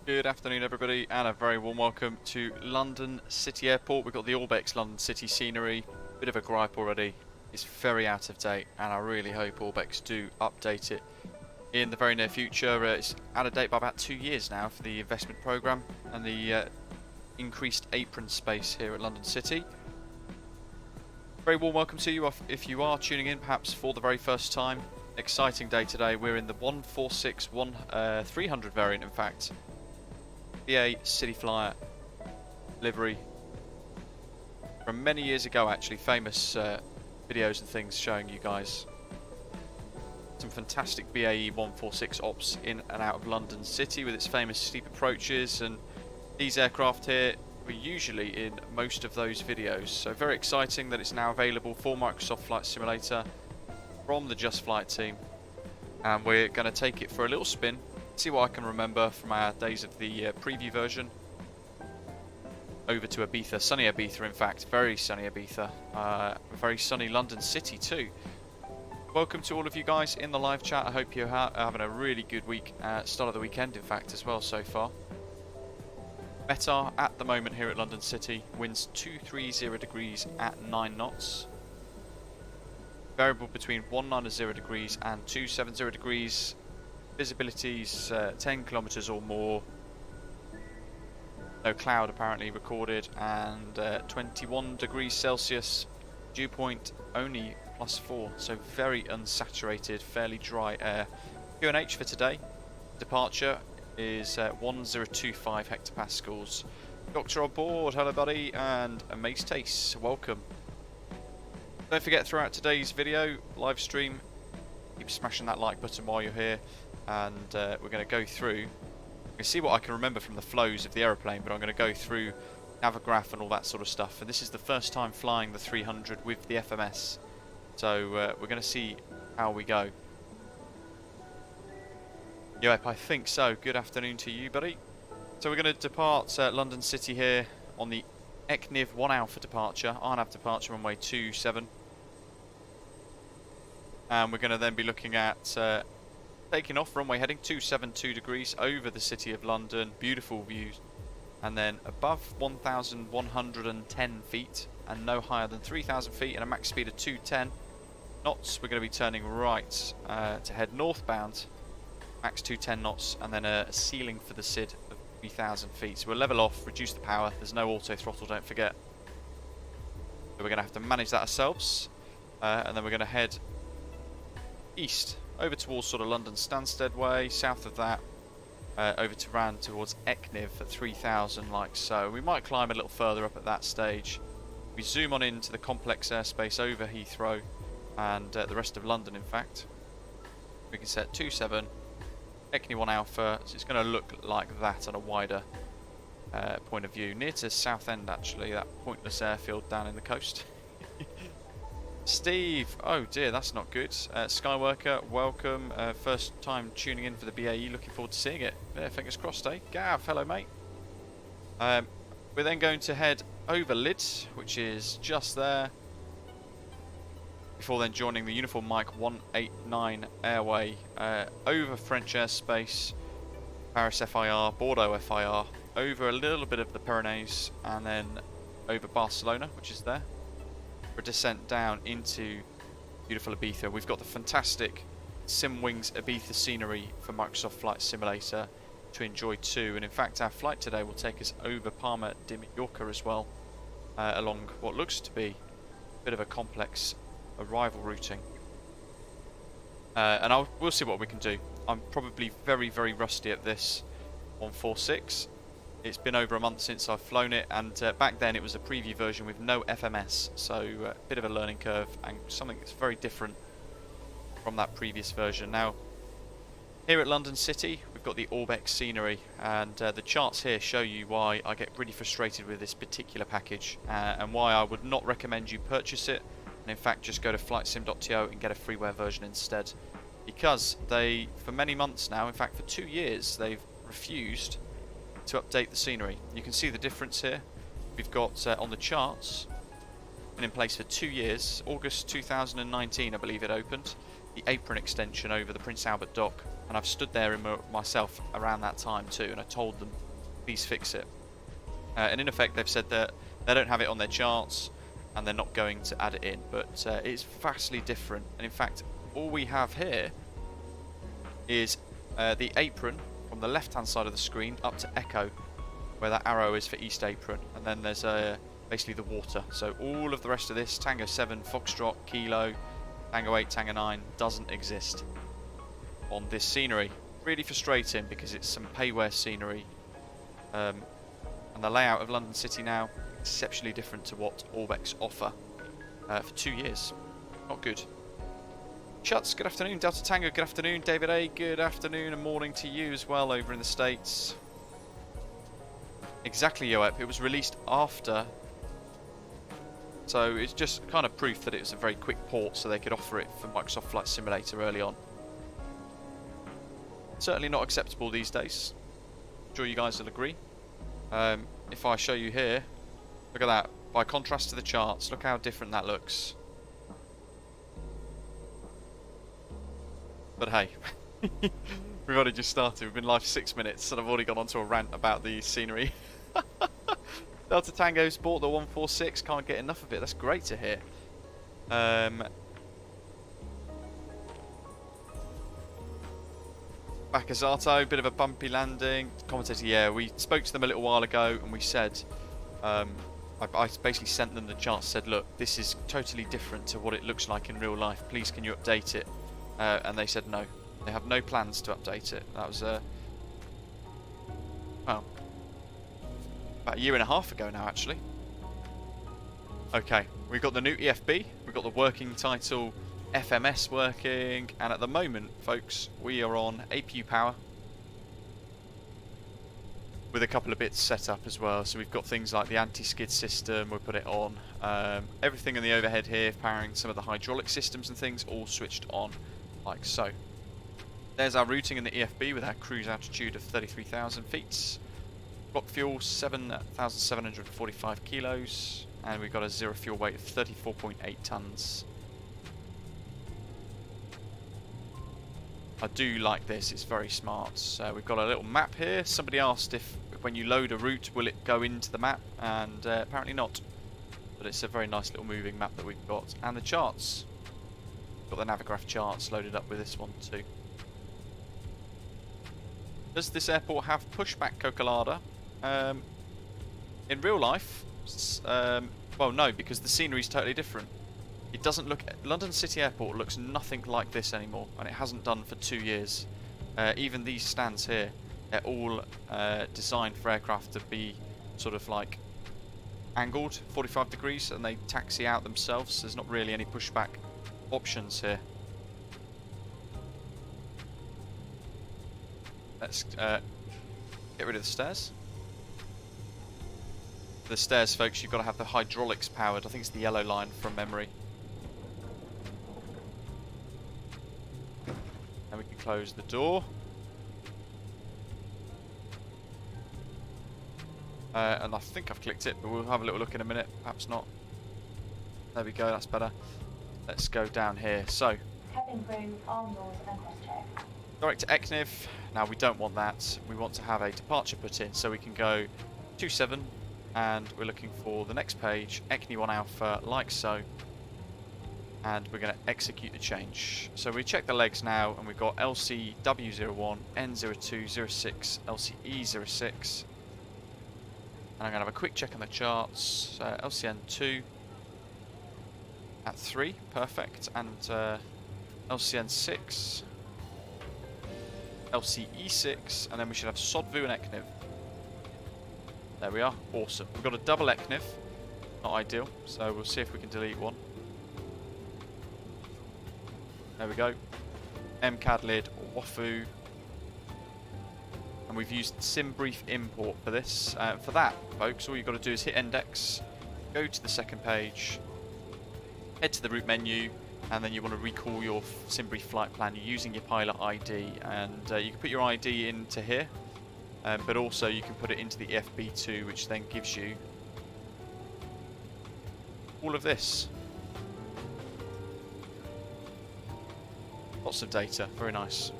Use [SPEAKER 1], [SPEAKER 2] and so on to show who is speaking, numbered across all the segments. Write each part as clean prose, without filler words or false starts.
[SPEAKER 1] Good afternoon everybody and a very warm welcome to London City Airport. We've got the Orbx London City scenery. Bit of a gripe already. It's very out of date and I really hope Orbx do update it in the very near future. It's out of date by about 2 years now for the investment programme and the increased apron space here at London City. Very warm welcome to you if you are tuning in perhaps for the very first time. Exciting day today. We're in the 146-300 variant in fact. BA Cityflyer livery from many years ago actually, famous videos and things showing you guys some fantastic BAe146 ops in and out of London City with its famous steep approaches, and these aircraft here were usually in most of those videos, so very exciting that it's now available for Microsoft Flight Simulator from the JustFlight team, and we're going to take it for a little spin. See what I can remember from our days of the preview version. Over to Ibiza, sunny Ibiza in fact, very sunny Ibiza, very sunny London City too. Welcome to all of you guys in the live chat. I hope you're having a really good week, start of the weekend in fact as well so far. METAR at the moment here at London City, winds 230 degrees at 9 knots. Variable between 190 degrees and 270 degrees. Visibility's 10 kilometers or more. No cloud apparently recorded, and 21 degrees Celsius. Dew point only +4, so very unsaturated, fairly dry air. QNH for today. Departure is 1025 hectopascals. Doctor on board, hello buddy, and a Mace Taste, welcome. Don't forget throughout today's video, live stream, keep smashing that like button while you're here. And we're going to go through, you can see what I can remember from the flows of the aeroplane, but I'm going to go through Navigraph and all that sort of stuff. And this is the first time flying the 300 with the FMS, so we're going to see how we go. Yep, I think so. Good afternoon to you, buddy. So we're going to depart London City here on the ECNIV 1 Alpha departure, RNAV departure runway 27. And we're going to then be looking at taking off, runway heading 272 degrees over the City of London, beautiful views, and then above 1,110 feet and no higher than 3,000 feet and a max speed of 210 knots. We're going to be turning right to head northbound, max 210 knots, and then a ceiling for the SID of 3,000 feet. So we'll level off, reduce the power, there's no auto throttle, don't forget. So we're going to have to manage that ourselves, and then we're going to head east over towards sort of London Stansted Way, south of that, over to round towards ECNIV at 3,000 like so. We might climb a little further up at that stage. We zoom on into the complex airspace over Heathrow and the rest of London in fact. We can set 27, ECNIV 1 Alpha, so it's going to look like that on a wider point of view. Near to Southend actually, that pointless airfield down in the coast. Steve, oh dear, that's not good. Skyworker, welcome. First time tuning in for the BAE, looking forward to seeing it. Yeah, fingers crossed, eh? Gav, hello mate. We're then going to head over LEIB, which is just there, before then joining the Uniform Mike 189 airway over French airspace, Paris FIR, Bordeaux FIR, over a little bit of the Pyrenees, and then over Barcelona, which is there, for a descent down into beautiful Ibiza. We've got the fantastic SimWings Ibiza scenery for Microsoft Flight Simulator to enjoy too, and in fact our flight today will take us over Palma de Mallorca as well, along what looks to be a bit of a complex arrival routing, and we'll see what we can do. I'm probably very rusty at this 146. It's been over a month since I've flown it, and back then it was a preview version with no FMS, so a bit of a learning curve and something that's very different from that previous version. Now, here at London City, we've got the Orbx scenery, and the charts here show you why I get really frustrated with this particular package, and why I would not recommend you purchase it, and in fact just go to flightsim.to and get a freeware version instead, because they, for many months now, in fact for 2 years, they've refused to update the scenery. You can see the difference here. We've got on the charts, been in place for 2 years, August 2019 I believe it opened, the apron extension over the Prince Albert dock, and I've stood there myself around that time too, and I told them, please fix it. And in effect, they've said that they don't have it on their charts, and they're not going to add it in, but it's vastly different. And in fact, all we have here is the apron from the left-hand side of the screen up to Echo, where that arrow is for East Apron, and then there's basically the water. So all of the rest of this, Tango 7, Foxtrot, Kilo, Tango 8, Tango 9, doesn't exist on this scenery. Really frustrating because it's some payware scenery, and the layout of London City now exceptionally different to what Orbx offer for 2 years. Not good. Shuts, good afternoon. Delta Tango, good afternoon. David A, good afternoon and morning to you as well over in the States. Exactly, Yoep. It was released after, so it's just kind of proof that it was a very quick port, so they could offer it for Microsoft Flight Simulator early on. Certainly not acceptable these days. I'm sure you guys will agree. If I show you here, look at that. By contrast to the charts, look how different that looks. But hey, we've already just started. We've been live for 6 minutes, and I've already gone on to a rant about the scenery. Delta Tango's bought the 146. Can't get enough of it. That's great to hear. Bakazato, bit of a bumpy landing. Commentator, yeah, we spoke to them a little while ago, and we said, I basically sent them the chart, said, look, this is totally different to what it looks like in real life. Please, can you update it? And they said no. They have no plans to update it. That was, well, about a year and a half ago now, actually. Okay, we've got the new EFB. We've got the Working Title FMS working. And at the moment, folks, we are on APU power, with a couple of bits set up as well. So we've got things like the anti-skid system, we'll put it on. Everything in the overhead here, powering some of the hydraulic systems and things, all switched on, like so. There's our routing in the EFB with our cruise altitude of 33,000 feet. Block fuel 7,745 kilos, and we've got a zero fuel weight of 34.8 tons. I do like this, it's very smart. So we've got a little map here. Somebody asked if when you load a route will it go into the map, and apparently not. But it's a very nice little moving map that we've got. And the charts. Got the Navigraph charts loaded up with this one too. Does this airport have pushback Cocolada? In real life, well no, because the scenery is totally different. It doesn't look, London City Airport looks nothing like this anymore, and it hasn't done for 2 years. Even these stands here, they're all designed for aircraft to be sort of like angled 45 degrees, and they taxi out themselves. There's not really any pushback options here. Let's get rid of the stairs. The stairs, folks, you've got to have the hydraulics powered. I think it's the yellow line from memory. And we can close the door. And I think I've clicked it, but we'll have a little look in a minute. Perhaps not. There we go, that's better. Let's go down here. So, direct to Ekniv. Now we don't want that. We want to have a departure put in, so we can go 27, and we're looking for the next page, Ekni 1 Alpha, like so. And we're going to execute the change. So we check the legs now, and we've got LCW01, N0206, LCE06. And I'm going to have a quick check on the charts. LCN2 at 3, perfect. And LCN6, LCE6, and then we should have Sodvu and Ekniv. There we are, awesome. We've got a double Ekniv, not ideal, so we'll see if we can delete one. There we go. MCAD lid, WAFU. And we've used SimBrief import for this. For that, folks, all you've got to do is hit index, go to the second page, head to the route menu, and then you want to recall your SimBrief flight plan. You're using your pilot ID, and you can put your ID into here, but also you can put it into the EFB2, which then gives you all of this. Lots of data, very nice.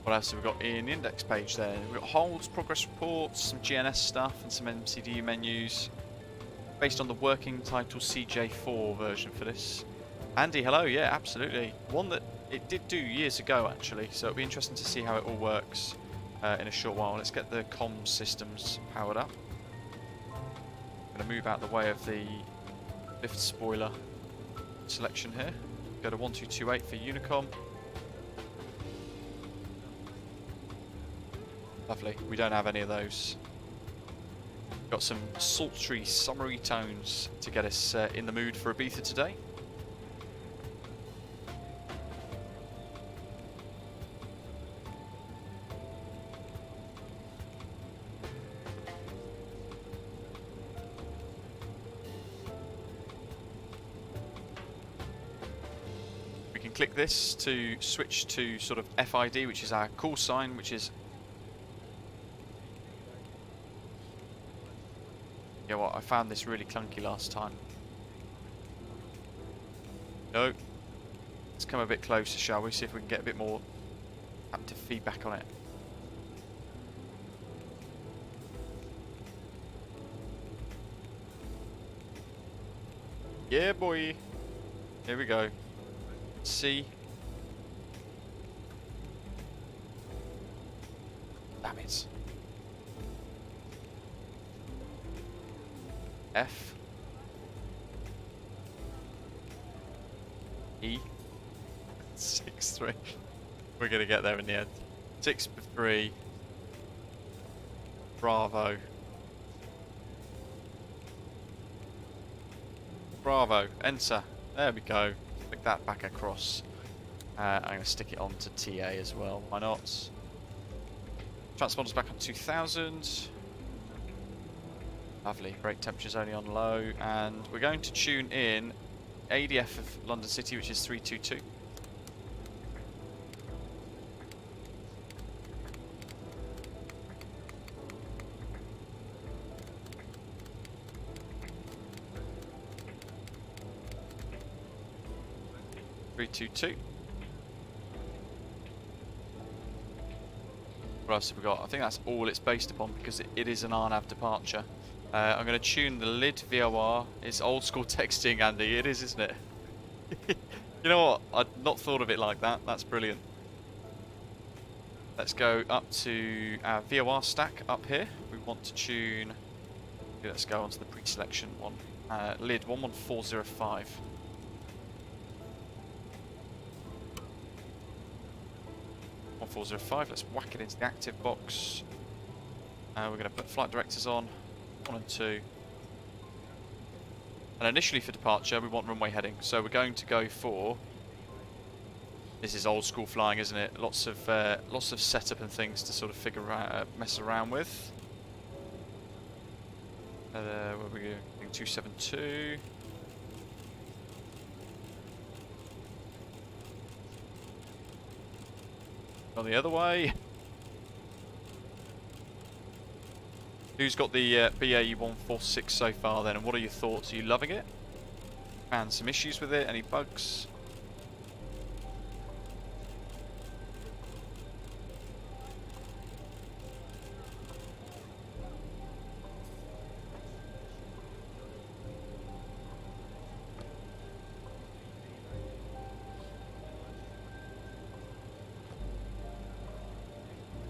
[SPEAKER 1] What else have we got in the index page there? We've got holds, progress reports, some GNS stuff, and some MCD menus. Based on the working title CJ4 version for this. Andy, hello, yeah, absolutely. One that it did do years ago, actually, so it'll be interesting to see how it all works in a short while. Let's get the comms systems powered up. I'm going to move out the way of the lift spoiler selection here. Go to 1228 for Unicom. Lovely, we don't have any of those. Got some sultry, summery tones to get us in the mood for Ibiza today. We can click this to switch to sort of FID, which is our call sign, which is... Yeah, well, I found this really clunky last time. No. Let's come a bit closer, shall we? See if we can get a bit more active feedback on it. Yeah, boy. Here we go. C. Damn it. F. E. 6-3. We're going to get there in the end. 6-3. Bravo. Bravo. Enter. There we go. Click that back across. I'm going to stick it on to TA as well. Why not? Transponders back up 2000. Lovely. Brake temperature's only on low, and we're going to tune in ADF of London City, which is 322. What else have we got? I think that's all it's based upon because it is an RNAV departure. I'm going to tune the LEIB VOR. It's old school texting, Andy. It is, isn't it? You know what? I'd not thought of it like that. That's brilliant. Let's go up to our VOR stack up here. We want to tune... Let's go on to the pre-selection one. LEIB 11405. Let's whack it into the active box. We're going to put flight directors on. 1 and 2. And initially for departure we want runway heading, so we're going to go for... This is old school flying, isn't it? Lots of setup and things to sort of figure out, mess around with. Where are we going? 272. On the other way. Who's got the BAe146 so far then, and what are your thoughts? Are you loving it? Found some issues with it? Any bugs?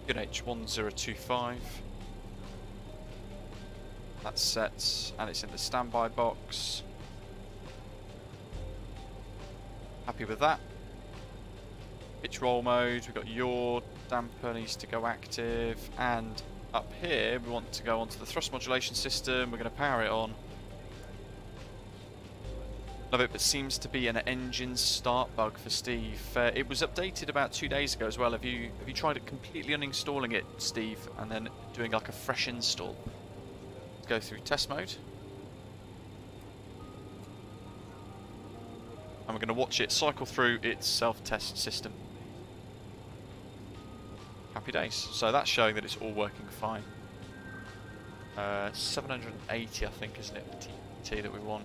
[SPEAKER 1] Good H1025. That's set, and it's in the standby box. Happy with that. Pitch roll mode, we've got yaw, damper needs to go active, and up here we want to go onto the thrust modulation system. We're going to power it on. Love it, but seems to be an engine start bug for Steve. It was updated about 2 days ago as well. Have you tried it completely uninstalling it, Steve, and then doing like a fresh install? Let's go through test mode. And we're going to watch it cycle through its self-test system. Happy days. So that's showing that it's all working fine. 780, I think, isn't it? The TT that we want.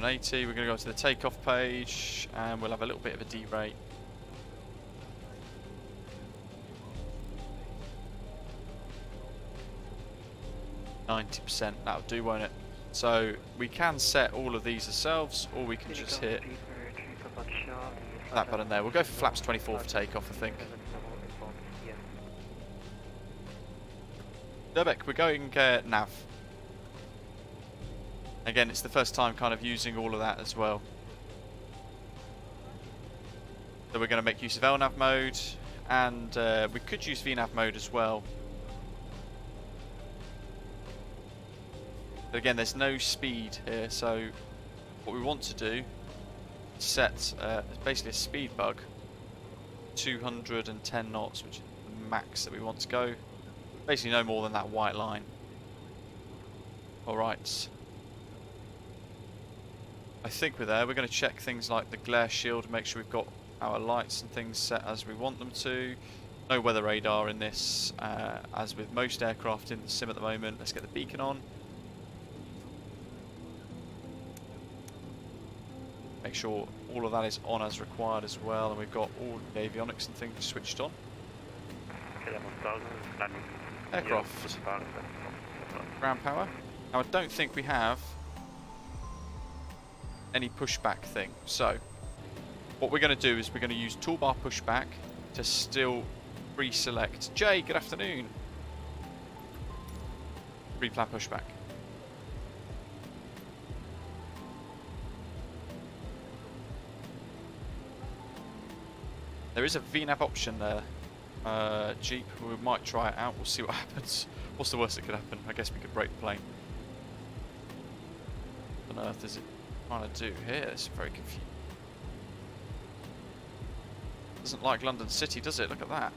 [SPEAKER 1] We're going to go to the takeoff page and we'll have a little bit of a derate. %, that'll do, won't it? So we can set all of these ourselves, or we can just hit that button there. We'll go for flaps 24 for takeoff, I think. Durbeck, we're going nav. Again, it's the first time kind of using all of that as well. So we're going to make use of LNAV mode, and we could use VNAV mode as well. But again, there's no speed here, so what we want to do is set basically a speed bug, 210 knots, which is the max that we want to go. Basically no more than that white line. Alright. I think we're there. We're going to check things like the glare shield, make sure we've got our lights and things set as we want them to. No weather radar in this, as with most aircraft in the sim at the moment. Let's get the beacon on. Make sure all of that is on as required as well, and we've got all the avionics and things switched on. Aircraft. Ground power. Now I don't think we have any pushback thing, so what we're going to do is we're going to use toolbar pushback to still pre-select. Jay, good afternoon. Pre-plan pushback. There is a VNAV option there, Jeep. We might try it out. We'll see what happens. What's the worst that could happen? I guess we could break the plane. What on earth is it trying to do here? It's very confusing. Doesn't like London City, does it? Look at that.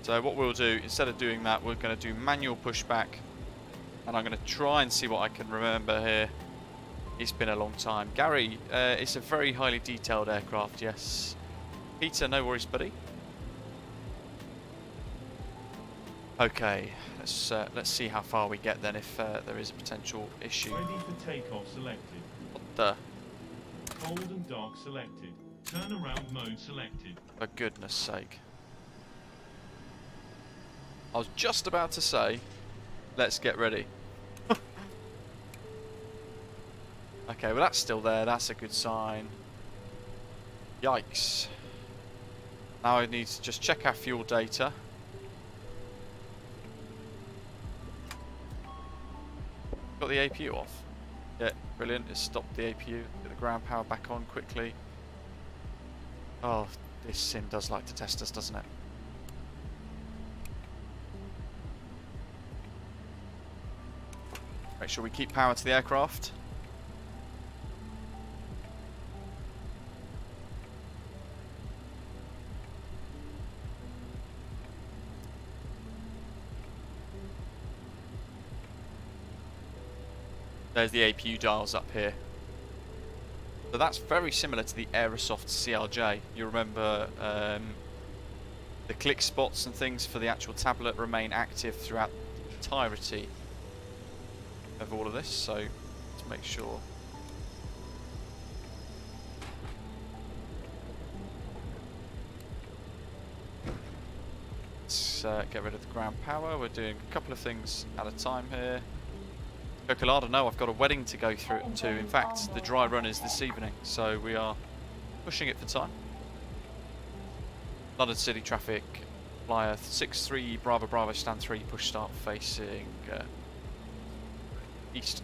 [SPEAKER 1] So what we'll do, instead of doing that, we're going to do manual pushback. And I'm going to try and see what I can remember here. It's been a long time. Gary, it's a very highly detailed aircraft, yes. Peter, no worries, buddy. Okay, let's see how far we get then, if there is a potential issue.
[SPEAKER 2] Ready for takeoff selected.
[SPEAKER 1] What the?
[SPEAKER 2] Cold and dark selected. Turn around mode selected.
[SPEAKER 1] For goodness sake. I was just about to say, let's get ready. Okay, well that's still there, that's a good sign. Yikes. Now I need to just check our fuel data. Got the APU off. Yeah, brilliant, it's stopped the APU. Get the ground power back on quickly. Oh, this sim does like to test us, doesn't it? Make sure we keep power to the aircraft. There's the APU dials up here. So that's very similar to the Aerosoft CLJ. You remember the click spots and things for the actual tablet remain active throughout the entirety of all of this, so let's make sure. Let's get rid of the ground power. We're doing a couple of things at a time here. Cocolada, no, I've got a wedding to go through to. In fact, the dry run is this evening, so we are pushing it for time. London City traffic, flyer 63 Bravo Bravo stand 3, push start facing east.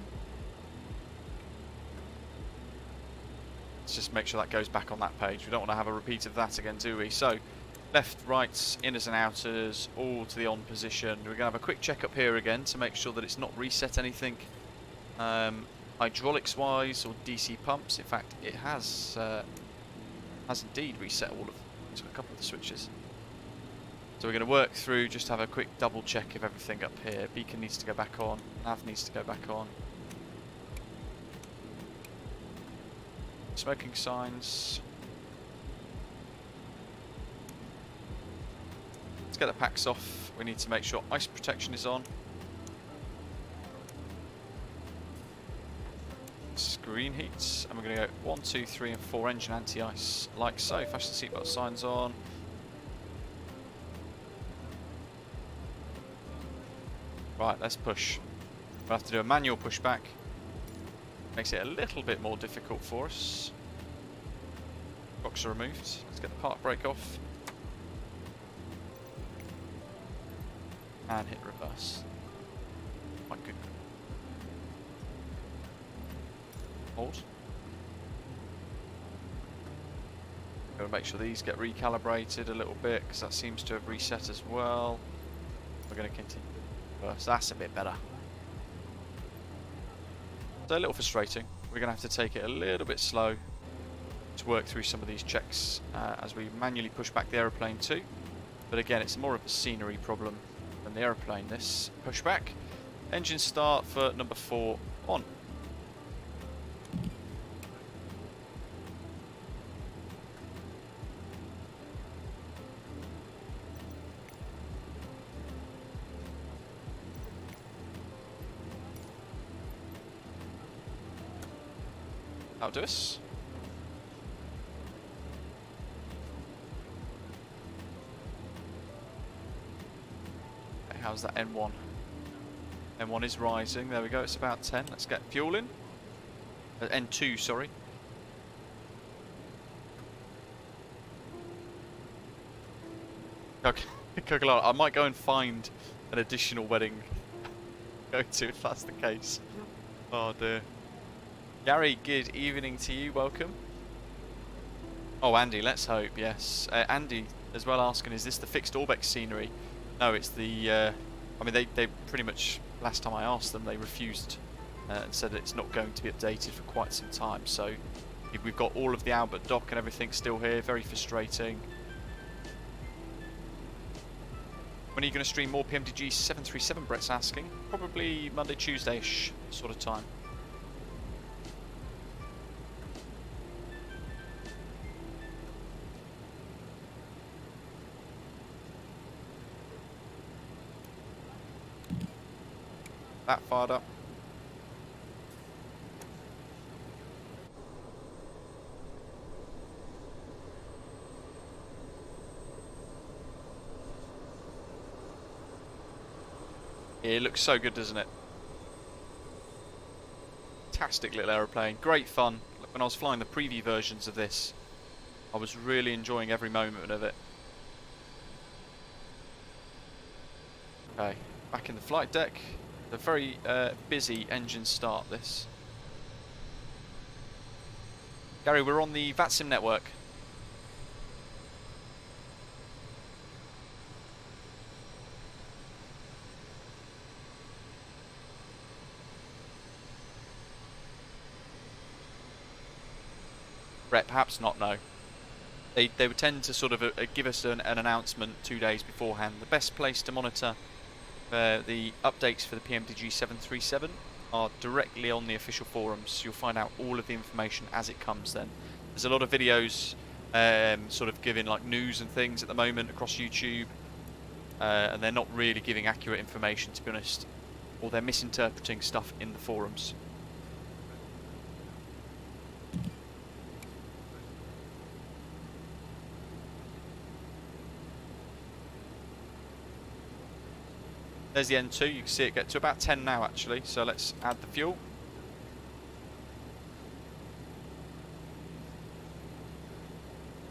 [SPEAKER 1] Let's just make sure that goes back on that page. We don't want to have a repeat of that again, do we? So, left, rights, inners and outers, all to the on position. We're going to have a quick check up here again to make sure that it's not reset anything hydraulics wise or DC pumps. In fact, it has indeed reset all of a couple of the switches. So we're going to work through, just have a quick double check of everything up here. Beacon needs to go back on, nav needs to go back on. Smoking signs. Let's get the packs off. We need to make sure ice protection is on. Screen heats, and we're going to go 1, 2, 3 and 4 engine anti-ice, like so. Fasten seatbelt signs on. Right, let's push. We'll have to do a manual pushback. Makes it a little bit more difficult for us. Box are removed. Let's get the park brake off. And hit reverse. Quite good. Hold. Gotta make sure these get recalibrated a little bit, because that seems to have reset as well. We're going to continue. So that's a bit better. So a little frustrating. We're going to have to take it a little bit slow to work through some of these checks as we manually push back the aeroplane too. But again, it's more of a scenery problem than the aeroplane, this pushback. Engine start for number 4 on. That'll do us. Okay, how's that N1? N1 is rising. There we go. It's about 10. Let's get fuel in. N2, sorry. Okay, I might go and find an additional wedding go to if that's the case. Oh dear. Gary, good evening to you, welcome. Oh, Andy, let's hope, yes. Andy as well asking, is this the fixed Orbx scenery? No, it's the, I mean, they pretty much, last time I asked them, they refused and said it's not going to be updated for quite some time. So we've got all of the Albert dock and everything still here, very frustrating. When are you going to stream more PMDG 737, Brett's asking? Probably Monday, Tuesday-ish sort of time. That fired up. Yeah, it looks so good, doesn't it? Fantastic little aeroplane, great fun. When I was flying the preview versions of this, I was really enjoying every moment of it. Okay, back in the flight deck. A very busy engine start, this. Gary, we're on the VATSIM network. Brett, perhaps not, no. They would tend to sort of give us an announcement 2 days beforehand. The best place to monitor the updates for the PMDG 737 are directly on the official forums. You'll find out all of the information as it comes then. There's a lot of videos sort of giving like news and things at the moment across YouTube, and they're not really giving accurate information, to be honest, or they're misinterpreting stuff in the forums. There's the N2, you can see it get to about 10 now actually, so let's add the fuel.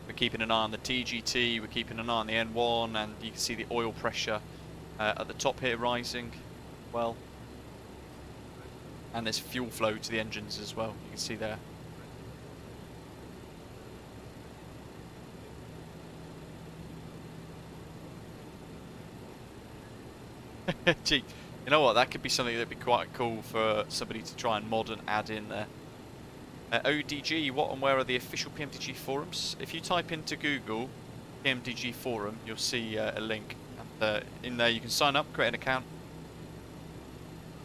[SPEAKER 1] We're keeping an eye on the TGT, we're keeping an eye on the N1, and you can see the oil pressure at the top here rising well. And there's fuel flow to the engines as well, you can see there. Gee, you know what, that could be something that'd be quite cool for somebody to try and mod and add in there. ODG, what and where are the official PMDG forums? If you type into Google PMDG forum, you'll see a link. And in there you can sign up, create an account,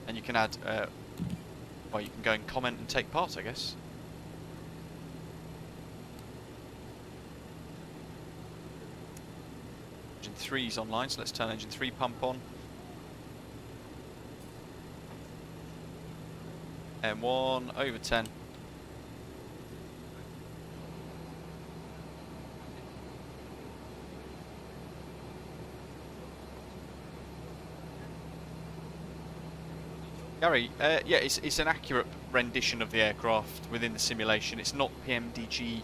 [SPEAKER 1] and you can add, well, you can go and comment and take part, I guess. Engine 3 is online, so let's turn engine 3 pump on. M1 over 10. Gary, yeah, it's an accurate rendition of the aircraft within the simulation. It's not PMDG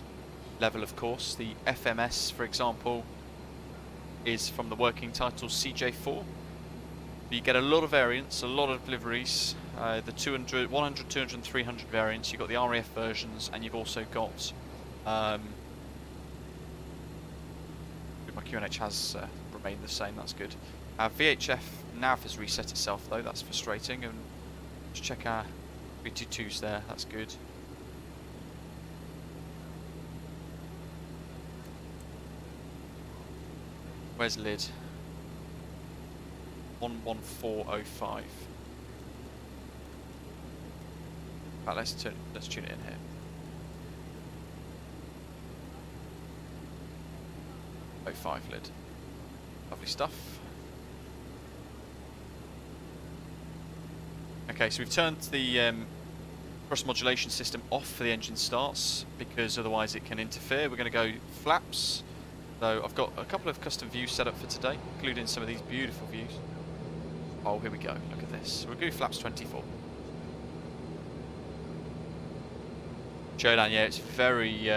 [SPEAKER 1] level, of course. The FMS, for example, is from the working title CJ4. You get a lot of variants, a lot of liveries. The 200, 100, 200 and 300 variants. You've got the RAF versions, and you've also got my QNH has remained the same, that's good. VHF nav has reset itself though, that's frustrating. And let's check our 322s there, that's good. Where's lid? 11405. Right, let's tune it in here. Oh, 05 lid. Lovely stuff. Okay, so we've turned the cross modulation system off for the engine starts because otherwise it can interfere. We're going to go flaps. So I've got a couple of custom views set up for today, including some of these beautiful views. Oh, here we go. Look at this. We'll do flaps 24. Showdown, yeah, it's very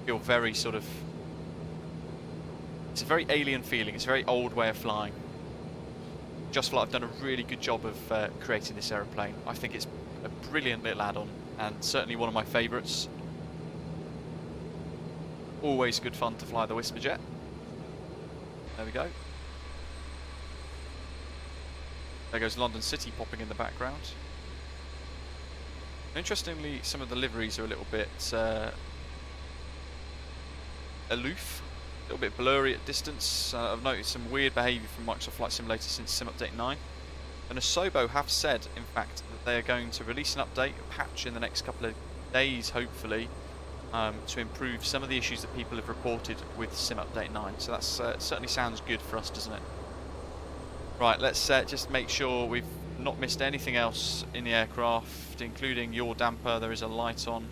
[SPEAKER 1] feel very sort of, it's a very alien feeling. It's a very old way of flying. JustFlight have done a really good job of creating this aeroplane. I think it's a brilliant little add-on and certainly one of my favourites. Always good fun to fly the Whisperjet. There we go. There goes London City popping in the background. Interestingly, some of the liveries are a little bit aloof, a little bit blurry at distance. I've noticed some weird behaviour from Microsoft Flight Simulator since Sim Update 9. And Asobo have said, in fact, that they are going to release an update, a patch in the next couple of days, hopefully, to improve some of the issues that people have reported with Sim Update 9. So that certainly sounds good for us, doesn't it? Right, let's just make sure we've not missed anything else in the aircraft, including your damper. There is a light on,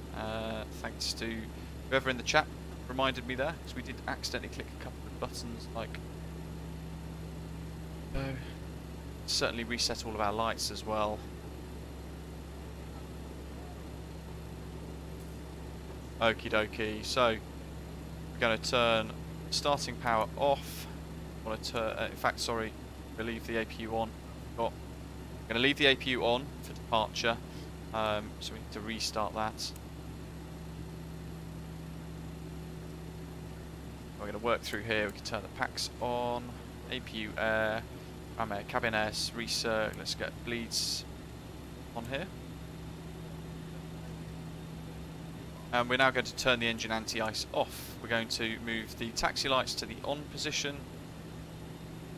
[SPEAKER 1] thanks to whoever in the chat reminded me there, because we did accidentally click a couple of buttons, like certainly reset all of our lights as well. Okie dokie, so we're going to turn starting power off. I want to turn, in fact, sorry, we'll leave the APU on. We're going to leave the APU on for departure, so we need to restart that. We're going to work through here. We can turn the packs on, APU air, ram air, cabin air, recirc. Let's get bleeds on here. And we're now going to turn the engine anti-ice off. We're going to move the taxi lights to the on position,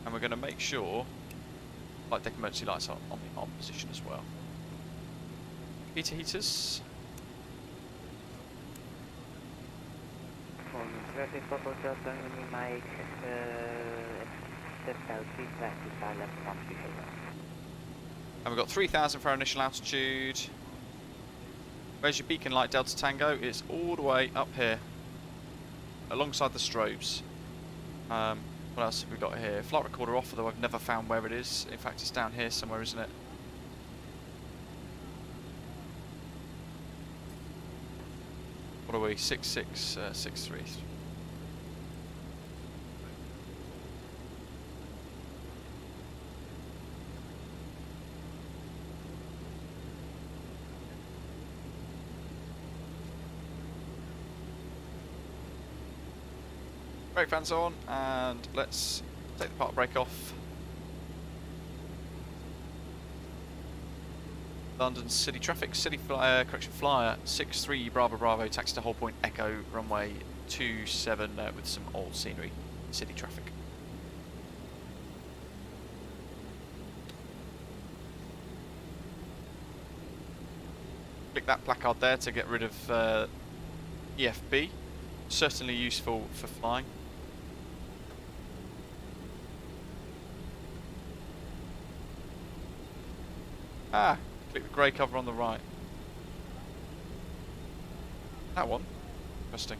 [SPEAKER 1] and we're going to make sure flight deck emergency lights are on the on position as well. Heater heaters. And we've got 3,000 for our initial altitude. Where's your beacon light, Delta Tango? It's all the way up here, alongside the strobes. What else have we got here? Flight recorder off, although I've never found where it is. In fact, it's down here somewhere, isn't it? What are we? 6663. Brake fans on, and let's take the park brake off. London City traffic, Cityflyer, correction flyer, 63 Bravo Bravo, taxi to hold point Echo, runway 27 with some old scenery, city traffic. Click that placard there to get rid of EFB. Certainly useful for flying. Ah, click the grey cover on the right. That one. Interesting.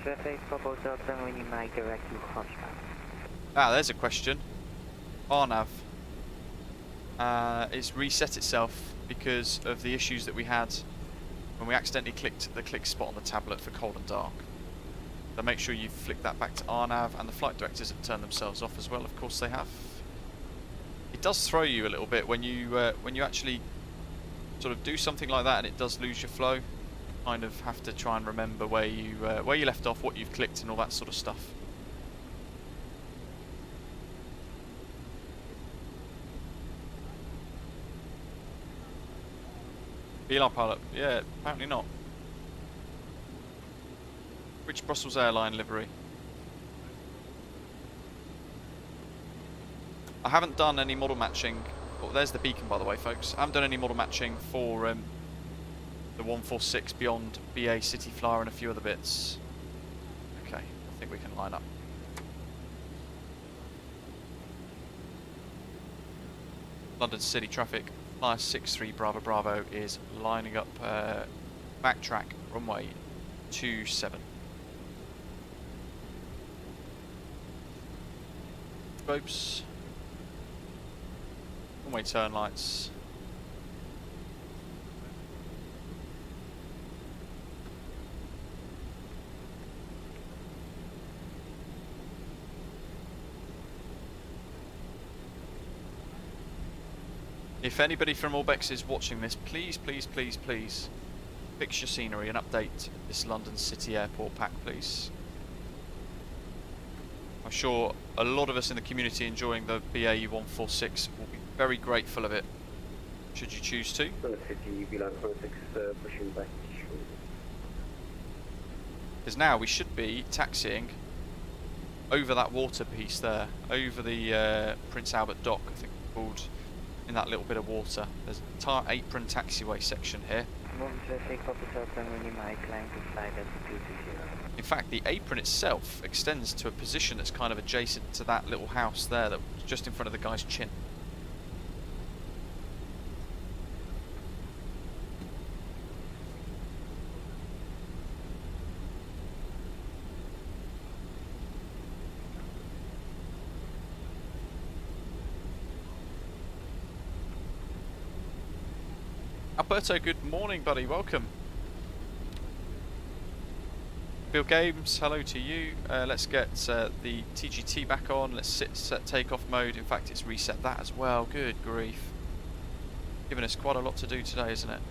[SPEAKER 3] Traffic for both Delta when you make direct to Pushback.
[SPEAKER 1] Ah, there's a question. RNAV it's reset itself because of the issues that we had when we accidentally clicked the click spot on the tablet for cold and dark. So make sure you flick that back to RNAV, and the flight directors have turned themselves off as well. Of course they have. It does throw you a little bit when you actually sort of do something like that, and it does lose your flow. Kind of have to try and remember where you left off, what you've clicked, and all that sort of stuff. VLR pilot, yeah, apparently not. Which Brussels airline livery? I haven't done any model matching. Oh, there's the beacon, by the way, folks. I haven't done any model matching for the 146 beyond BA Cityflyer and a few other bits. Okay, I think we can line up. London City traffic, Flyer 63 Bravo Bravo is lining up backtrack runway 27. Scopes. Runway turn lights. If anybody from Orbx is watching this, please, please, please, please fix your scenery and update this London City Airport pack, please. I'm sure a lot of us in the community enjoying the BAe146 will be very grateful of it, should you choose to. Because now we should be taxiing over that water piece there, over the Prince Albert Dock, I think it's called, in that little bit of water. There's an entire apron taxiway section here. In fact, the apron itself extends to a position that's kind of adjacent to that little house there, that's just in front of the guy's chin. Alberto, good morning, buddy. Welcome. Bill Games, hello to you. Let's get the TGT back on. Let's set takeoff mode. In fact, it's reset that as well. Good grief. Giving us quite a lot to do today, isn't it?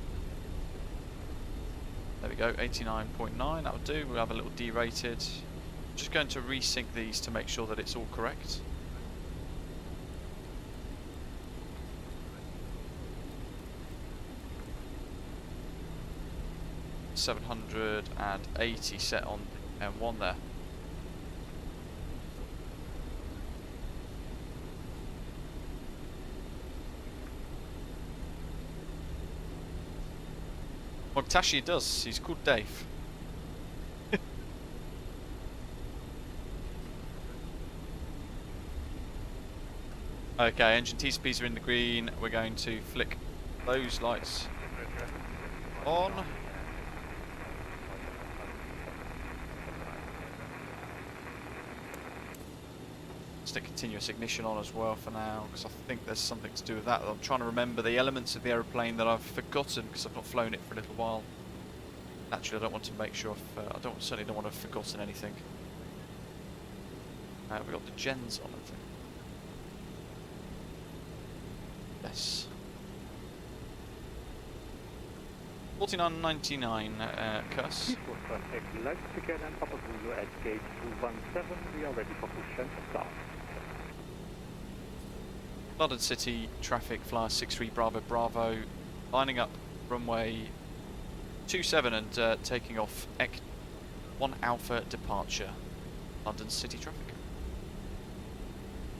[SPEAKER 1] There we go, 89.9. That'll do. We'll have a little derated. Just going to resync these to make sure that it's all correct. .780 set on M1 there. Mogtashi does, he's called Dave. Okay, engine TCPs are in the green. We're going to flick those lights on. Stick continuous ignition on as well for now, because I think there's something to do with that. I'm trying to remember the elements of the aeroplane that I've forgotten because I've not flown it for a little while. Naturally, I don't want to make sure certainly don't want to have forgotten anything. We've got the gens on, I think. Yes. 49.99 Cuss.
[SPEAKER 4] Let's begin and Papa Zulu at gate 217. We are ready for push and start.
[SPEAKER 1] London City traffic, Flyer 63 Bravo Bravo, lining up runway 27 and taking off 1 Alpha departure, London City traffic.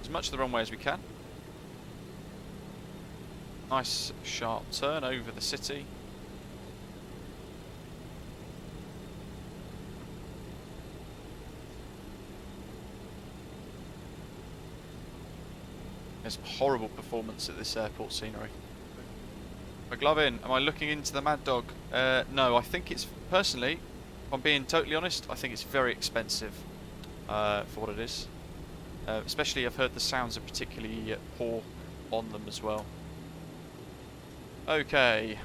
[SPEAKER 1] As much of the runway as we can. Nice sharp turn over the city. There's horrible performance at this airport scenery. McGlovin, am I looking into the Mad Dog? No, I think it's, personally, if I'm being totally honest, I think it's very expensive for what it is. Especially, I've heard the sounds are particularly poor on them as well. Okay,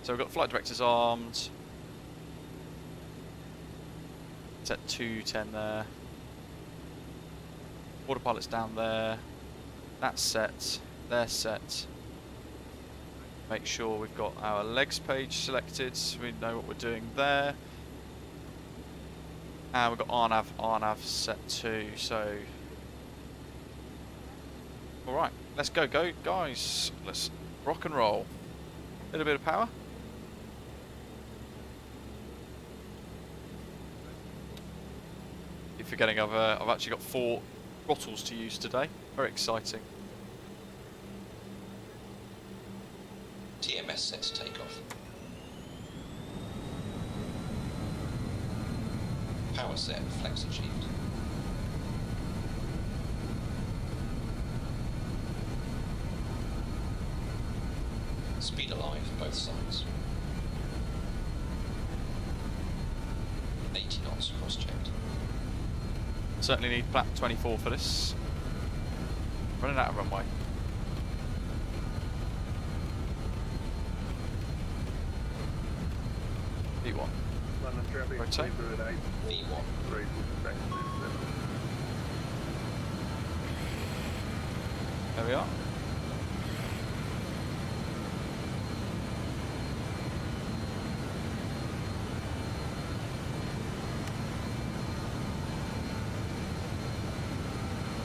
[SPEAKER 1] so we've got flight directors armed. It's at 210 there. Autopilot's down there. That's set. They're set. Make sure we've got our legs page selected so we know what we're doing there. And we've got RNAV set too, so... Alright, let's go guys. Let's rock and roll. A little bit of power. Keep forgetting I've actually got 4 throttles to use today. Very exciting.
[SPEAKER 5] TMS set to take off. Power set, flex achieved. Speed alive, both sides. 80 knots, cross-checked.
[SPEAKER 1] Certainly need flap 24 for this. Running out of runway. V1. Rotate.
[SPEAKER 5] V1.
[SPEAKER 1] There we are.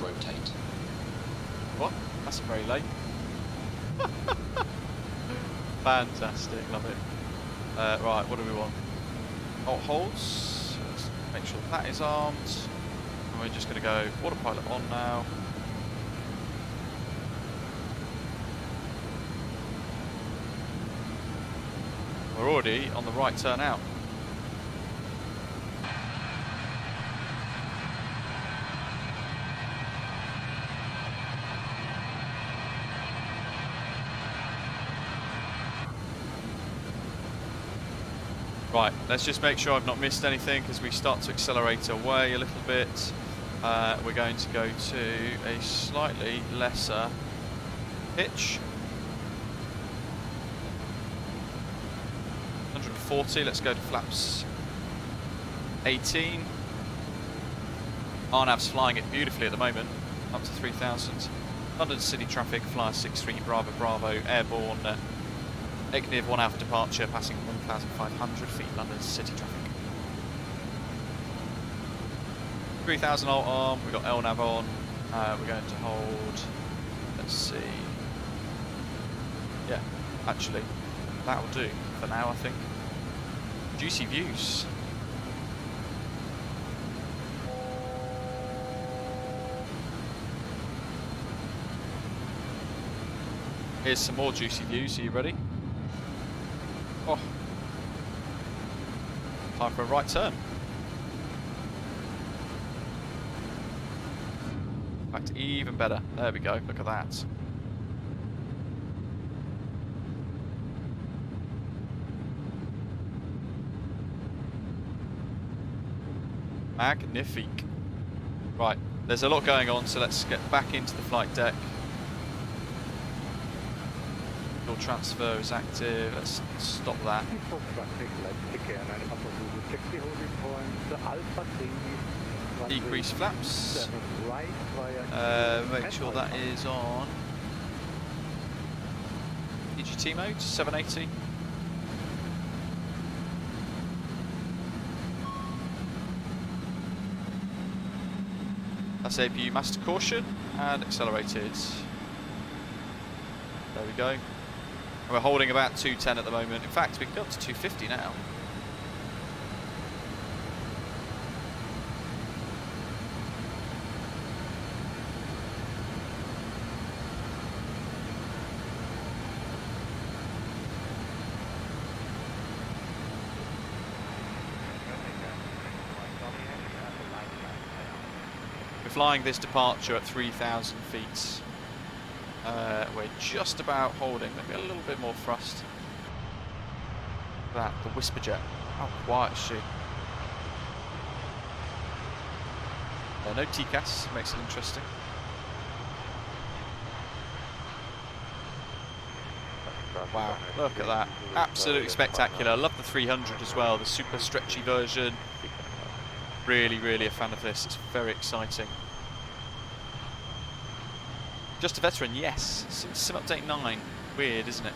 [SPEAKER 5] Rotate.
[SPEAKER 1] What? That's very late. Fantastic, love it. Right, what do we want? Alt holds. Let's make sure that is armed. And we're just going to go autopilot on now. We're already on the right turn out. Right, let's just make sure I've not missed anything as we start to accelerate away a little bit. We're going to go to a slightly lesser pitch. 140, let's go to flaps 18. RNAV's flying it beautifully at the moment, up to 3,000. London City traffic, flyer 63 Bravo Bravo, airborne. EGLC 1 Alpha departure, passing 1,500 feet, London City traffic. 3,000 alt arm, we've got LNAV on, we're going to hold, let's see, yeah, actually, that'll do for now I think. Juicy views. Here's some more juicy views, are you ready? Oh, time for a right turn. In fact, even better. There we go, look at that. Magnifique. Right, there's a lot going on, so let's get back into the flight deck. Fuel transfer is active, let's stop that. Decrease flaps. Make sure that is on EGT mode, 780. That's APU master caution and accelerated. There we go. We're holding about 210 at the moment. In fact, we can go up to 250 now. We're flying this departure at 3,000 feet. We're just about holding, maybe a little bit more thrust. That, the Whisperjet. How quiet is she? No TCAS, makes it interesting. Wow, look at that. Absolutely spectacular. I love the 300 as well, the super stretchy version. Really, really a fan of this. It's very exciting. Just a veteran, yes. Since Sim Update 9. Weird, isn't it?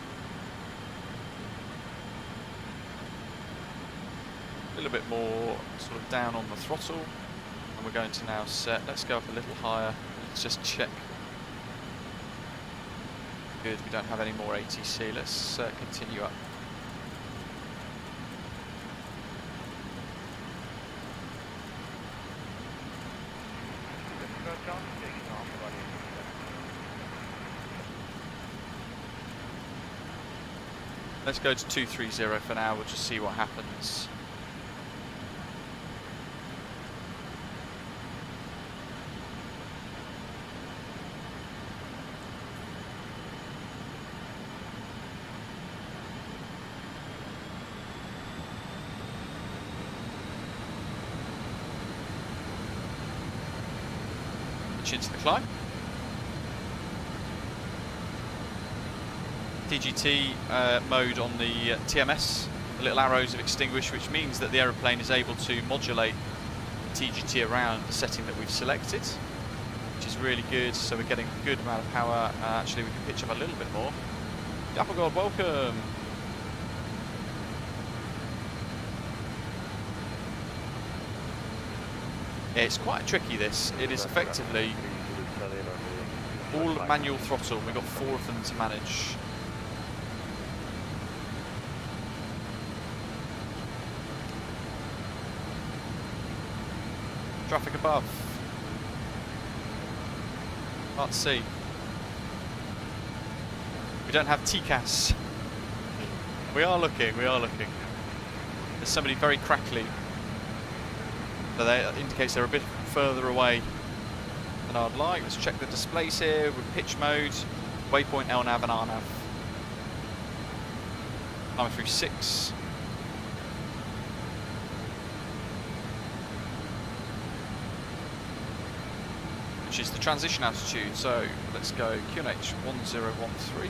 [SPEAKER 1] A little bit more sort of down on the throttle. And we're going to now set. Let's go up a little higher. Let's just check. Good, we don't have any more ATC. Let's continue up. Let's go to 230 for now, we'll just see what happens. Pitch into the climb. DGT mode on the TMS, the little arrows have extinguished, which means that the aeroplane is able to modulate TGT around the setting that we've selected, which is really good. So we're getting a good amount of power. Actually, we can pitch up a little bit more. Applegod, welcome. Yeah, it's quite tricky, this. It is effectively all manual throttle. We've got 4 of them to manage. Traffic above. Can't see. We don't have TCAS. We are looking, we are looking. There's somebody very crackly. So that indicates they're a bit further away than I'd like. Let's check the displays here with pitch mode, waypoint LNAV and RNAV. Climbing through 6. Which is the transition altitude, so let's go QNH 1013.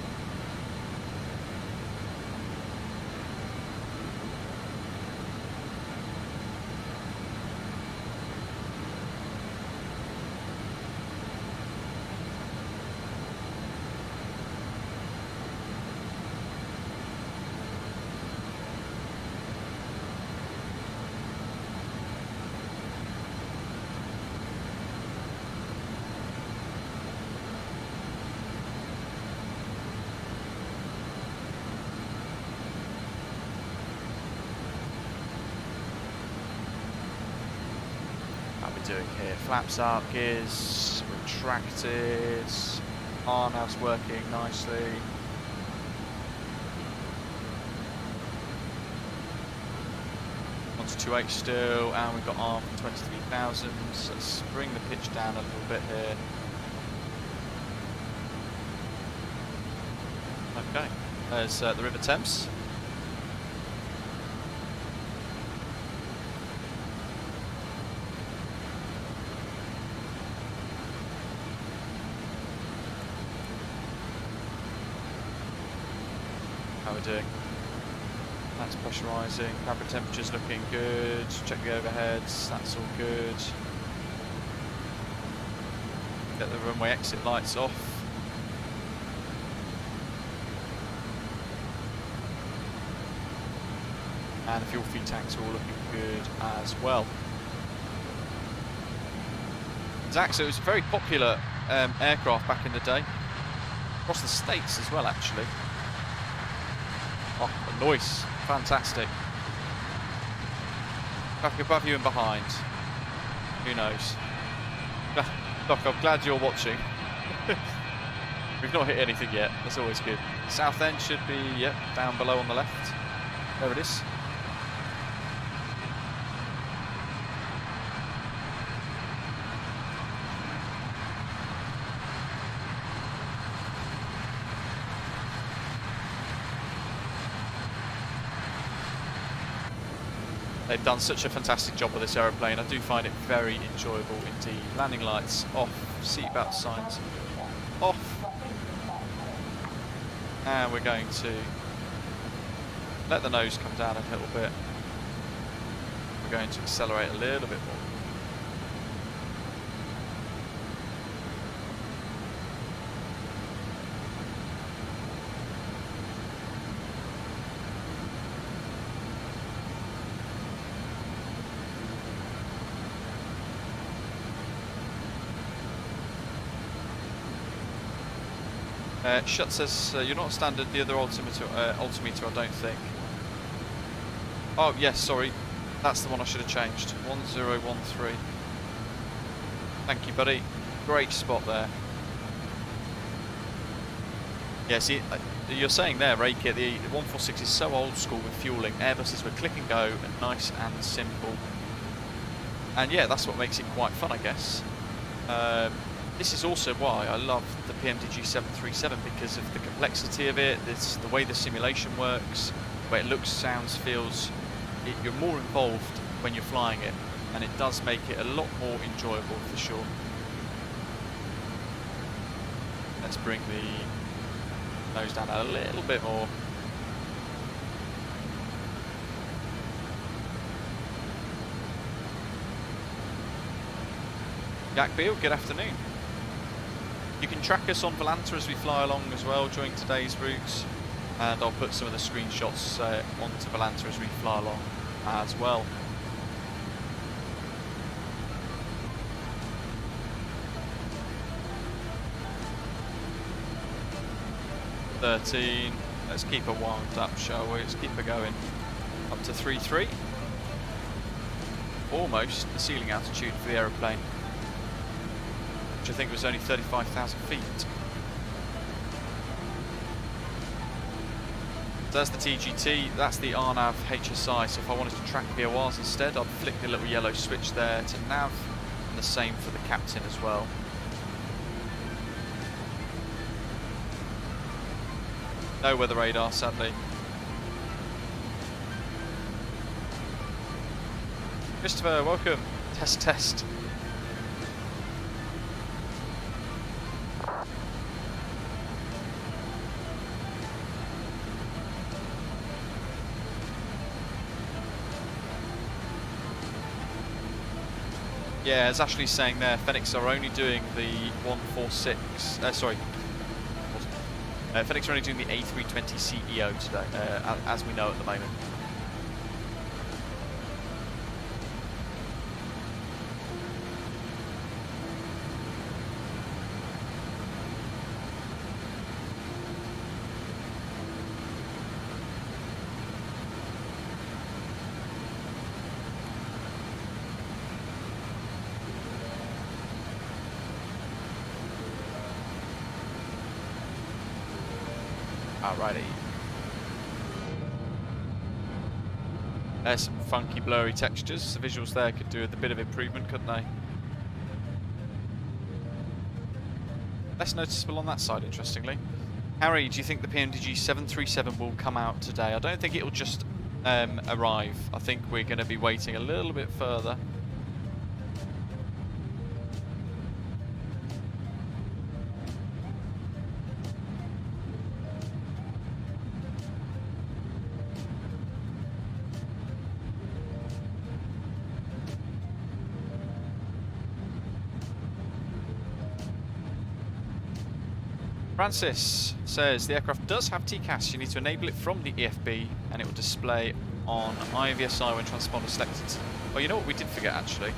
[SPEAKER 1] Doing here, flaps up, gears retracted, RNAV's working nicely. Onto 2H still, and we've got arm for 23,000. So let's bring the pitch down a little bit here. Okay, there's the River Thames. How we're doing. That's pressurising, cabin temperature's looking good, check the overheads, that's all good. Get the runway exit lights off. And the fuel feed tanks are all looking good as well. Zaxa was a very popular aircraft back in the day, across the States as well actually. Oh, the noise. Fantastic. Traffic above you and behind. Who knows? Doc, I'm glad you're watching. We've not hit anything yet. That's always good. South end should be, yep, down below on the left. There it is. They've done such a fantastic job with this aeroplane. I do find it very enjoyable indeed. Landing lights off, seatbelt signs off. And we're going to let the nose come down a little bit. We're going to accelerate a little bit more. Shut says you're not standard the other altimeter, I don't think. Oh yes, sorry, that's the one I should have changed. 1013. Thank you, buddy. Great spot there. Yeah, see, you're saying there, Reiki, the 146 is so old school with fueling. Airbuses were click and go and nice and simple. And yeah, that's what makes it quite fun, I guess. This is also why I love the PMDG 737, because of the complexity of it, the way the simulation works, the way it looks, sounds, feels. You're more involved when you're flying it, and it does make it a lot more enjoyable for sure. Let's bring the nose down a little bit more. Jack Beale, good afternoon. You can track us on Volanta as we fly along as well during today's routes, and I'll put some of the screenshots onto Volanta as we fly along as well. .13, let's keep her wound up, shall we? Let's keep her going. Up to 3.3. Almost the ceiling altitude for the aeroplane, which I think was only 35,000 feet. So that's the TGT, that's the RNAV HSI, so if I wanted to track VORs instead, I'd flick the little yellow switch there to nav, and the same for the captain as well. No weather radar, sadly. Christopher, welcome. Test, test. Yeah, as Ashley's saying there, Phoenix are only doing the 146, Phoenix are only doing the A320 CEO today, as we know at the moment. Alrighty. There's some funky blurry textures. The visuals there could do with a bit of improvement, couldn't they? Less noticeable on that side, interestingly. Harry, do you think the PMDG 737 will come out today? I don't think it'll just arrive. I think we're going to be waiting a little bit further. Francis says the aircraft does have TCAS. You need to enable it from the EFB and it will display on IVSI when transponder selected. Oh, you know what we did forget actually?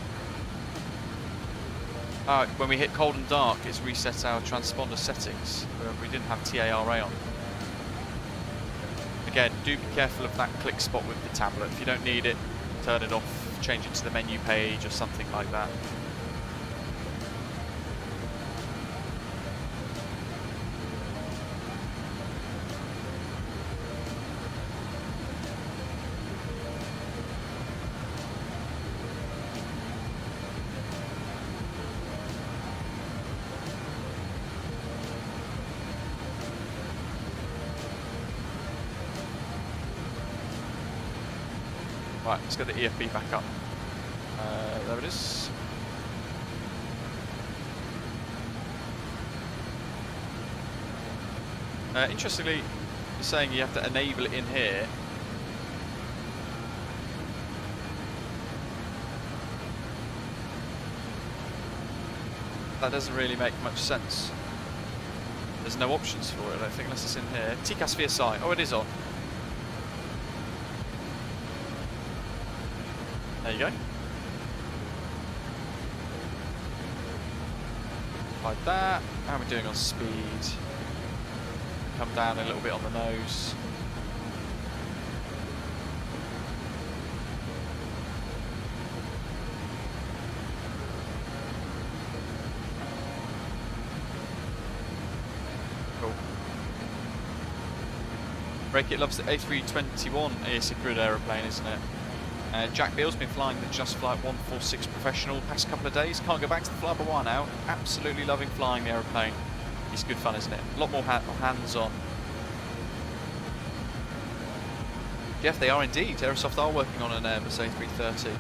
[SPEAKER 1] When we hit cold and dark, it's reset our transponder settings. We didn't have TARA on. We Again, do be careful of that click spot with the tablet. If you don't need it, turn it off, change it to the menu page or something like that. Right, let's get the EFB back up. There it is. Interestingly, you're saying you have to enable it in here. That doesn't really make much sense. There's no options for it, I don't think, unless it's in here. TCAS VSI. Oh, it is on. There you go. Like that. How are we doing on speed? Come down a little bit on the nose. Cool. Break It loves the A321 ASIC grid aeroplane, isn't it? Jack Beale's been flying the JustFlight 146 Professional the past couple of days. Can't go back to the Flyby now. Absolutely loving flying the aeroplane. It's good fun, isn't it? A lot more hands-on. Jeff, they are indeed. Aerosoft are working on an Airbus A330.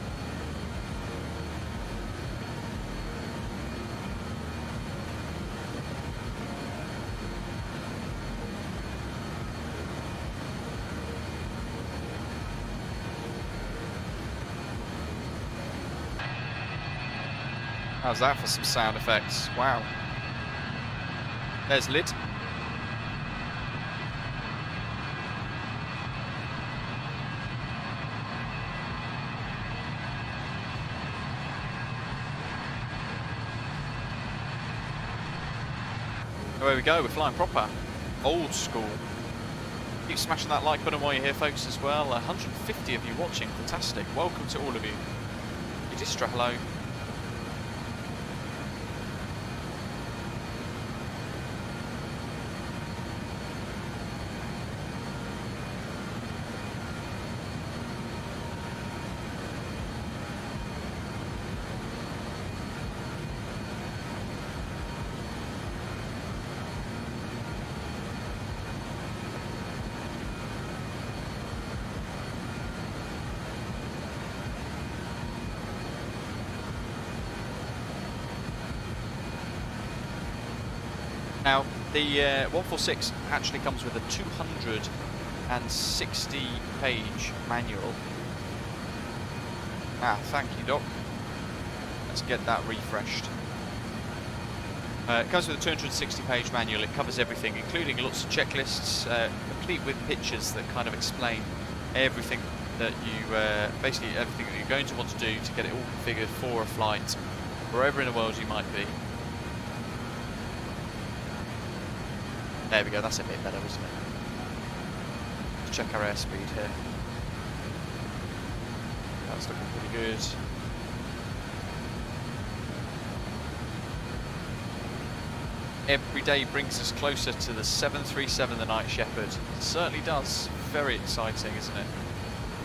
[SPEAKER 1] How's that for some sound effects? Wow. There's lid. There we go, we're flying proper. Old school. Keep smashing that like button while you're here, folks, as well. 150 of you watching. Fantastic. Welcome to all of you. Distra, hello. Now, the 146 actually comes with a 260-page manual. Ah, thank you, Doc. Let's get that refreshed. It comes with a 260-page manual. It covers everything, including lots of checklists, complete with pictures that kind of explain everything that you, basically everything that you're going to want to do to get it all configured for a flight, wherever in the world you might be. There we go, that's a bit better, isn't it? Let's check our airspeed here. That's looking pretty good. Every day brings us closer to the 737, the Night Shepherd. It certainly does. Very exciting, isn't it?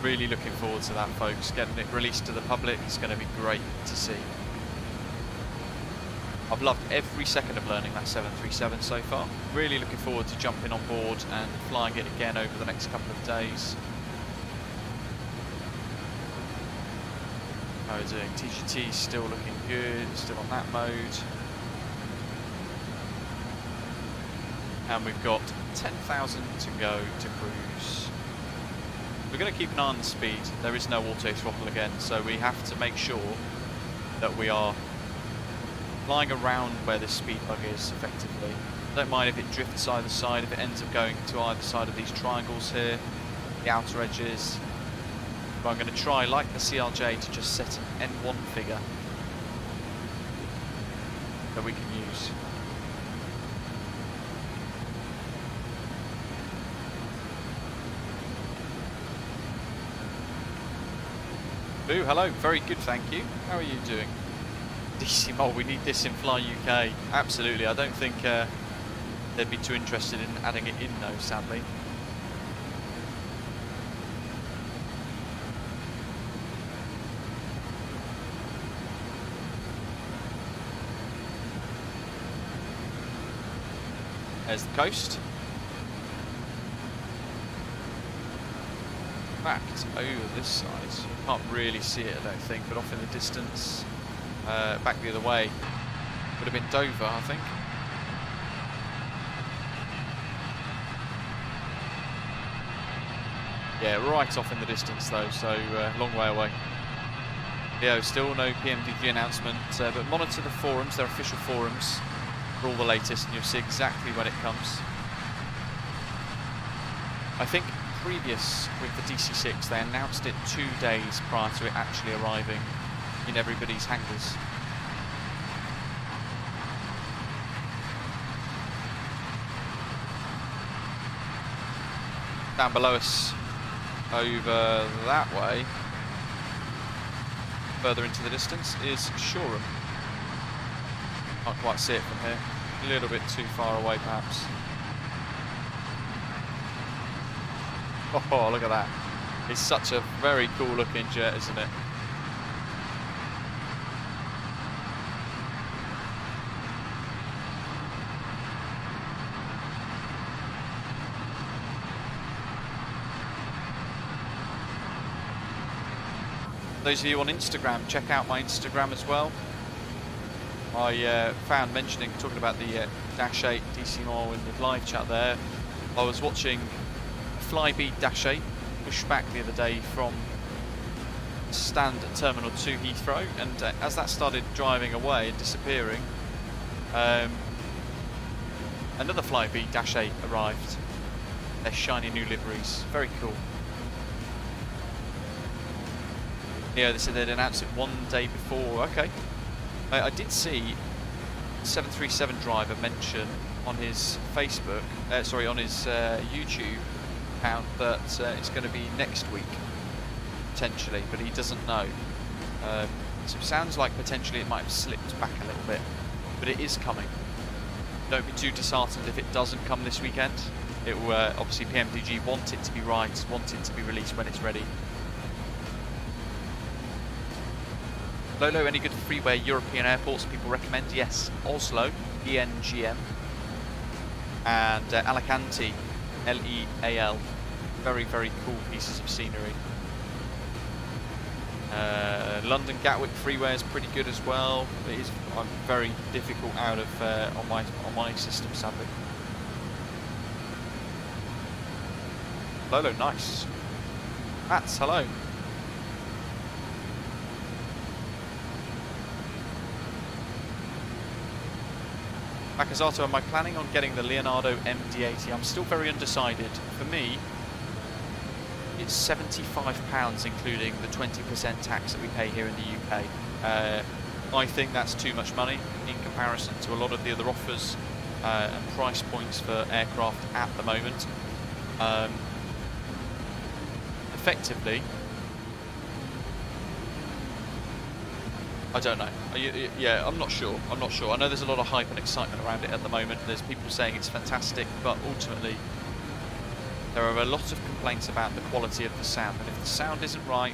[SPEAKER 1] Really looking forward to that, folks. Getting it released to the public is going to be great to see. I've loved every second of learning that 737 so far. Really looking forward to jumping on board and flying it again over the next couple of days. How are we doing? TGT still looking good, still on that mode. And we've got 10,000 to go to cruise. We're going to keep an eye on the speed. There is no auto throttle again, so we have to make sure that we are flying around where this speed bug is effectively. Don't mind if it drifts either side, if it ends up going to either side of these triangles here, the outer edges. But I'm going to try, like the CRJ, to just set an N1 figure that we can use. Boo, hello. Very good, thank you. How are you doing? DC Mole, we need this in Fly UK. Absolutely. I don't think they'd be too interested in adding it in though, sadly. There's the coast. In fact, over this side, you can't really see it, I don't think, but off in the distance, back the other way, would have been Dover, I think. Yeah, right off in the distance though, so long way away. Yeah, still no PMDG announcement, but monitor the forums, their official forums, for all the latest, and you'll see exactly when it comes. I think previous with the DC-6, they announced it 2 days prior to it actually arriving in everybody's hangars. Down below us, over that way, further into the distance, is Shoreham. Can't quite see it from here. A little bit too far away, perhaps. Oh, look at that. It's such a very cool looking jet, isn't it? Those of you on Instagram, check out my Instagram as well. I found talking about the Dash 8 DC Mole in the live chat there. I was watching Flybe Dash 8 Pushback the other day from stand at Terminal 2 Heathrow, and as that started driving away and disappearing, another Flybe Dash 8 arrived. Their shiny new liveries, very cool. Yeah, they said they'd announced it 1 day before. Okay. I did see 737 driver mention on his Facebook, on his YouTube account that it's going to be next week, potentially, but he doesn't know. So it sounds like potentially it might have slipped back a little bit, but it is coming. Don't be too disheartened if it doesn't come this weekend. It will obviously PMDG want it to be right, want it to be released when it's ready. Lolo, any good freeware European airports people recommend? Yes, Oslo, ENGM, and Alicante, LEAL. Very, very cool pieces of scenery. London Gatwick freeware is pretty good as well. It is very difficult out of on my system, sadly. Lolo, nice. Mats, hello. Makazato, am I planning on getting the Leonardo MD-80? I'm still very undecided. For me, it's £75 including the 20% tax that we pay here in the UK. I think that's too much money in comparison to a lot of the other offers and price points for aircraft at the moment. Effectively, I don't know. Yeah, I'm not sure. I know there's a lot of hype and excitement around it at the moment. There's people saying it's fantastic, but ultimately there are a lot of complaints about the quality of the sound. And if the sound isn't right,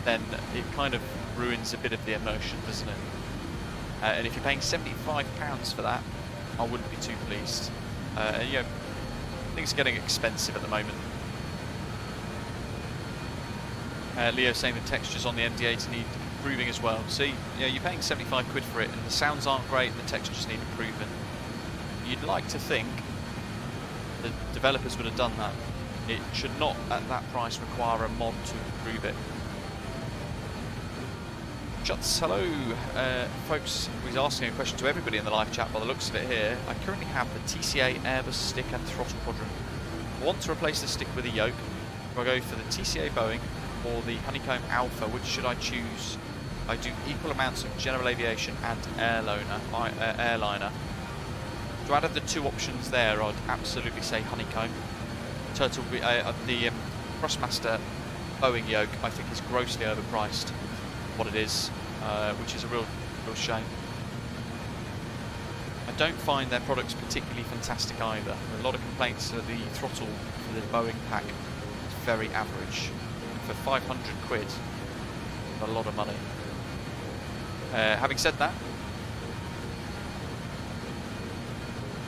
[SPEAKER 1] then it kind of ruins a bit of the emotion, doesn't it? And if you're paying £75 for that, I wouldn't be too pleased. You know, things are getting expensive at the moment. Leo saying the textures on the MD-80 need improving as well. See, yeah, you're paying 75 quid for it, and the sounds aren't great, and the textures need improvement. You'd like to think the developers would have done that. It should not, at that price, require a mod to improve it. Juts, hello, folks. We're asking a question to everybody in the live chat by the looks of it here. I currently have the TCA Airbus stick and throttle quadrant. I want to replace the stick with a yoke. Do I go for the TCA Boeing or the Honeycomb Alpha? Which should I choose? I do equal amounts of general aviation and airliner. So out of the two options there, I'd absolutely say Honeycomb. The Crossmaster Boeing yoke, I think, is grossly overpriced. What it is, which is a real shame. I don't find their products particularly fantastic either. A lot of complaints that the throttle for the Boeing pack is very average. For 500 quid, a lot of money. Having said that,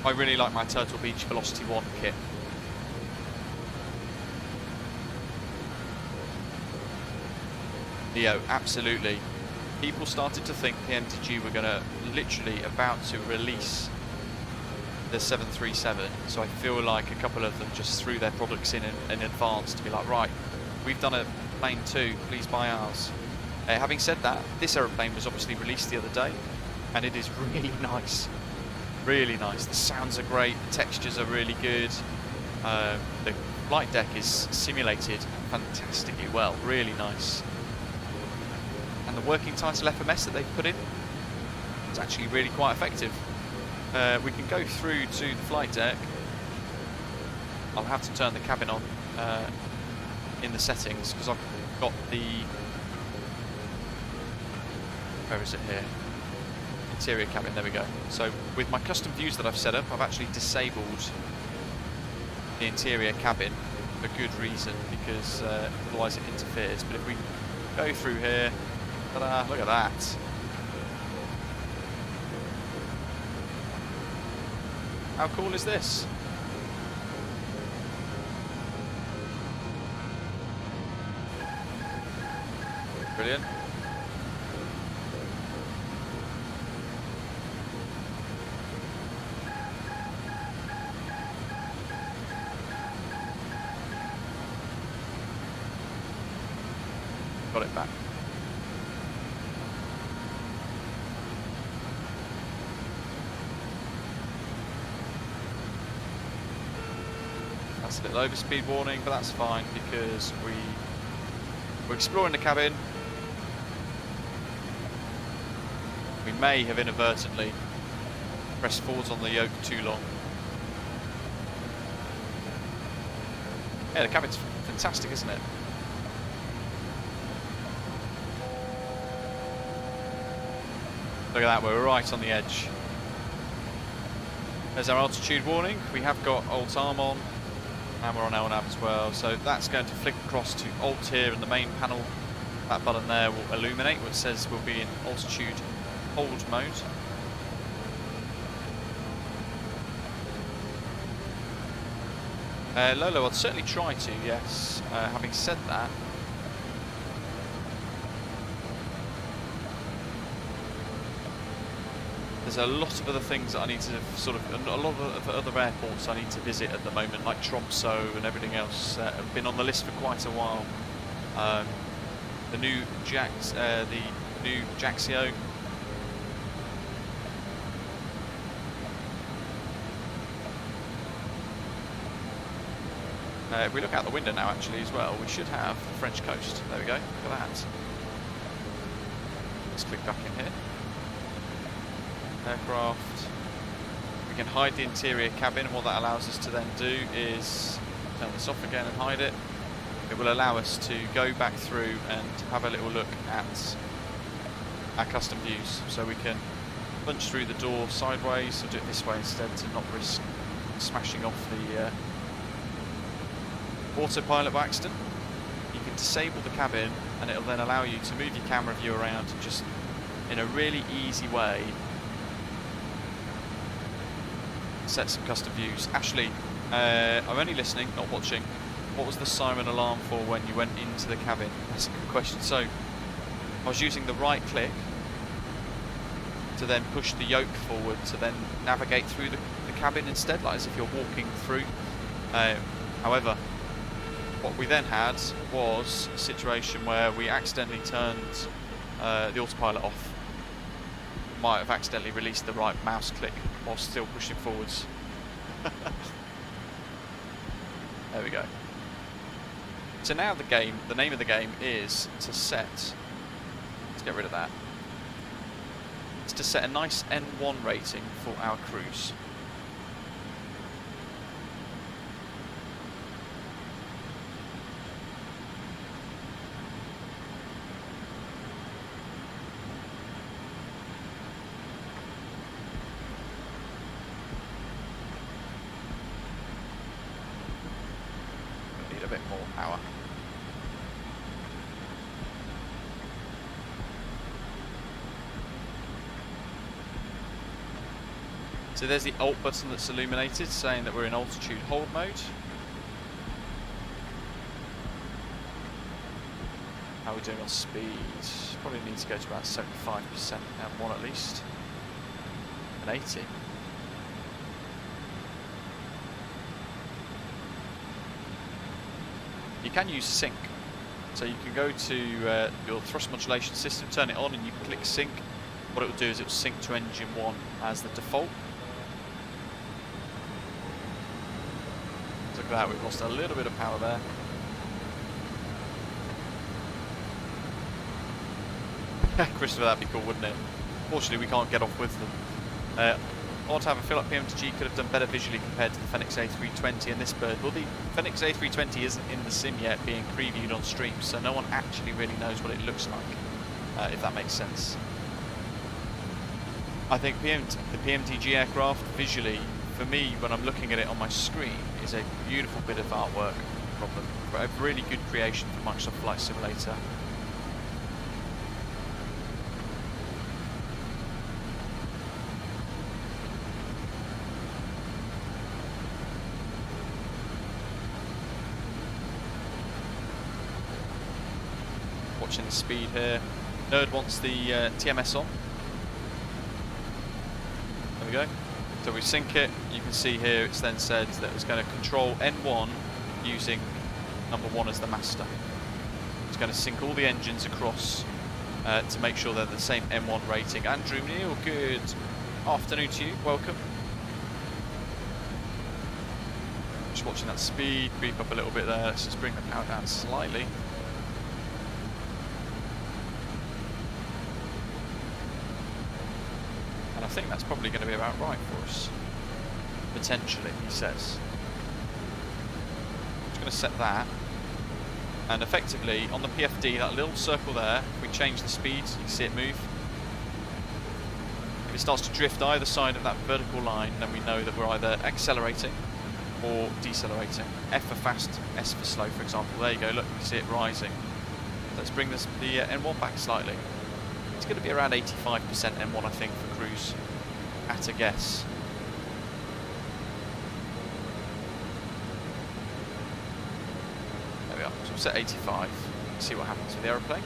[SPEAKER 1] I really like my Turtle Beach Velocity 1 kit. Absolutely. People started to think the MTG were going to literally about to release the 737, so I feel like a couple of them just threw their products in advance to be like, right, we've done a plane too, please buy ours. Having said that, this aeroplane was obviously released the other day, and it is really nice. Really nice. The sounds are great, the textures are really good. The flight deck is simulated fantastically well, really nice. And the Working Title FMS that they've put in is actually really quite effective. We can go through to the flight deck. I'll have to turn the cabin on in the settings because I've got the... Where is it here? Interior cabin, there we go. So with my custom views that I've set up, I've actually disabled the interior cabin for good reason, because otherwise it interferes. But if we go through here, ta-da, look at that. How cool is this? Brilliant. Got it back. That's a little overspeed warning, but that's fine because we're exploring the cabin. We may have inadvertently pressed forwards on the yoke too long. Yeah, the cabin's fantastic, isn't it? Look at that, we're right on the edge. There's our altitude warning. We have got Alt Arm on, and we're on LNAV as well. So that's going to flick across to Alt here in the main panel. That button there will illuminate, which says we'll be in altitude hold mode. Lolo, I'd certainly try to, yes. Having said that, there's a lot of other things that I need to sort of, a lot of other airports I need to visit at the moment, like Tromsø and everything else. Have been on the list for quite a while. The new Jaxio. If we look out the window now, actually, as well, we should have the French coast. There we go. Look at that. Let's click back in here. Aircraft. We can hide the interior cabin, and what that allows us to then do is turn this off again and hide it. It will allow us to go back through and have a little look at our custom views. So we can punch through the door sideways, or do it this way instead to not risk smashing off the autopilot by accident. You can disable the cabin, and it'll then allow you to move your camera view around just in a really easy way. Set some custom views. Ashley, I'm only listening, not watching. What was the siren alarm for when you went into the cabin? That's a good question. So I was using the right click to then push the yoke forward to then navigate through the cabin instead, like as if you're walking through. However, what we then had was a situation where we accidentally turned the autopilot off. Might have accidentally released the right mouse click while still pushing forwards. There we go. So now the name of the game is to set, let's get rid of that. It's to set a nice N1 rating for our cruise. power. So there's the alt button that's illuminated, saying that we're in altitude hold mode. How are we doing on speed? Probably need to go to about 75% M1 at least. And 80. You can use sync. So you can go to your thrust modulation system, turn it on, and you click sync. What it will do is it will sync to engine 1 as the default. Look at that, we've lost a little bit of power there. Christopher, that'd be cool, wouldn't it? Fortunately, we can't get off with them. Odd to have a fill-up PMTG could have done better visually compared to the Fenix A320 and this bird. Well, the Fenix A320 isn't in the sim yet, being previewed on stream, so no one actually really knows what it looks like, if that makes sense. I think the PMTG aircraft, visually, for me, when I'm looking at it on my screen, is a beautiful bit of artwork from them. A really good creation for Microsoft Flight Simulator. Watching the speed here. Nerd wants the TMS on. There we go. So we sync it. You can see here it's then said that it's going to control N1 using number 1 as the master. It's going to sync all the engines across to make sure they're the same M1 rating. Andrew Neal, good afternoon to you. Welcome. Just watching that speed creep up a little bit there. Let's just bring the power down slightly. And I think that's probably going to be about right for us. Potentially, he says. I'm just going to set that. And effectively, on the PFD, that little circle there, if we change the speed, you can see it move. If it starts to drift either side of that vertical line, then we know that we're either accelerating or decelerating. F for fast, S for slow, for example. There you go, look, you see it rising. Let's bring this, the N1 back slightly. It's going to be around 85% M1, I think, for cruise, at a guess. There we are. So we'll set 85. See what happens with the aeroplane.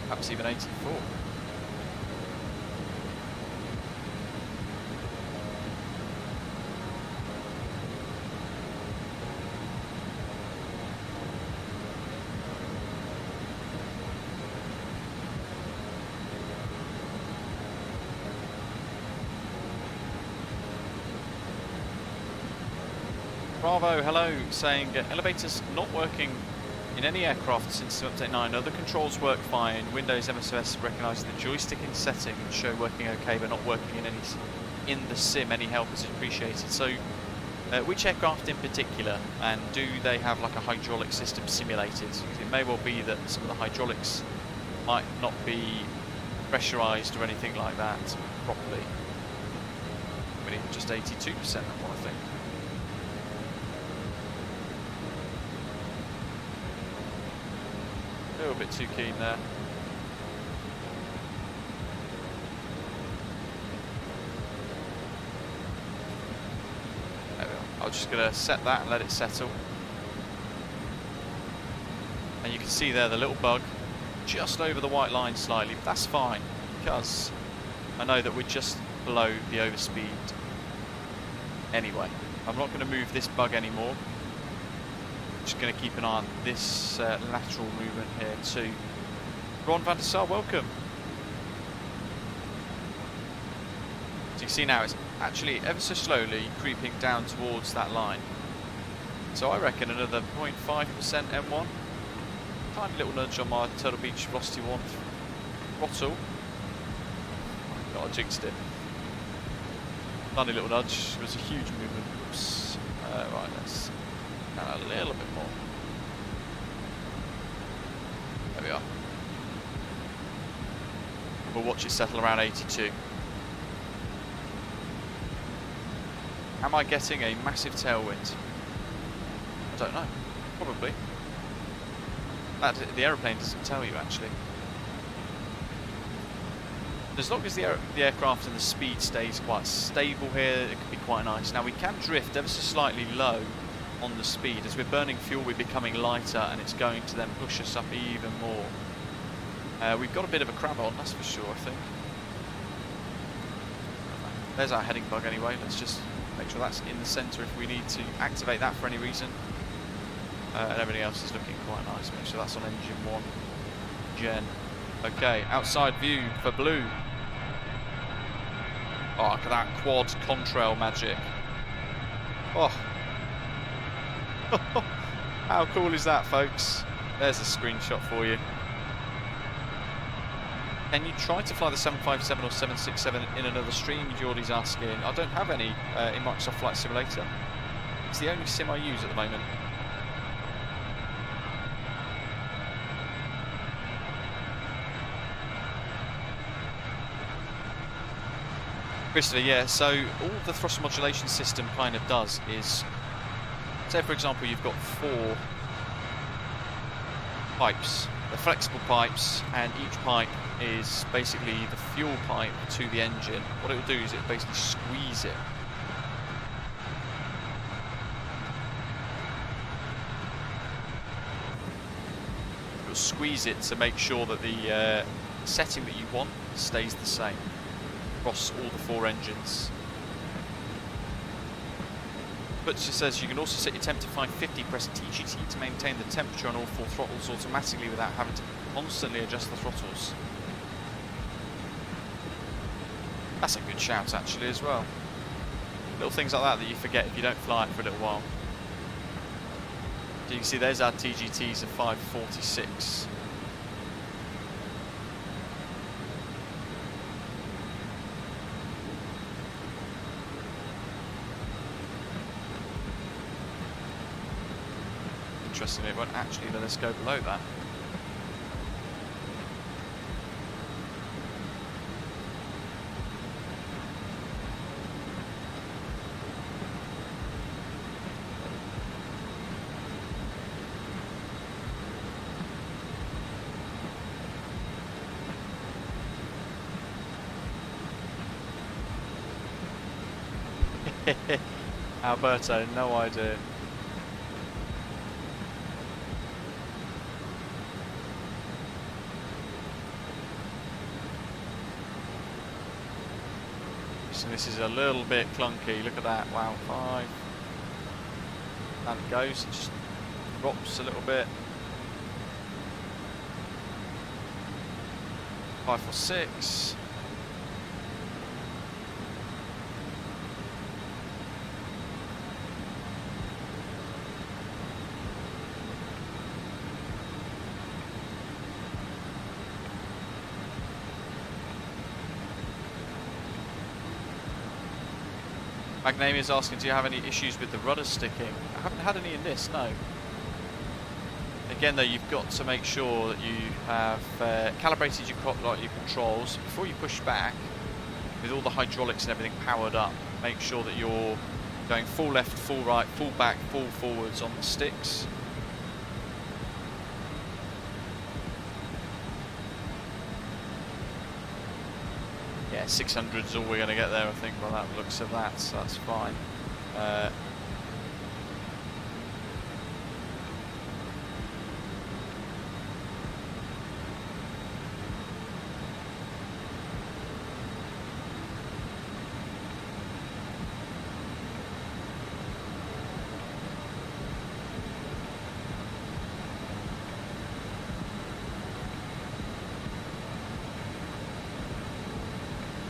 [SPEAKER 1] Perhaps even 84. Bravo, hello, saying elevators not working in any aircraft since update 9. Other controls work fine. Windows MSFS recognises the joystick in setting and show working okay, but not working in the sim. Any help is appreciated. So, which aircraft in particular, and do they have like a hydraulic system simulated? It may well be that some of the hydraulics might not be pressurised or anything like that properly. We need just 82% of one, I think. A little bit too keen there. There we are. I'm just going to set that and let it settle. And you can see there the little bug just over the white line slightly, but that's fine because I know that we're just below the overspeed anyway. I'm not going to move this bug anymore. Just going to keep an eye on this lateral movement here too. Ron van der Sar, welcome. So you can see now it's actually ever so slowly creeping down towards that line. So I reckon another 0.5% M1. Tiny little nudge on my Turtle Beach Velocity 1 throttle. God, I jinxed it. Funny little nudge. It was a huge movement. Oops. Right, let's down a little bit more. There we are. We'll watch it settle around 82. Am I getting a massive tailwind? I don't know. Probably. The aeroplane doesn't tell you, actually. As long as the aircraft and the speed stays quite stable here, it could be quite nice. Now we can drift ever so slightly low on the speed. As we're burning fuel, we're becoming lighter, and it's going to then push us up even more. We've got a bit of a crab on, that's for sure, I think. There's our heading bug anyway. Let's just make sure that's in the centre if we need to activate that for any reason. And everything else is looking quite nice. Make sure that's on engine 1 gen. Okay, outside view for blue. Oh, look at that quad contrail magic. Oh. How cool is that, folks? There's a screenshot for you. Can you try to fly the 757 or 767 in another stream? Geordie's asking. I don't have any in Microsoft Flight Simulator. It's the only sim I use at the moment. Christopher, yeah, so all the throttle modulation system kind of does is, say for example you've got 4 pipes, they're flexible pipes, and each pipe is basically the fuel pipe to the engine. What it will do is it basically squeeze it. It will squeeze it to make sure that the setting that you want stays the same across all the 4 engines. Butcher says you can also set your temp to 550, press TGT to maintain the temperature on all 4 throttles automatically without having to constantly adjust the throttles. That's a good shout actually as well. Little things like that that you forget if you don't fly it for a little while. So you can see there's our TGTs of 546. Interestingly, it won't actually let us go below that. Alberto, no idea. So this is a little bit clunky. Look at that. Wow, 5. Down it goes. It just drops a little bit. 5 or 6. Magnami is asking, do you have any issues with the rudder sticking? I haven't had any in this, no. Again though, you've got to make sure that you have calibrated your controls before you push back, with all the hydraulics and everything powered up. Make sure that you're going full left, full right, full back, full forwards on the sticks. Yeah, 600 is all we're going to get there, I think, by that looks of that, so that's fine.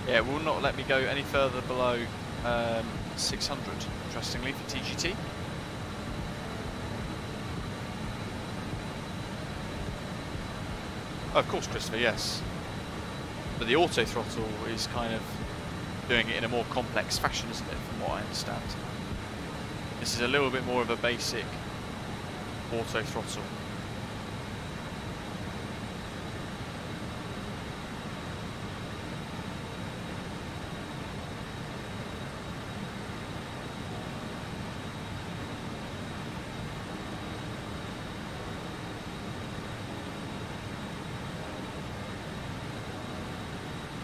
[SPEAKER 1] Yeah, it will not let me go any further below 600, interestingly, for TGT. Oh, of course, Christopher, yes. But the auto throttle is kind of doing it in a more complex fashion, isn't it, from what I understand. This is a little bit more of a basic auto throttle.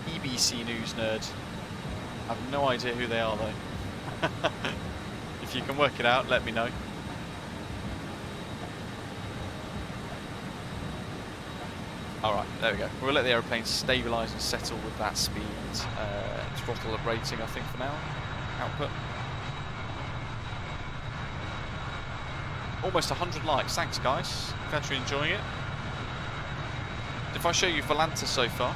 [SPEAKER 1] EBC News Nerd. I have no idea who they are though. If you can work it out, let me know. Alright, there we go. We'll let the aeroplane stabilise and settle with that speed. Throttle rating, I think, for now. Output. Almost 100 likes. Thanks, guys. Glad you're enjoying it. If I show you Volanta so far.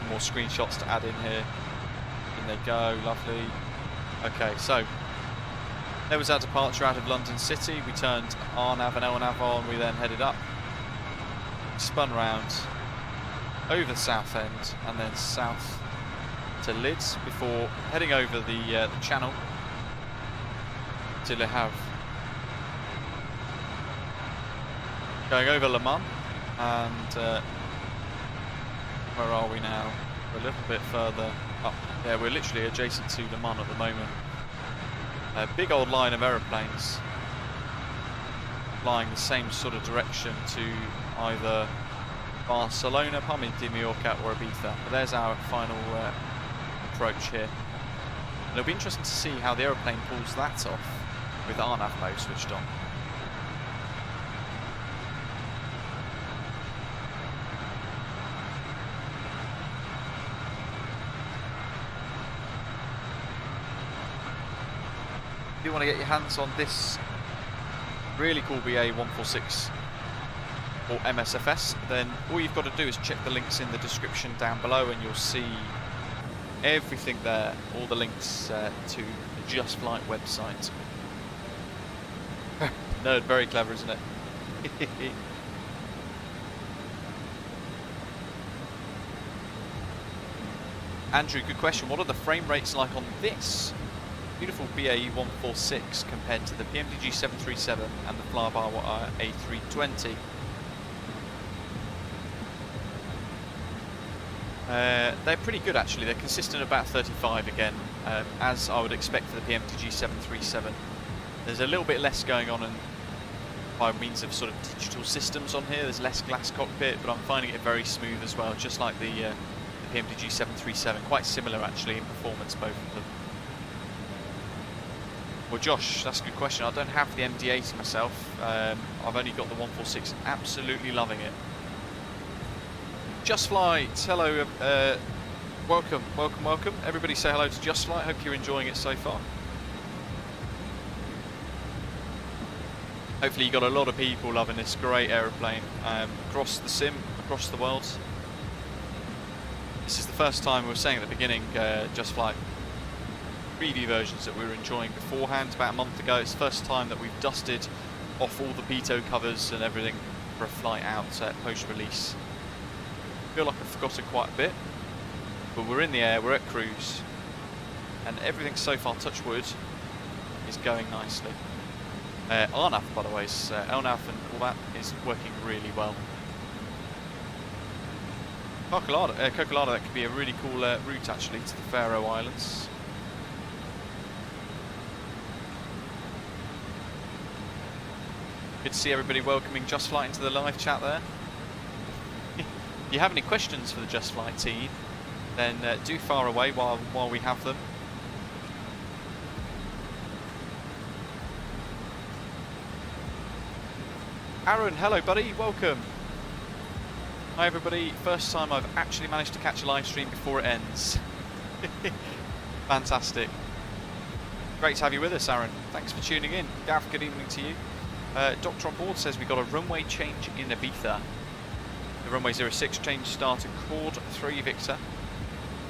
[SPEAKER 1] More screenshots to add in here. In they go, lovely. Okay, so there was our departure out of London City. We turned RNAV and LNAV on. We then headed up, spun round over the south end, and then south to Lids before heading over the channel to Le Havre, going over Le Mans, and where are we now? We're a little bit further up. Yeah, we're literally adjacent to Le Mans at the moment. A big old line of aeroplanes flying the same sort of direction to either Barcelona, Palma de Mallorca or Ibiza. But there's our final approach here. And it'll be interesting to see how the aeroplane pulls that off with RNAV mode switched on. If you want to get your hands on this really cool BAe146 or MSFS, then all you've got to do is check the links in the description down below and you'll see everything there, all the links to the JustFlight website. Nerd, very clever, isn't it? Andrew, good question. What are the frame rates like on this beautiful BAe146 compared to the PMDG 737 and the Flyby A320? They're pretty good actually. They're consistent about 35 again, as I would expect for the PMDG 737. There's a little bit less going on by means of sort of digital systems on here. There's less glass cockpit, but I'm finding it very smooth as well, just like the PMDG 737. Quite similar actually in performance, both of them. Well, Josh, that's a good question. I don't have the MD-80 myself. I've only got the 146. Absolutely loving it. JustFlight, hello. Welcome, welcome, welcome. Everybody say hello to JustFlight. Hope you're enjoying it so far. Hopefully you got a lot of people loving this great aeroplane across the sim, across the world. This is the first time, we were saying at the beginning, JustFlight preview versions that we were enjoying beforehand about a month ago. It's the first time that we've dusted off all the pitot covers and everything for a flight out post-release. I feel like I've forgotten quite a bit, but we're in the air, we're at cruise, and everything so far, touch wood, is going nicely. RNAV, by the way, LNAV and all that is working really well. Cocolada, that could be a really cool route actually to the Faroe Islands. Good to see everybody welcoming JustFlight into the live chat there. If you have any questions for the JustFlight team, then do fire away while we have them. Aaron, hello buddy, welcome. Hi everybody, first time I've actually managed to catch a live stream before it ends. Fantastic. Great to have you with us, Aaron. Thanks for tuning in. Gav, good evening to you. Doctor on board says we've got a runway change in Ibiza. The runway 06 change started Cord 3 Victor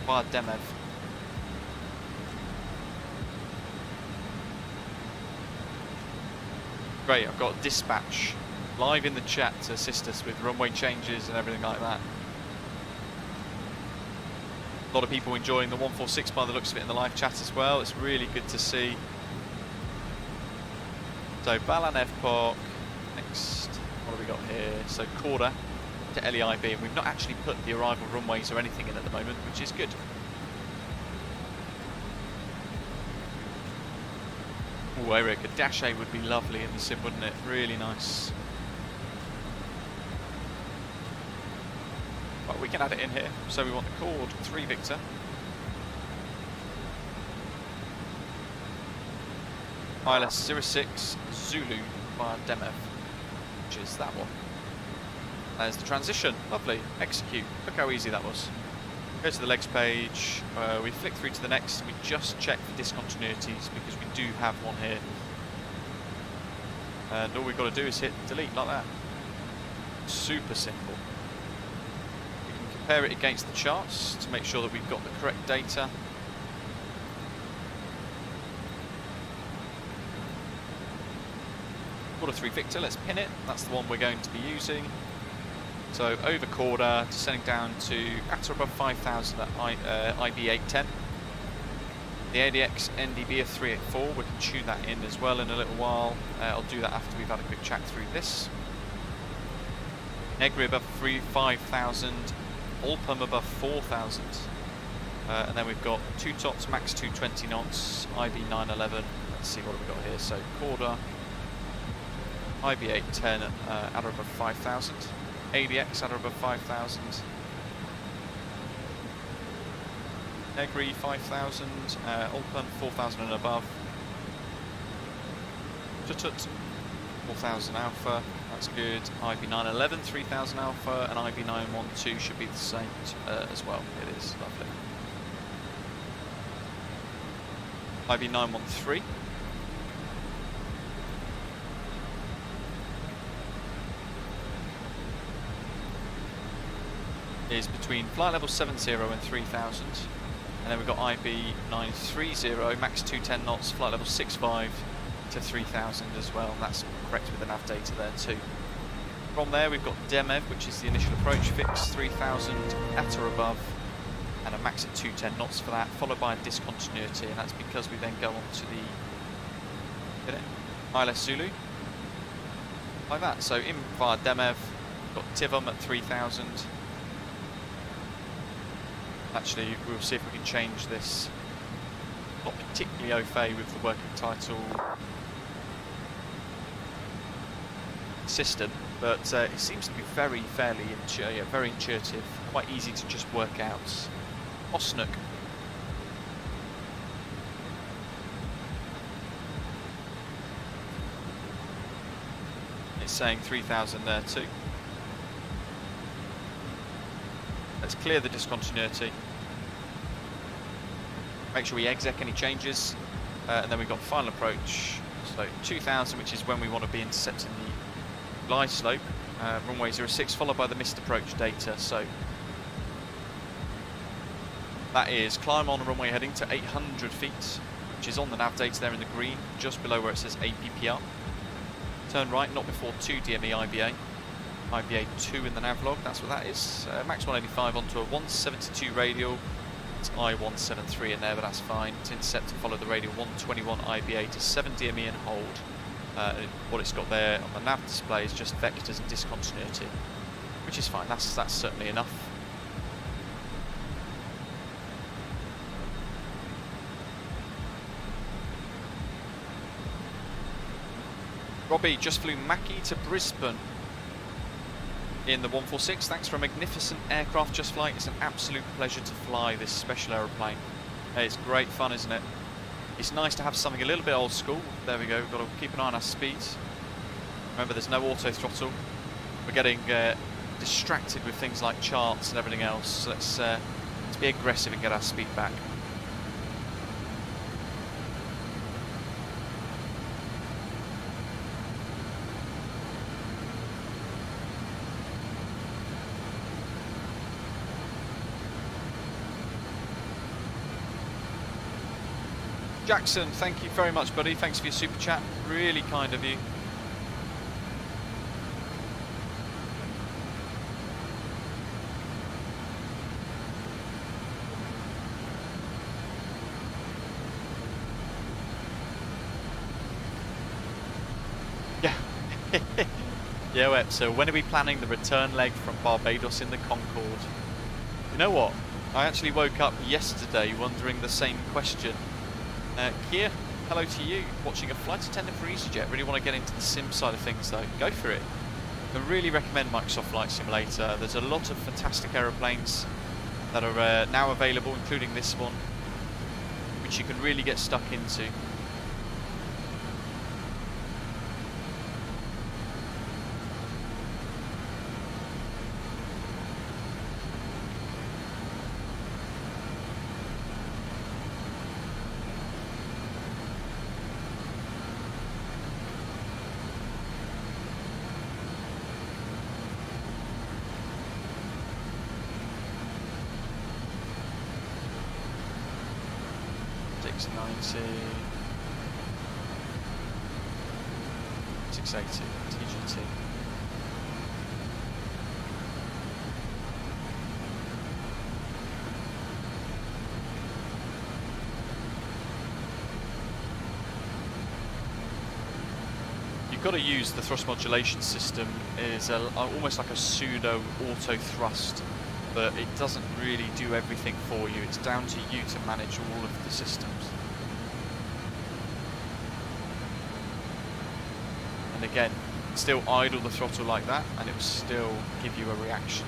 [SPEAKER 1] via Demev. Great, I've got dispatch live in the chat to assist us with runway changes and everything like that. lot of people enjoying the 146 by the looks of it in the live chat as well. It's really good to see. So Balanev Park, next, what have we got here? So Corda to LEIB, and we've not actually put the arrival runways or anything in at the moment, which is good. Oh, Eric, a dash A would be lovely in the sim, wouldn't it? Really nice. Well, we can add it in here. So we want the chord 3 Victor. ILS 06 Zulu via Demev, which is that one. There's the transition. Lovely. Execute. Look how easy that was. Go to the legs page. We flick through to the next. We just check for discontinuities because we do have one here. And all we've got to do is hit delete like that. Super simple. We can compare it against the charts to make sure that we've got the correct data. Corda 3 Victor, let's pin it. That's the one we're going to be using. So over Corda, descending down to at or above 5,000 at IB810. The ADX NDB of 384, we can tune that in as well in a little while. I'll do that after we've had a quick chat through this. Negri above 5,000, Alpum above 4,000. And then we've got 2 tops, max 220 knots, IB911. Let's see what we've got here. So Corda, IB810 at or above 5,000. ADX at or above 5,000. Negri 5,000. Alpun 4,000 and above. Tutut 4,000 alpha. That's good. IB911 3,000 alpha, and IB912 should be the same as well. It is lovely. IB913. Is between flight level 70 and 3,000, and then we've got IB930 max 210 knots, flight level 65 to 3,000 as well, and that's correct with the nav data there too. From there we've got Demev, which is the initial approach fix, 3,000 at or above, and a max of 210 knots for that, followed by a discontinuity, and that's because we then go on to the ILS Zulu like that. So in via Demev, got Tivum at 3,000. Actually, we'll see if we can change this. Not particularly au fait with the working title system, but it seems to be very intuitive, quite easy to just work out. Osnuk. It's saying 3,000 there too. Let's clear the discontinuity. Make sure we exec any changes, and then we've got final approach. So 2,000, which is when we want to be intercepting the glide slope. Runway 06, followed by the missed approach data. So that is climb on a runway heading to 800 feet, which is on the nav data there in the green, just below where it says APPR. Turn right, not before 2 DME IBA. IBA2 in the nav log, that's what that is. Max 185 onto a 172 radial. It's I173 in there, but that's fine. To intercept and follow the radial 121 IBA to 7 DME and hold. What it's got there on the nav display is just vectors and discontinuity, which is fine. That's certainly enough. Robbie just flew Mackie to Brisbane in the 146. Thanks for a magnificent aircraft, JustFlight. It's an absolute pleasure to fly this special aeroplane. It's great fun, isn't it? It's nice to have something a little bit old school. There we go, we've got to keep an eye on our speeds. Remember, there's no auto throttle. We're getting distracted with things like charts and everything else. So let's be aggressive and get our speed back. Jackson, thank you very much, buddy. Thanks for your super chat. Really kind of you. Yeah, well, so when are we planning the return leg from Barbados in the Concorde? You know what? I actually woke up yesterday wondering the same question. Kia, hello to you. Watching a flight attendant for EasyJet. Really want to get into the sim side of things though. Go for it. I really recommend Microsoft Flight Simulator. There's a lot of fantastic aeroplanes that are now available, including this one, which you can really get stuck into. TGT. You've got to use the thrust modulation system is almost like a pseudo auto thrust, but it doesn't really do everything for you. It's down to you to manage all of the systems. And again, still idle the throttle like that and it will still give you a reaction.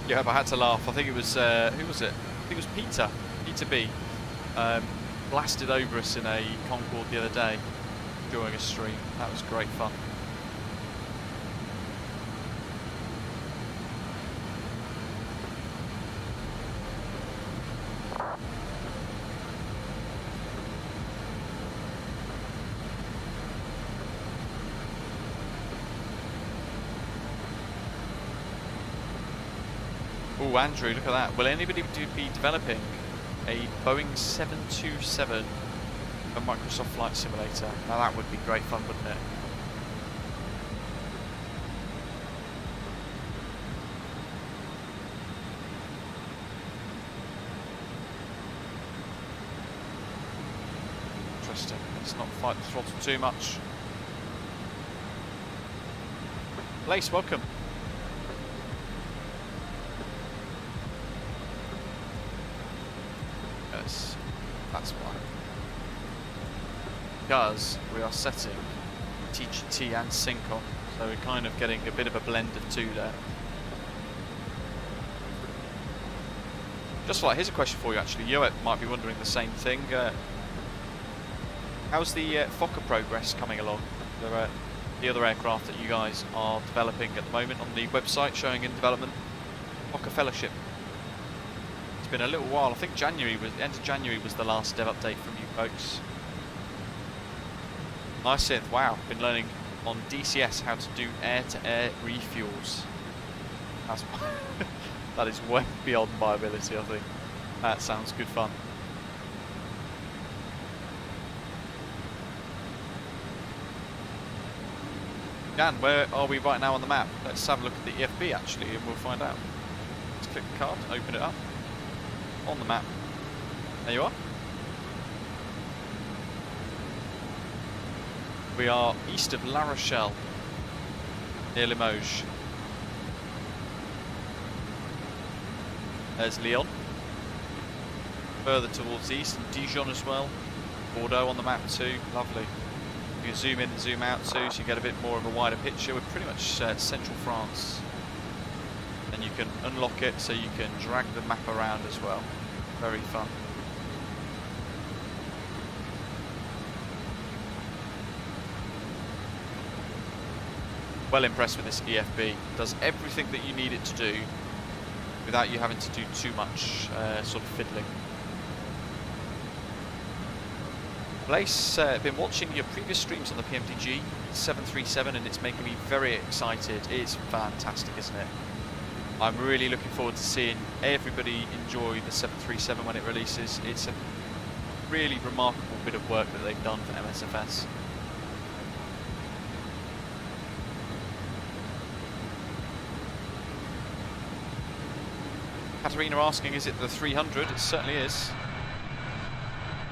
[SPEAKER 1] Yeah, but I had to laugh. I think it was, who was it? I think it was Peter B. Blasted over us in a Concorde the other day during a stream. That was great fun. Oh, Andrew, look at that. Will anybody be developing a Boeing 727 for Microsoft Flight Simulator? Now that would be great fun, wouldn't it? Interesting. Let's not fight the throttle too much. Lace, welcome. That's why. Because we are setting TGT and sync on, so we're kind of getting a bit of a blend of two there. JustFlight, here's a question for you actually. Yoet might be wondering the same thing. How's the Fokker progress coming along? The other aircraft that you guys are developing at the moment on the website showing in development. Fokker Fellowship. It's been a little while. I think end of January was the last dev update from you folks. Nice synth. Wow, been learning on DCS how to do air-to-air refuels. That's that is way beyond my ability, I think. That sounds good fun. Dan, where are we right now on the map? Let's have a look at the EFB actually and we'll find out. Let's click the card, open it up. On the map. There you are. We are east of La Rochelle, near Limoges. There's Lyon. Further towards the east, and Dijon as well. Bordeaux on the map too, lovely. You can zoom in and zoom out too, so you get a bit more of a wider picture. We're pretty much central France. And you can unlock it so you can drag the map around as well. Very fun. Well impressed with this EFB. Does everything that you need it to do without you having to do too much sort of fiddling. Blaise, been watching your previous streams on the PMDG 737 and it's making me very excited. It's fantastic, isn't it? I'm really looking forward to seeing everybody enjoy the 737 when it releases. It's a really remarkable bit of work that they've done for MSFS. Katerina asking, is it the 300? It certainly is.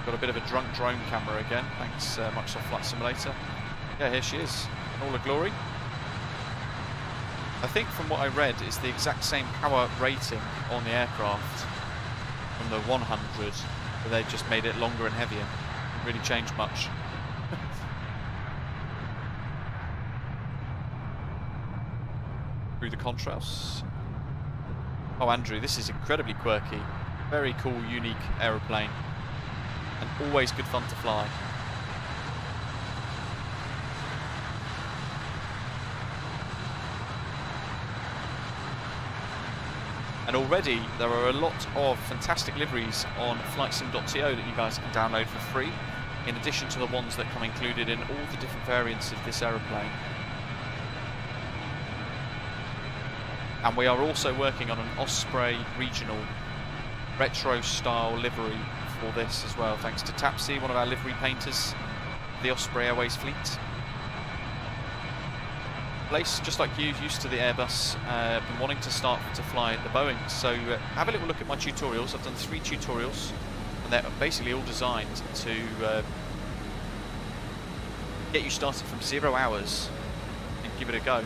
[SPEAKER 1] Got a bit of a drunk drone camera again. Thanks, Microsoft Flight Simulator. Yeah, here she is, in all her glory. I think from what I read, it's the exact same power rating on the aircraft from the 100, but they've just made it longer and heavier. Didn't really changed much. Through the contrails. Oh, Andrew, this is incredibly quirky. Very cool, unique aeroplane. And always good fun to fly. And already there are a lot of fantastic liveries on flightsim.to that you guys can download for free, in addition to the ones that come included in all the different variants of this aeroplane. And we are also working on an Osprey regional retro style livery for this as well, thanks to Tapsy, one of our livery painters, the Osprey Airways fleet. Place, just like you, used to the Airbus, been wanting to start to fly the Boeing. So have a little look at my tutorials. I've done 3 tutorials, and they're basically all designed to get you started from 0 hours and give it a go.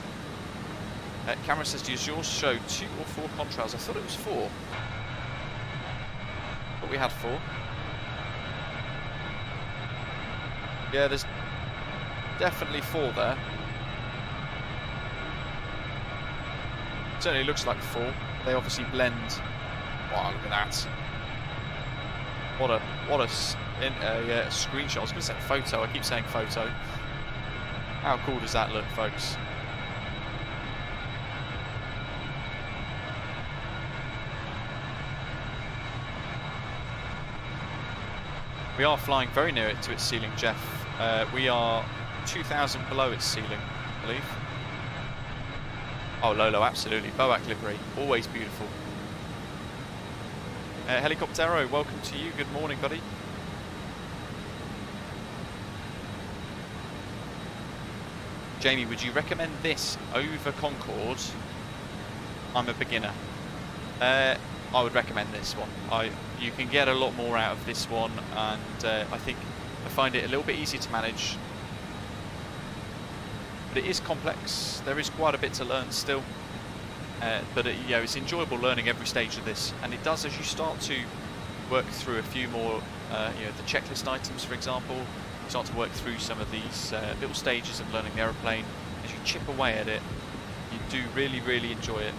[SPEAKER 1] Camera says, does yours show 2 or 4 contrails? I thought it was 4. But we had 4. Yeah, there's definitely 4 there. Certainly looks like 4. They obviously blend. Wow, look at that! What a screenshot. I was going to say photo. I keep saying photo. How cool does that look, folks? We are flying very near it to its ceiling, Jeff. We are 2,000 below its ceiling, I believe. Oh, Lolo, absolutely. Boac livery, always beautiful. Helicoptero, welcome to you. Good morning, buddy. Jamie, would you recommend this over Concorde? I'm a beginner. I would recommend this one. You can get a lot more out of this one, and I think I find it a little bit easier to manage. But it is complex. There is quite a bit to learn still. But you know, it's enjoyable learning every stage of this, and it does, as you start to work through a few more, you know, the checklist items, for example. You start to work through some of these little stages of learning the aeroplane. As you chip away at it, you do really, really enjoy it.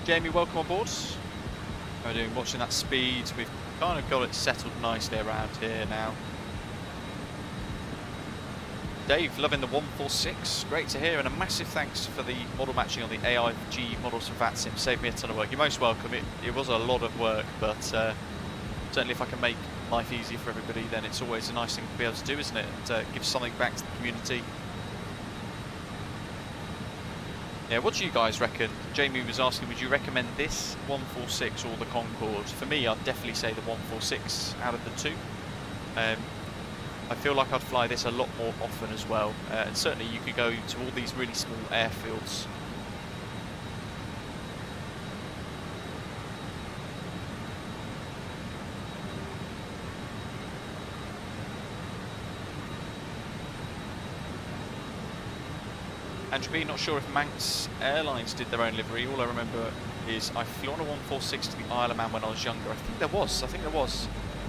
[SPEAKER 1] Jamie, welcome on board. How are we doing? Watching that speed. We've kind of got it settled nicely around here now. Dave, loving the 146. Great to hear, and a massive thanks for the model matching on the AIG models from VATSIM. Saved me a ton of work. You're most welcome. It was a lot of work, but certainly if I can make life easier for everybody, then it's always a nice thing to be able to do, isn't it? And give something back to the community. Yeah, what do you guys reckon? Jamie was asking, would you recommend this 146 or the Concorde? For me, I'd definitely say the 146 out of the 2. I feel like I'd fly this a lot more often as well. And certainly you could go to all these really small airfields. Andrew B, not sure if Manx Airlines did their own livery. All I remember is I flew on a 146 to the Isle of Man when I was younger. I think there was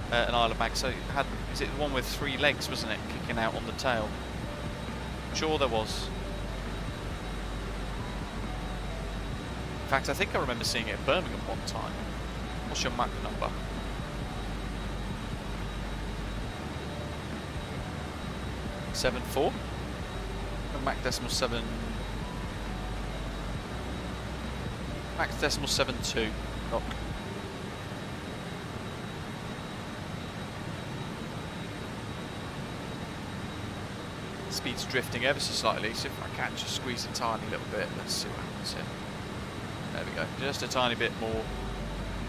[SPEAKER 1] an Isle of Man. So it had, is it the one with 3 legs, wasn't it, kicking out on the tail? Sure there was. fact, I think I remember seeing it in Birmingham one time. What's your Mach number? .74? Mach decimal 7. Mach decimal 72. Knock. Speed's drifting ever so slightly, so if I can just squeeze a tiny little bit, let's see what happens here. There we go, just a tiny bit more,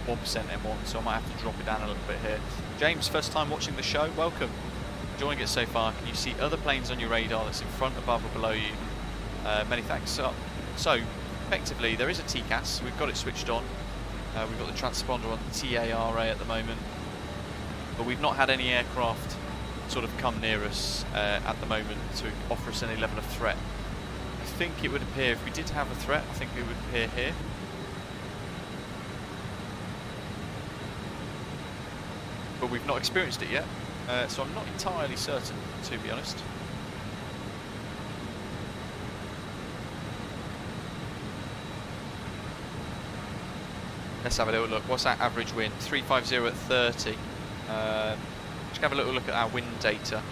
[SPEAKER 1] 1% M1, so I might have to drop it down a little bit here. James, first time watching the show, welcome. Enjoying it so far. Can you see other planes on your radar that's in front, above or below you? Many thanks. So, effectively, there is a TCAS, we've got it switched on. We've got the transponder on TARA at the moment, but we've not had any aircraft sort of come near us at the moment to offer us any level of threat. I think it would appear, if we did have a threat, I think it would appear here. But we've not experienced it yet, so I'm not entirely certain, to be honest. Let's have a little look. What's our average wind? 350 at 30. Just have a little look at our wind data.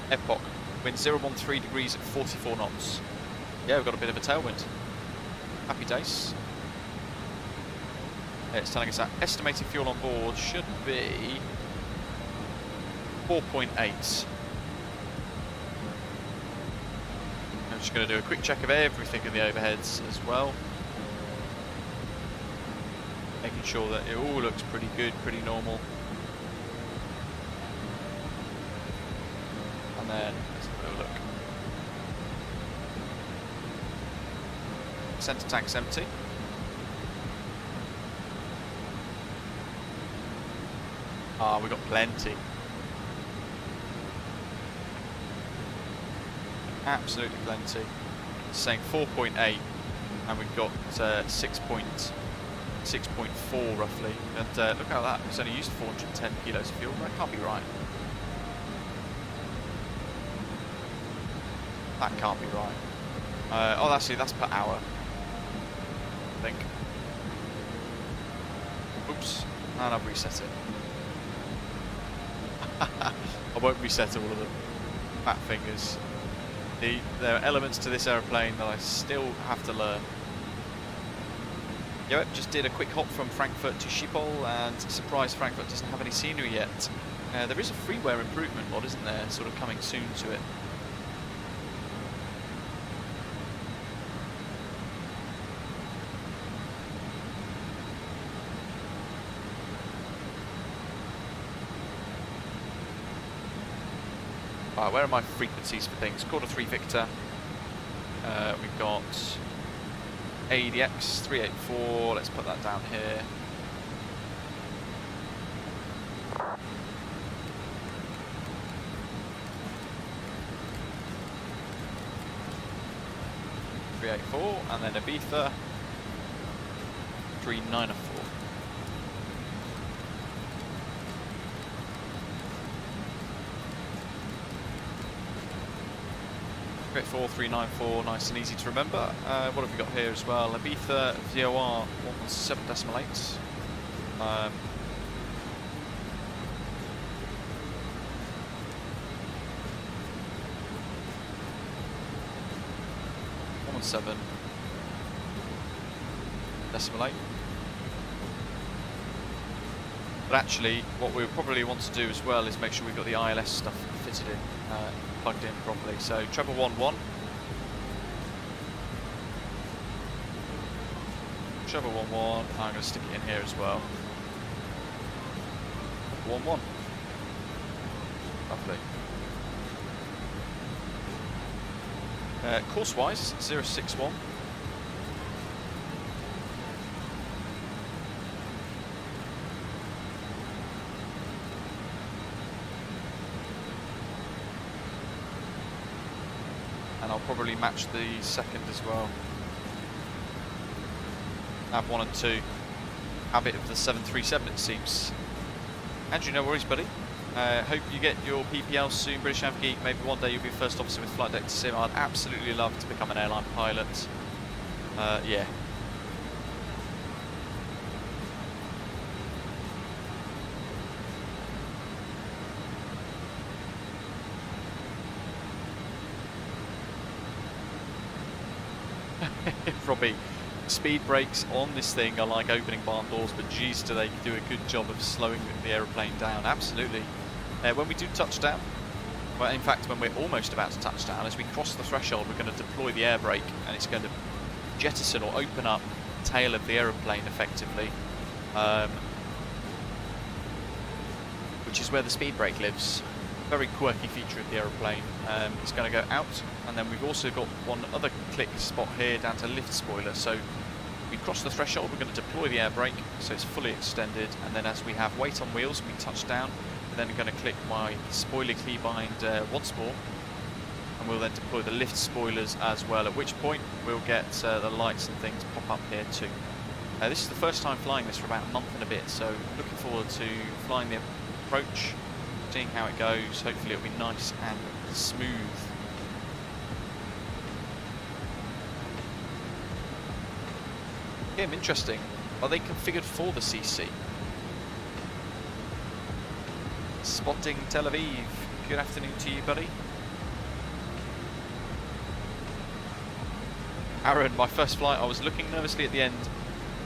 [SPEAKER 1] Epoch, wind 013 degrees at 44 knots. Yeah, we've got a bit of a tailwind. Happy days. Yeah, it's telling us that estimated fuel on board should be 4.8. I'm just going to do a quick check of everything in the overheads as well. Making sure that it all looks pretty good, pretty normal. And then, let's have a little look. Centre tank's empty. Ah, we've got plenty. Absolutely plenty. It's saying 4.8 and we've got 6.4 roughly. And look at that, it's only used 410 kilos of fuel. That can't be right. That can't be right. Oh, that's per hour, I think. Oops, and I've reset it. I won't reset all of them. Fat fingers. There are elements to this aeroplane that I still have to learn. Yep, just did a quick hop from Frankfurt to Schiphol, and surprised Frankfurt doesn't have any scenery yet. There is a freeware improvement mod, isn't there, sort of coming soon to it. Right, where are my frequencies for things? Quarter 3 Victor. We've got ADX 384. Let's put that down here. And then Ibiza 394. Great 4394, nice and easy to remember. What have we got here as well? Ibiza VOR 117.8. .7 decimal 8. But actually, what we probably want to do as well is make sure we've got the ILS stuff fitted in, plugged in properly. So treble 11, treble 11. I'm going to stick it in here as well. 11. Lovely. Course-wise, 061. And I'll probably match the second as well. Nav 1 and 2 habit of the 737, it seems. Andrew, no worries, buddy. Hope you get your PPL soon, British Nav Geek. Maybe one day you'll be first officer with Flight Deck to Sim. I'd absolutely love to become an airline pilot. Yeah. Robbie, speed brakes on this thing are like opening barn doors, but geez, do they do a good job of slowing the aeroplane down. Absolutely. When we do touchdown, well, in fact, when we're almost about to touch down, as we cross the threshold, we're going to deploy the air brake, and it's going to jettison or open up the tail of the aeroplane effectively, which is where the speed brake lives. Very quirky feature of the aeroplane. It's going to go out, and then we've also got one other click spot here down to lift spoiler. So we cross the threshold, we're going to deploy the air brake, so it's fully extended, and then as we have weight on wheels, we touch down, and then I'm going to click my spoiler keybind once more, and we'll then deploy the lift spoilers as well, at which point we'll get the lights and things pop up here too. This is the first time flying this for about a month and a bit, so looking forward to flying the approach, seeing how it goes. Hopefully it'll be nice and smooth. Game interesting. Are they configured for the CC? Spotting Tel Aviv. Good afternoon to you, buddy. Aaron, my first flight, I was looking nervously at the end.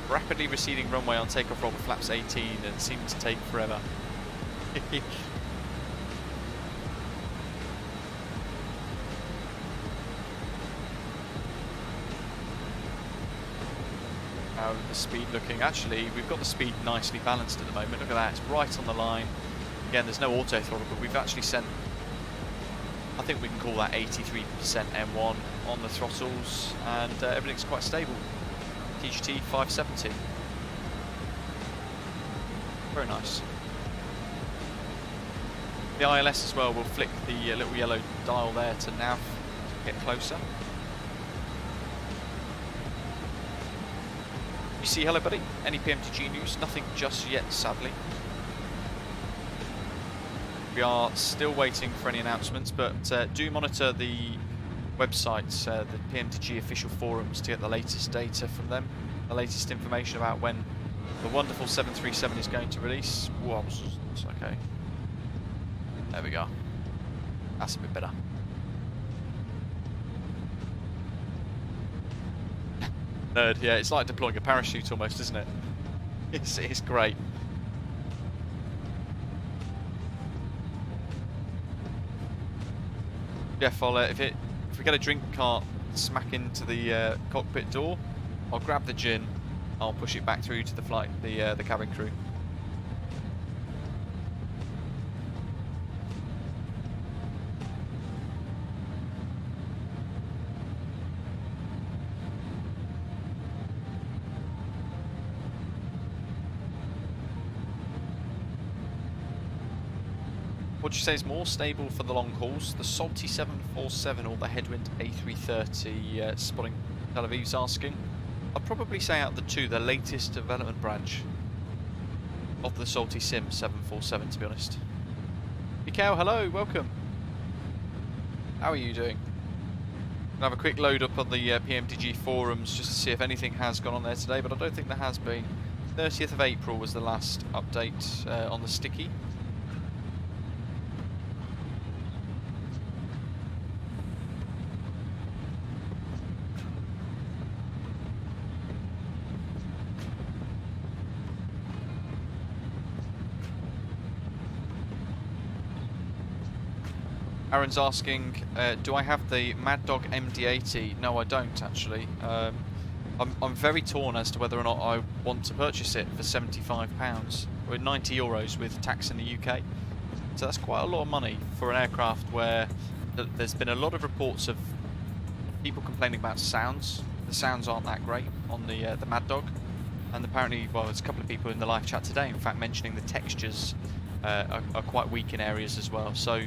[SPEAKER 1] Rapidly receding runway on takeoff roll with flaps 18, and it seemed to take forever. How the speed looking? Actually, we've got the speed nicely balanced at the moment. Look at that, it's right on the line. Again, there's no auto throttle, but we've actually sent, I think we can call that 83% M1 on the throttles, and everything's quite stable. TGT 570. Very nice. The ILS as well will flick the little yellow dial there to nav to get closer. You see, hello buddy, any PMTG news? Nothing just yet, sadly. We are still waiting for any announcements, but do monitor the websites, the PMTG official forums, to get the latest data from them, the latest information about when the wonderful 737 is going to release. Whoops, okay. There we go. That's a bit better. Nerd, yeah, it's like deploying a parachute almost, isn't it? It's great. Jeff, I'll, if we get a drink cart smack into the cockpit door, I'll grab the gin, I'll push it back through to the flight, the cabin crew. What do you say is more stable for the long hauls? The salty 747 or the headwind A330? Spotting Tel Aviv's asking. I'd probably say out of the two, the latest development branch of the salty sim 747, to be honest. Mikhail, hello, welcome. How are you doing? I'll have a quick load up on the PMTG forums just to see if anything has gone on there today, but I don't think there has been. 30th of April was the last update on the sticky. Aaron's asking, do I have the Mad Dog MD-80? No, I don't actually. I'm very torn as to whether or not I want to purchase it for £75. Or 90 euros with tax in the UK. So that's quite a lot of money for an aircraft where there's been a lot of reports of people complaining about sounds. The sounds aren't that great on the Mad Dog. And apparently, well, there's a couple of people in the live chat today, in fact, mentioning the textures are quite weak in areas as well. So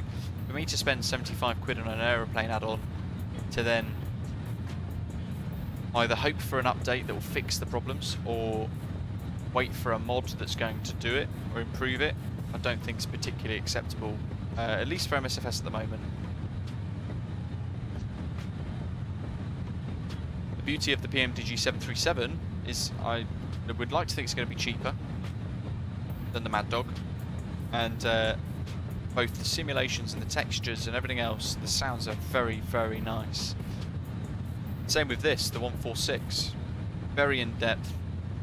[SPEAKER 1] for me to spend 75 quid on an aeroplane add-on to then either hope for an update that will fix the problems or wait for a mod that's going to do it or improve it, I don't think is particularly acceptable, at least for MSFS at the moment. The beauty of the PMDG 737 is I would like to think it's going to be cheaper than the Mad Dog, and both the simulations and the textures and everything else, the sounds are very, very nice. Same with this, the 146, very in depth.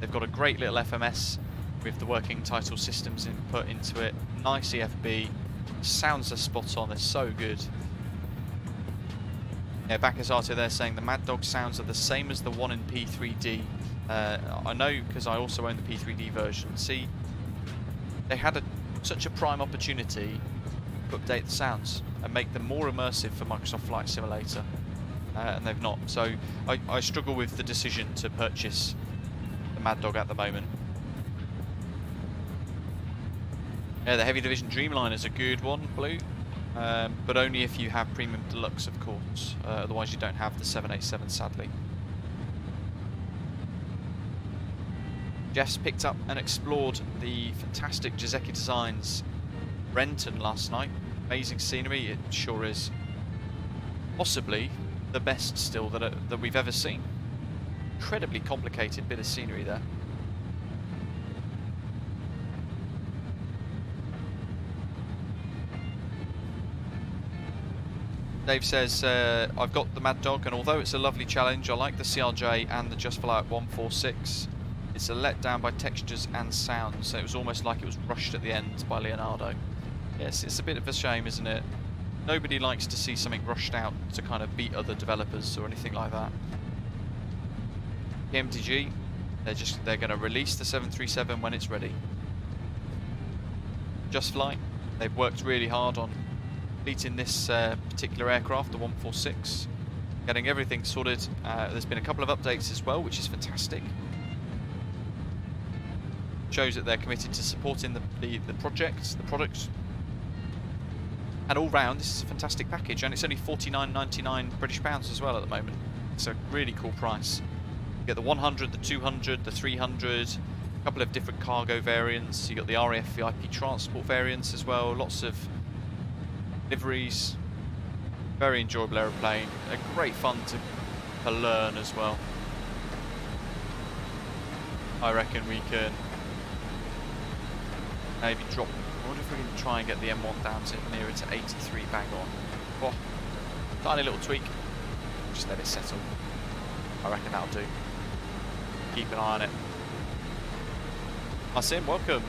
[SPEAKER 1] They've got a great little FMS with the working title systems input into it. Nice EFB, sounds are spot on, they're so good. Yeah, Bakazato there saying the Mad Dog sounds are the same as the one in P3D. I know because I also own the P3D version. See, they had such a prime opportunity to update the sounds and make them more immersive for Microsoft Flight Simulator, and they've not. So I struggle with the decision to purchase the Mad Dog at the moment. Yeah, the Heavy Division Dreamliner is a good one, Blue, but only if you have Premium Deluxe, of course. Otherwise you don't have the 787, sadly. Jess picked up and explored the fantastic Jazeki Designs Renton last night. Amazing scenery, it sure is. Possibly the best still that we've ever seen. Incredibly complicated bit of scenery there. Dave says, I've got the Mad Dog, and although it's a lovely challenge, I like the CRJ and the JustFlight 146. It's a letdown by textures and sounds, so it was almost like it was rushed at the end by Leonardo. Yes, it's a bit of a shame, isn't it? Nobody likes to see something rushed out to kind of beat other developers or anything like that. PMDG, they're going to release the 737 when it's ready. JustFlight, they've worked really hard on completing this particular aircraft, the 146, getting everything sorted. There's been a couple of updates as well, which is fantastic. Shows that they're committed to supporting the project, the product, and all round this is a fantastic package, and it's only £49.99 British pounds as well at the moment. It's a really cool price. You get the 100, the 200, the 300, a couple of different cargo variants. You got the RAF VIP transport variants as well. Lots of liveries. Very enjoyable aeroplane. A great fun to learn as well. I reckon we can maybe drop. I wonder if we can try and get the M1 down to nearer to 83 bang on. Oh, tiny little tweak. Just let it settle. I reckon that'll do. Keep an eye on it. Marcin, welcome.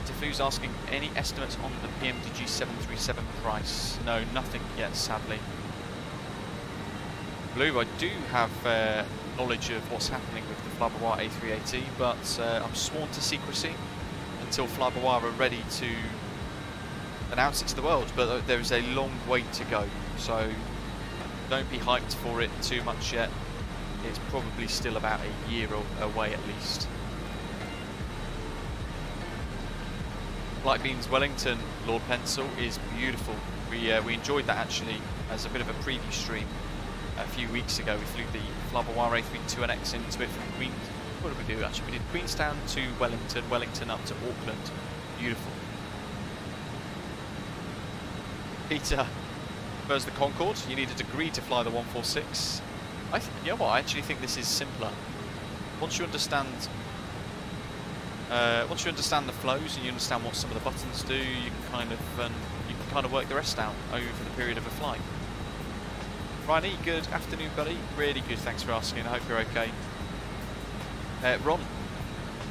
[SPEAKER 1] Diffuse asking, any estimates on the PMDG 737 price? No, nothing yet, sadly. Blue, I do have knowledge of what's happening with the Flybois A380, but I'm sworn to secrecy until Flybois are ready to announce it to the world. But there is a long way to go, so don't be hyped for it too much yet. It's probably still about a year away at least. Black Beans Wellington, Lord Pencil, is beautiful. We enjoyed that actually as a bit of a preview stream a few weeks ago. We flew the Flybois A32NX into it from Queen. What did we do actually? We did Queenstown to Wellington, Wellington up to Auckland. Beautiful. Peter, first the Concorde. You need a degree to fly the 146. You know what? I actually think this is simpler. Once you understand the flows and you understand what some of the buttons do, you can kind of work the rest out over the period of a flight. Riley, good afternoon, buddy. Really good. Thanks for asking. I hope you're okay. Ron,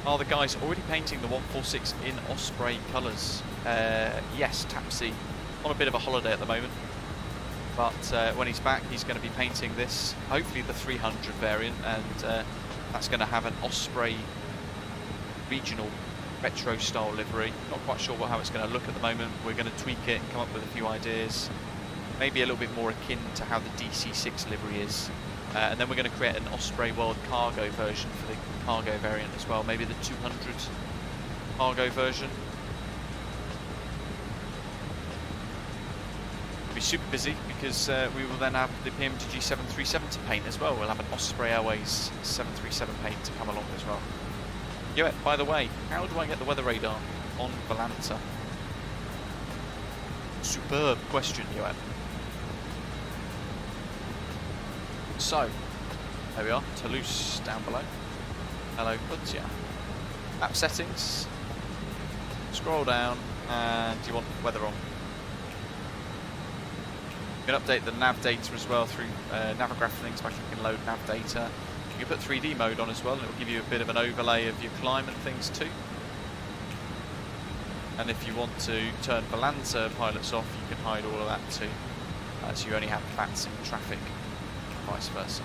[SPEAKER 1] are the guys already painting the 146 in Osprey colours? Yes, Tapsy. On a bit of a holiday at the moment, but when he's back, he's going to be painting this, hopefully the 300 variant, and that's going to have an Osprey regional retro style livery. Not quite sure how it's going to look at the moment. We're going to tweak it and come up with a few ideas, maybe a little bit more akin to how the DC6 livery is, and then we're going to create an Osprey World cargo version for the cargo variant as well, maybe the 200 cargo version. be super busy because we will then have the PMTG 737 to paint as well. We'll have an Osprey Airways 737 paint to come along as well. Yeah, by the way, how do I get the weather radar on Volanta? Superb question, Yoann. So, there we are, Toulouse down below. Hello, Hoods, yeah. App settings, scroll down, and you want weather on. You can update the nav data as well through Navigraph things by clicking load nav data. You can put 3D mode on as well, and it will give you a bit of an overlay of your climate things too. And if you want to turn Volanta pilots off, you can hide all of that too. So you only have VATSIM traffic, vice versa.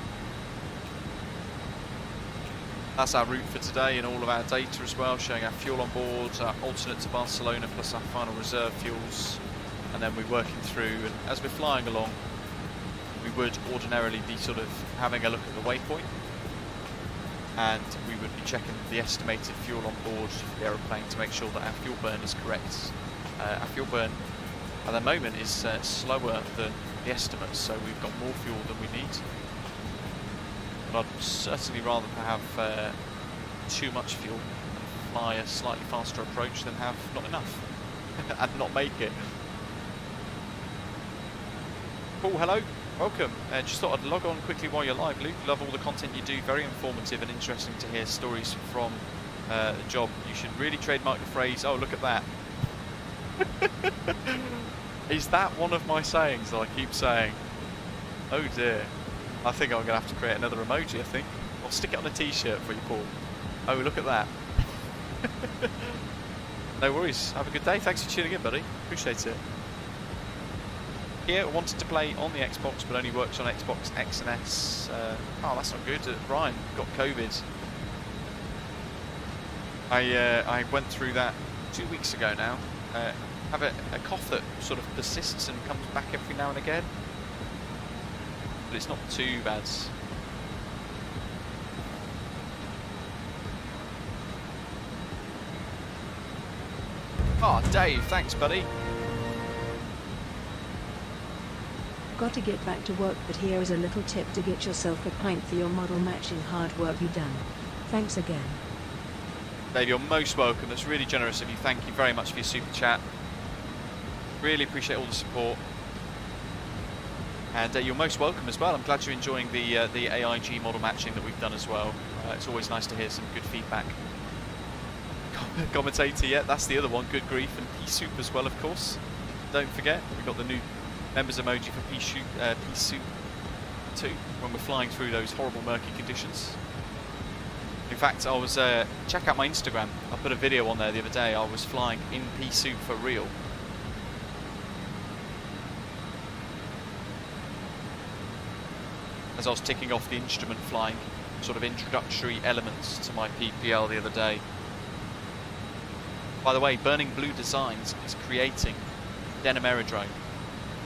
[SPEAKER 1] That's our route for today and all of our data as well, showing our fuel on board, our alternate to Barcelona plus our final reserve fuels. And then we're working through, and as we're flying along, we would ordinarily be sort of having a look at the waypoint. And we would be checking the estimated fuel on board of the aeroplane to make sure that our fuel burn is correct. Our fuel burn at the moment is slower than the estimates, so we've got more fuel than we need. But I'd certainly rather have too much fuel and fly a slightly faster approach than have not enough and not make it. Cool, hello, welcome. Just thought I'd log on quickly while you're live, Luke. Love all the content you do, very informative and interesting to hear stories from the job. You should really trademark the phrase, oh look at that. Is that one of my sayings that I keep saying? Oh dear. I think I'm going to have to create another emoji, I think. Or stick it on a t-shirt for you, Paul. Oh, look at that. No worries. Have a good day. Thanks for tuning in, buddy. Appreciate it. Here, wanted to play on the Xbox, but only works on Xbox X and S. Oh, that's not good. Ryan got COVID. I went through that 2 weeks ago now. Have a cough that sort of persists and comes back every now and again. But it's not too bad. Ah, oh, Dave, thanks, buddy.
[SPEAKER 6] Got to get back to work, but here is a little tip to get yourself a pint for your model matching hard work you done. Thanks again.
[SPEAKER 1] Dave, you're most welcome. That's really generous of you. Thank you very much for your super chat. Really appreciate all the support. And you're most welcome as well. I'm glad you're enjoying the AIG model matching that we've done as well. It's always nice to hear some good feedback. Commentator, yeah, that's the other one. Good grief, and P-Soup as well, of course. Don't forget, we've got the new members emoji for P-Soup too, when we're flying through those horrible murky conditions. In fact, I was check out my Instagram. I put a video on there the other day. I was flying in P-Soup for real. As I was ticking off the instrument flying sort of introductory elements to my PPL the other day. By the way, Burning Blue Designs is creating Denim Aerodrome,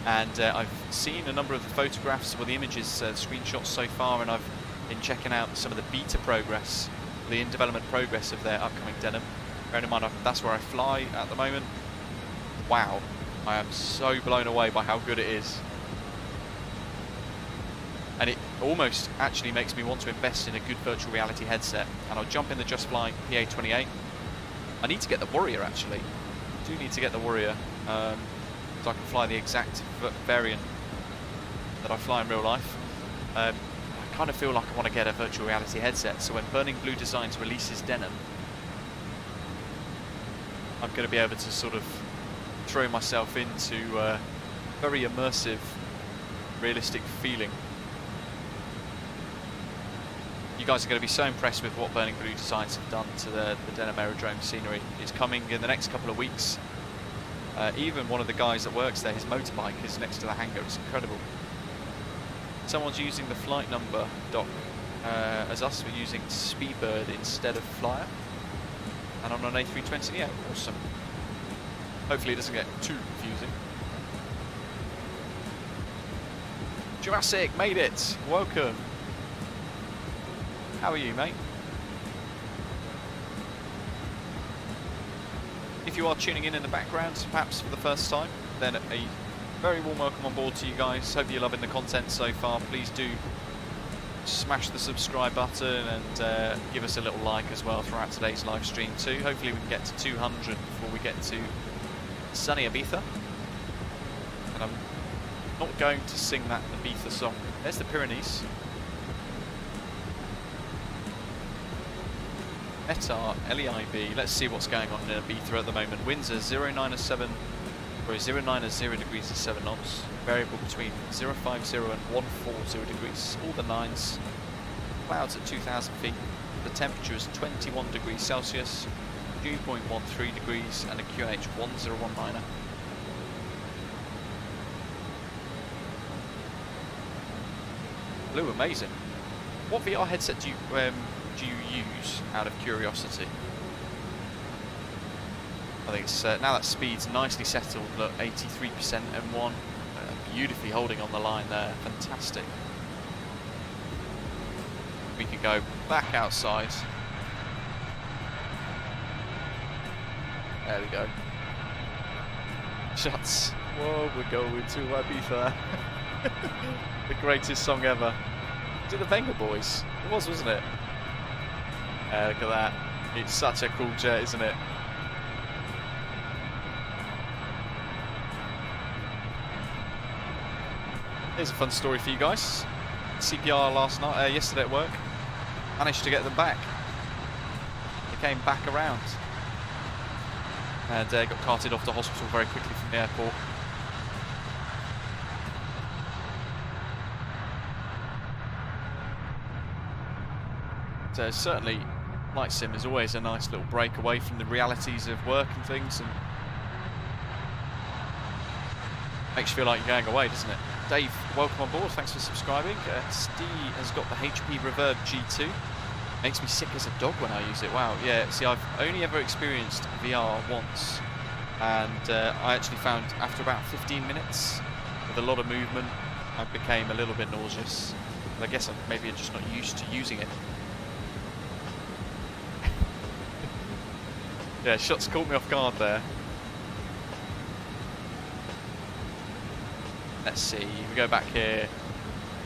[SPEAKER 1] and I've seen a number of the photographs or the images, screenshots so far, and I've been checking out some of the beta progress, the in-development progress of their upcoming Denim. Bearing in mind, that's where I fly at the moment. Wow, I am so blown away by how good it is. And it almost actually makes me want to invest in a good virtual reality headset. And I'll jump in the JustFlight PA28. I need to get the Warrior actually. I do need to get the Warrior so I can fly the exact variant that I fly in real life. I kind of feel like I want to get a virtual reality headset, so when Burning Blue Designs releases Denim, I'm going to be able to sort of throw myself into a very immersive, realistic feeling. You guys are going to be so impressed with what Burning Blue Designs have done to the Denim Aerodrome scenery. It's coming in the next couple of weeks. Even one of the guys that works there, his motorbike is next to the hangar. It's incredible. Someone's using the flight number doc as us. We're using Speedbird instead of Flyer. And I'm on an A320. Yeah, awesome. Hopefully it doesn't get too confusing. Jurassic, made it. Welcome. How are you, mate? If you are tuning in the background, perhaps for the first time, then a very warm welcome on board to you guys. Hope you're loving the content so far. Please do smash the subscribe button and give us a little like as well throughout today's live stream too. Hopefully we can get to 200 before we get to sunny Ibiza. And I'm not going to sing that Ibiza song. There's the Pyrenees. ETAR, LEIB. Let's see what's going on in Ibiza at the moment. Winds are 0 degrees and 7 knots. Variable between 050 and 140 degrees. All the 9s. Clouds at 2,000 feet. The temperature is 21 degrees Celsius. Dew point 13 degrees and a QNH 1019er. Blue, amazing. What VR headset do you use out of curiosity? I think it's now that speed's nicely settled. Look, 83% M1, beautifully holding on the line there. Fantastic. We can go back outside. There we go. Shots. Whoa, we're going to Ibiza. The greatest song ever. Was it the Venga Boys? It was, wasn't it? Look at that. It's such a cool jet, isn't it? Here's a fun story for you guys. CPR last night, yesterday at work. Managed to get them back. They came back around. And got carted off to hospital very quickly from the airport. So certainly, Flight Sim is always a nice little break away from the realities of work and things, and makes you feel like you're going away, doesn't it? Dave, welcome on board. Thanks for subscribing. Steve has got the HP Reverb G2. Makes me sick as a dog when I use it. Wow. Yeah. See, I've only ever experienced VR once, and I actually found after about 15 minutes with a lot of movement, I became a little bit nauseous. But I guess maybe I'm just not used to using it. Yeah, shots caught me off guard there. Let's see, we go back here.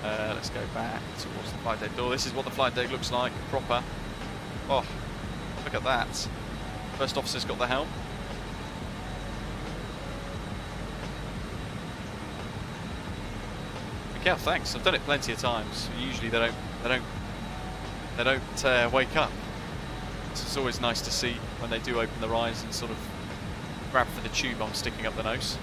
[SPEAKER 1] Let's go back towards the flight deck door. This is what the flight deck looks like, proper. Oh, look at that. First officer's got the helm. Yeah, thanks. I've done it plenty of times. Usually they don't wake up. So it's always nice to see when they do open their eyes and sort of grab for the tube I'm sticking up the nose.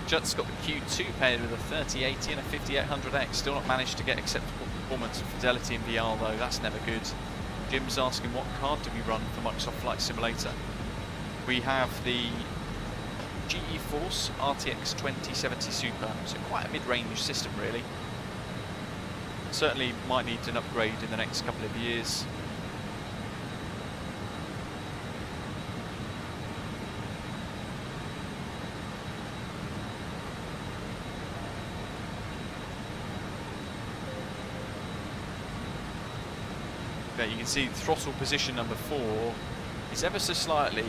[SPEAKER 1] Jut's got the Q2 paired with a 3080 and a 5800X. Still not managed to get acceptable performance and fidelity in VR though. That's never good. Jim's asking what card do we run for Microsoft Flight Simulator. We have the GE Force RTX 2070 Super, so quite a mid-range system really. Certainly might need an upgrade in the next couple of years. Okay, you can see throttle position number 4 is ever so slightly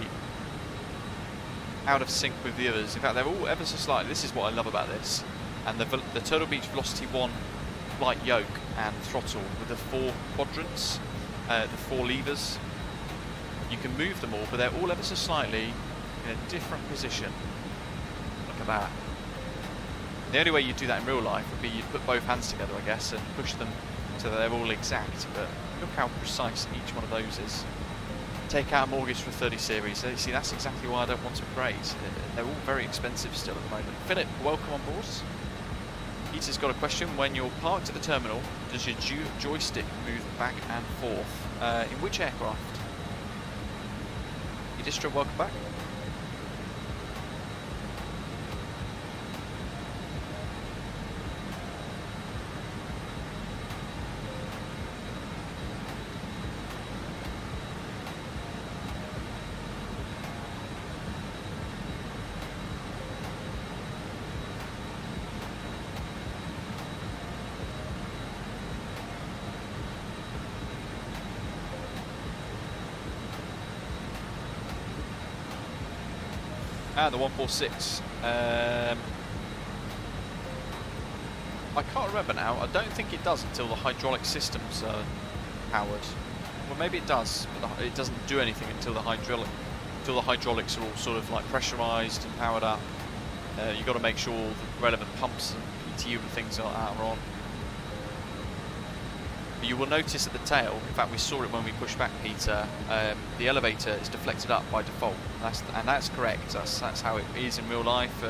[SPEAKER 1] out of sync with the others. In fact, they're all ever so slightly. This is what I love about this. And the Turtle Beach Velocity 1 flight yoke and throttle with the 4 quadrants, the 4 levers. You can move them all, but they're all ever so slightly in a different position. Look at that. The only way you do that in real life would be you'd put both hands together, I guess, and push them so that they're all exact. But look how precise each one of those is. Take out a mortgage for 30 series. You see, that's exactly why I don't want to upgrade. They're all very expensive still at the moment. Philip, welcome on board. Peter's got a question. When you're parked at the terminal, does your joystick move back and forth? In which aircraft? Idistra, welcome back. And the 146. I can't remember now. I don't think it does until the hydraulic system's powered. Well, maybe it does, but it doesn't do anything until the hydraulics are all sort of like pressurised and powered up. You've got to make sure all the relevant pumps and PTU and things are on. But you will notice at the tail, in fact we saw it when we pushed back, Peter, the elevator is deflected up by default. That's correct. That's how it is in real life.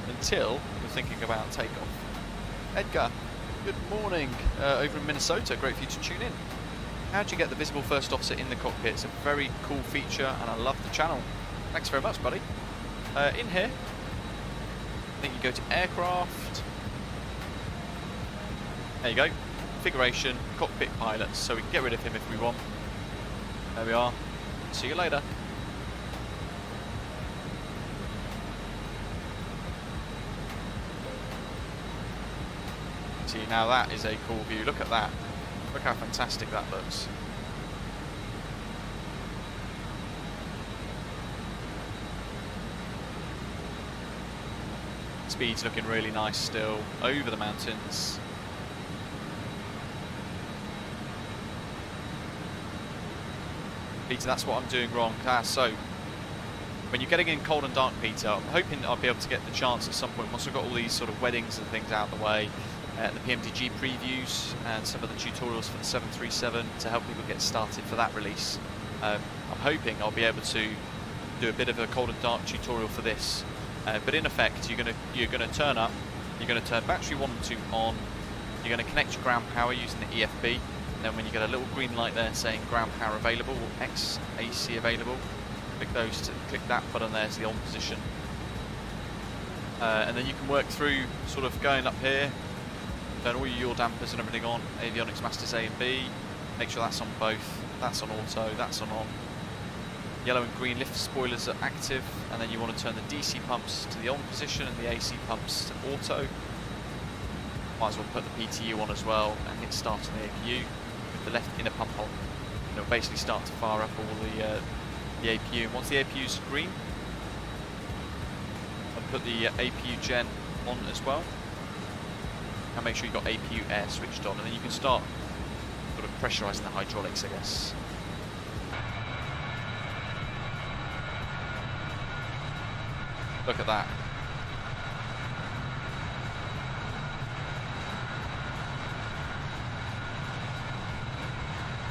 [SPEAKER 1] Until you're thinking about takeoff. Edgar, good morning over in Minnesota. Great for you to tune in. How do you get the visible first officer in the cockpit? It's a very cool feature and I love the channel. Thanks very much, buddy. In here, I think you go to aircraft. There you go. Configuration, cockpit pilots. So we can get rid of him if we want. There we are. See you later. See, now that is a cool view. Look at that. Look how fantastic that looks. Speed's looking really nice still, over the mountains. Peter, that's what I'm doing wrong. So, when you're getting in cold and dark, Peter, I'm hoping I'll be able to get the chance at some point, once we've got all these sort of weddings and things out of the way, the PMDG previews and some of the tutorials for the 737 to help people get started for that release. I'm hoping I'll be able to do a bit of a cold and dark tutorial for this. But in effect, you're gonna turn up, you're gonna turn battery 1 and 2 on, you're gonna connect your ground power using the EFB, and then when you get a little green light there saying ground power available or XAC available, click that button there to the on position. And then you can work through sort of going up here, turn all your yaw dampers and everything on, avionics masters A and B, make sure that's on both, that's on auto, that's on. Yellow and green lift spoilers are active, and then you want to turn the DC pumps to the on position and the AC pumps to auto. Might as well put the PTU on as well and hit start on the APU with the left inner pump on. And it'll basically start to fire up all the APU. And once the APU is green, I'll put the APU gen on as well. And make sure you've got APU air switched on, and then you can start sort of pressurising the hydraulics, I guess. Look at that.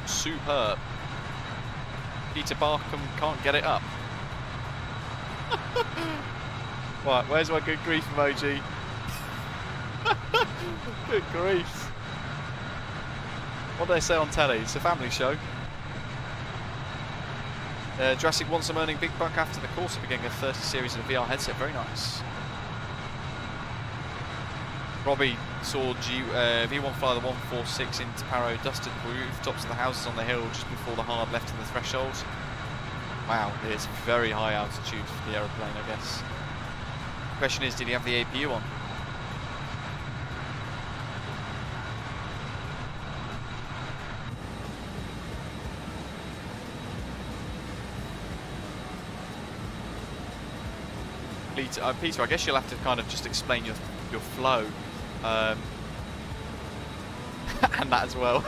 [SPEAKER 1] Superb. Peter Barkham can't get it up. Right, where's my good grief emoji? Good grief. What do they say on telly? It's a family show. Jurassic wants some earning big buck after the course of beginning a 30 series in a VR headset. Very nice. Robbie saw V1 the 146 into Paro dusted the rooftops of the houses on the hill just before the hard left in the threshold. Wow, it's very high altitude for the aeroplane, I guess. The question is, did he have the APU on? Peter, I guess you'll have to kind of just explain your flow, and that as well.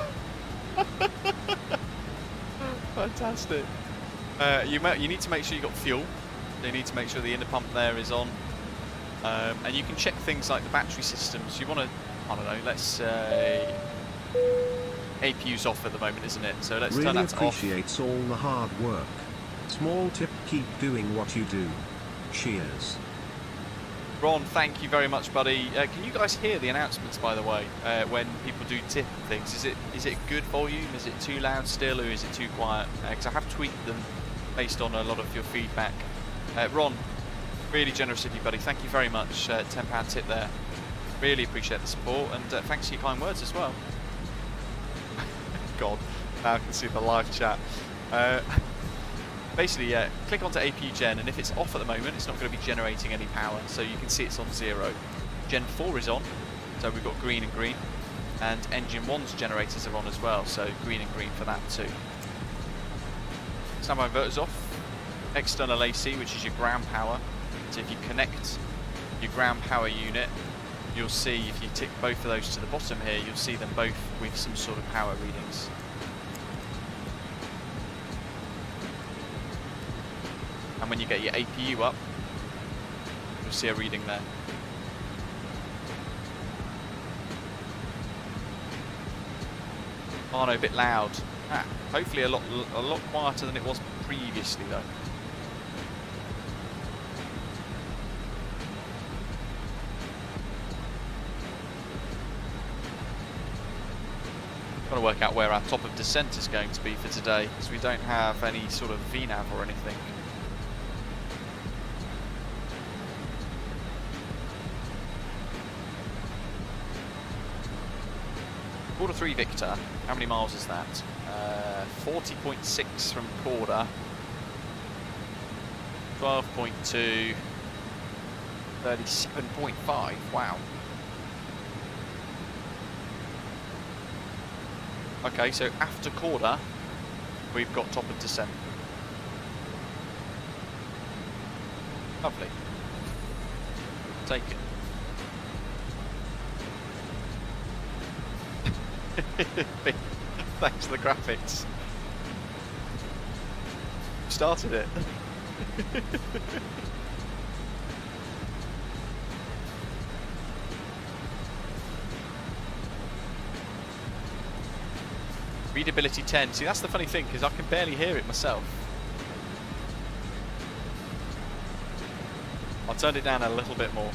[SPEAKER 1] Fantastic. You need to make sure you've got fuel. You need to make sure the inner pump there is on, and you can check things like the battery systems. You want to, I don't know, let's say APU's off at the moment, isn't it? So let's turn that off.
[SPEAKER 7] Really appreciates all the hard work. Small tip: keep doing what you do. Cheers.
[SPEAKER 1] Ron, thank you very much, buddy. Can you guys hear the announcements, by the way, when people do tip things? Is it good volume? Is it too loud still, or is it too quiet? Because I have tweaked them based on a lot of your feedback. Ron, really generous of you, buddy. Thank you very much. £10 tip there. Really appreciate the support, and thanks for your kind words as well. God, now I can see the live chat. Basically, click onto APU Gen, and if it's off at the moment, it's not going to be generating any power, so you can see it's on 0. Gen 4 is on, so we've got green and green, and Engine 1's generators are on as well, so green and green for that too. Standby inverter's off. external AC, which is your ground power. So if you connect your ground power unit, you'll see, if you tick both of those to the bottom here, you'll see them both with some sort of power readings. And when you get your APU up, you'll see a reading there. Oh no, a bit loud. Hopefully a lot quieter than it was previously though. Got to work out where our top of descent is going to be for today, because we don't have any sort of VNAV or anything. Quarter 3 Victor, how many miles is that? 40.6 from Corda, 12.2, 37.5, wow. Okay, so after Corda, we've got top of descent. Lovely. Take it. Thanks to the graphics. Started it. Readability 10. See, that's the funny thing, because I can barely hear it myself. I'll turn it down a little bit more.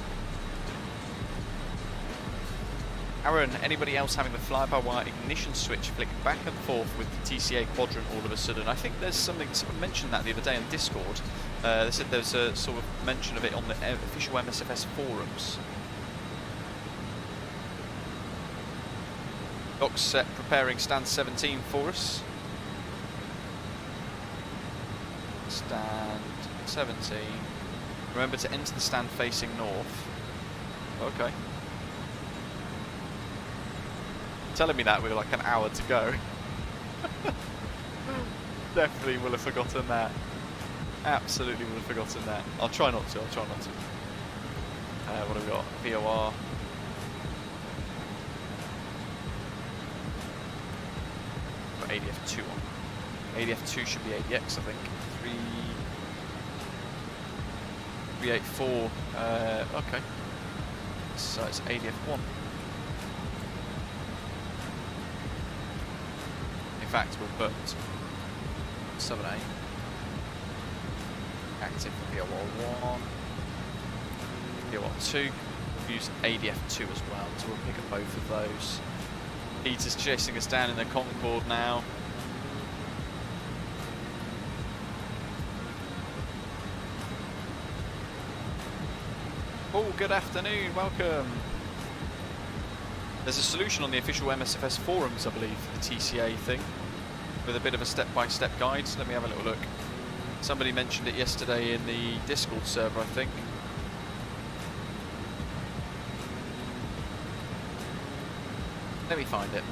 [SPEAKER 1] Aaron, anybody else having the fly-by-wire ignition switch flick back and forth with the TCA quadrant all of a sudden? I think there's something, someone mentioned that the other day on Discord. They said there's a sort of mention of it on the official MSFS forums. Doc's set preparing stand 17 for us. Stand 17. Remember to enter the stand facing north. Okay. Telling me that with like an hour to go. Definitely will have forgotten that. Absolutely will have forgotten that. I'll try not to, I'll try not to. What have we got? VOR. Got ADF2 on. ADF2 should be ADX, I think. 384. Okay. So it's ADF1. In fact, we're booked 7A. Active for VOR1. VOR2. We'll use ADF2 as well, so we'll pick up both of those. Peter's chasing us down in the Concorde now. Oh, good afternoon, welcome. There's a solution on the official MSFS forums, I believe, for the TCA thing, with a bit of a step-by-step guide. Let me have a little look. Somebody mentioned it yesterday in the Discord server, I think. Let me find it.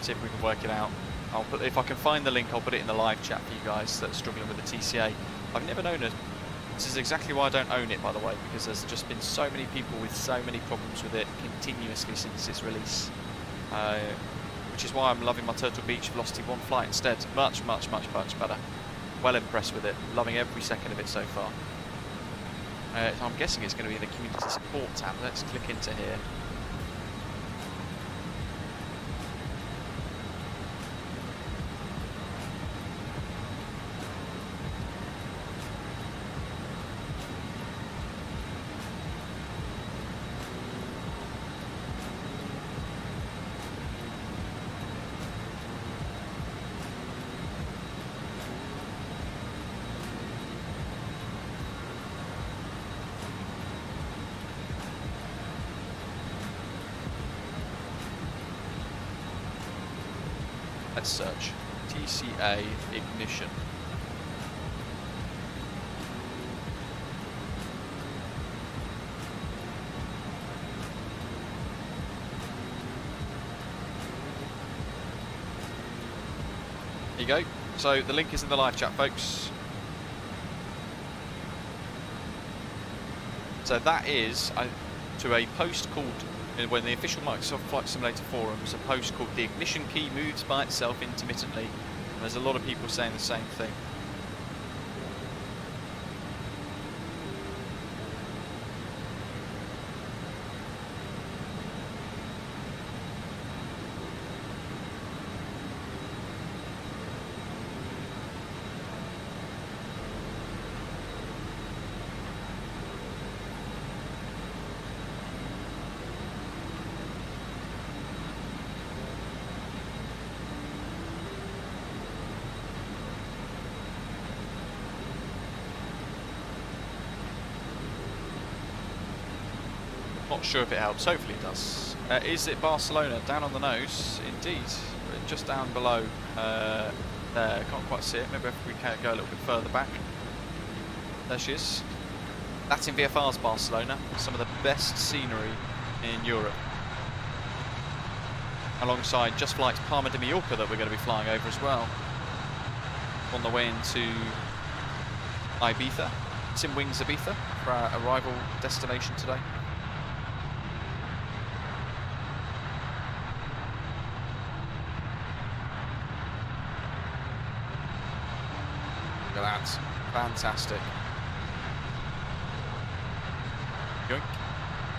[SPEAKER 1] See if we can work it out. I'll put, if I can find the link, I'll put it in the live chat for you guys that are struggling with the TCA. I've never known it. This is exactly why I don't own it, by the way, because there's just been so many people with so many problems with it continuously since its release. Which is why I'm loving my Turtle Beach Velocity 1 flight instead. Much, much, much, much better. Well impressed with it. Loving every second of it so far. So I'm guessing it's going to be in the community support tab. Let's click into here. Let's search TCA ignition. There you go. So the link is in the live chat, folks. So that is to a post called, when the official Microsoft Flight Simulator forums, a post called "The ignition key moves by itself intermittently." And there's a lot of people saying the same thing. Not sure if it helps, hopefully it does. Is it Barcelona? Down on the nose, indeed. Just down below there, can't quite see it. Maybe if we can go a little bit further back. There she is. That's in VFR's Barcelona, some of the best scenery in Europe. Alongside JustFlight's Palma de Mallorca that we're going to be flying over as well. On the way into Ibiza, SimWings Ibiza, for our arrival destination today. Look at that, fantastic. Yoink.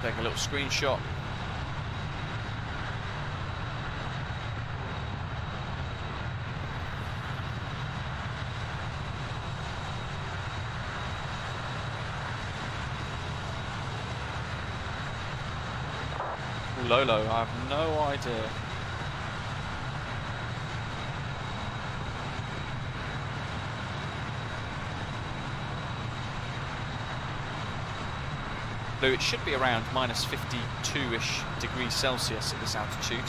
[SPEAKER 1] Take a little screenshot. Ooh, Lolo, I have no idea. It should be around minus 52-ish degrees Celsius at this altitude.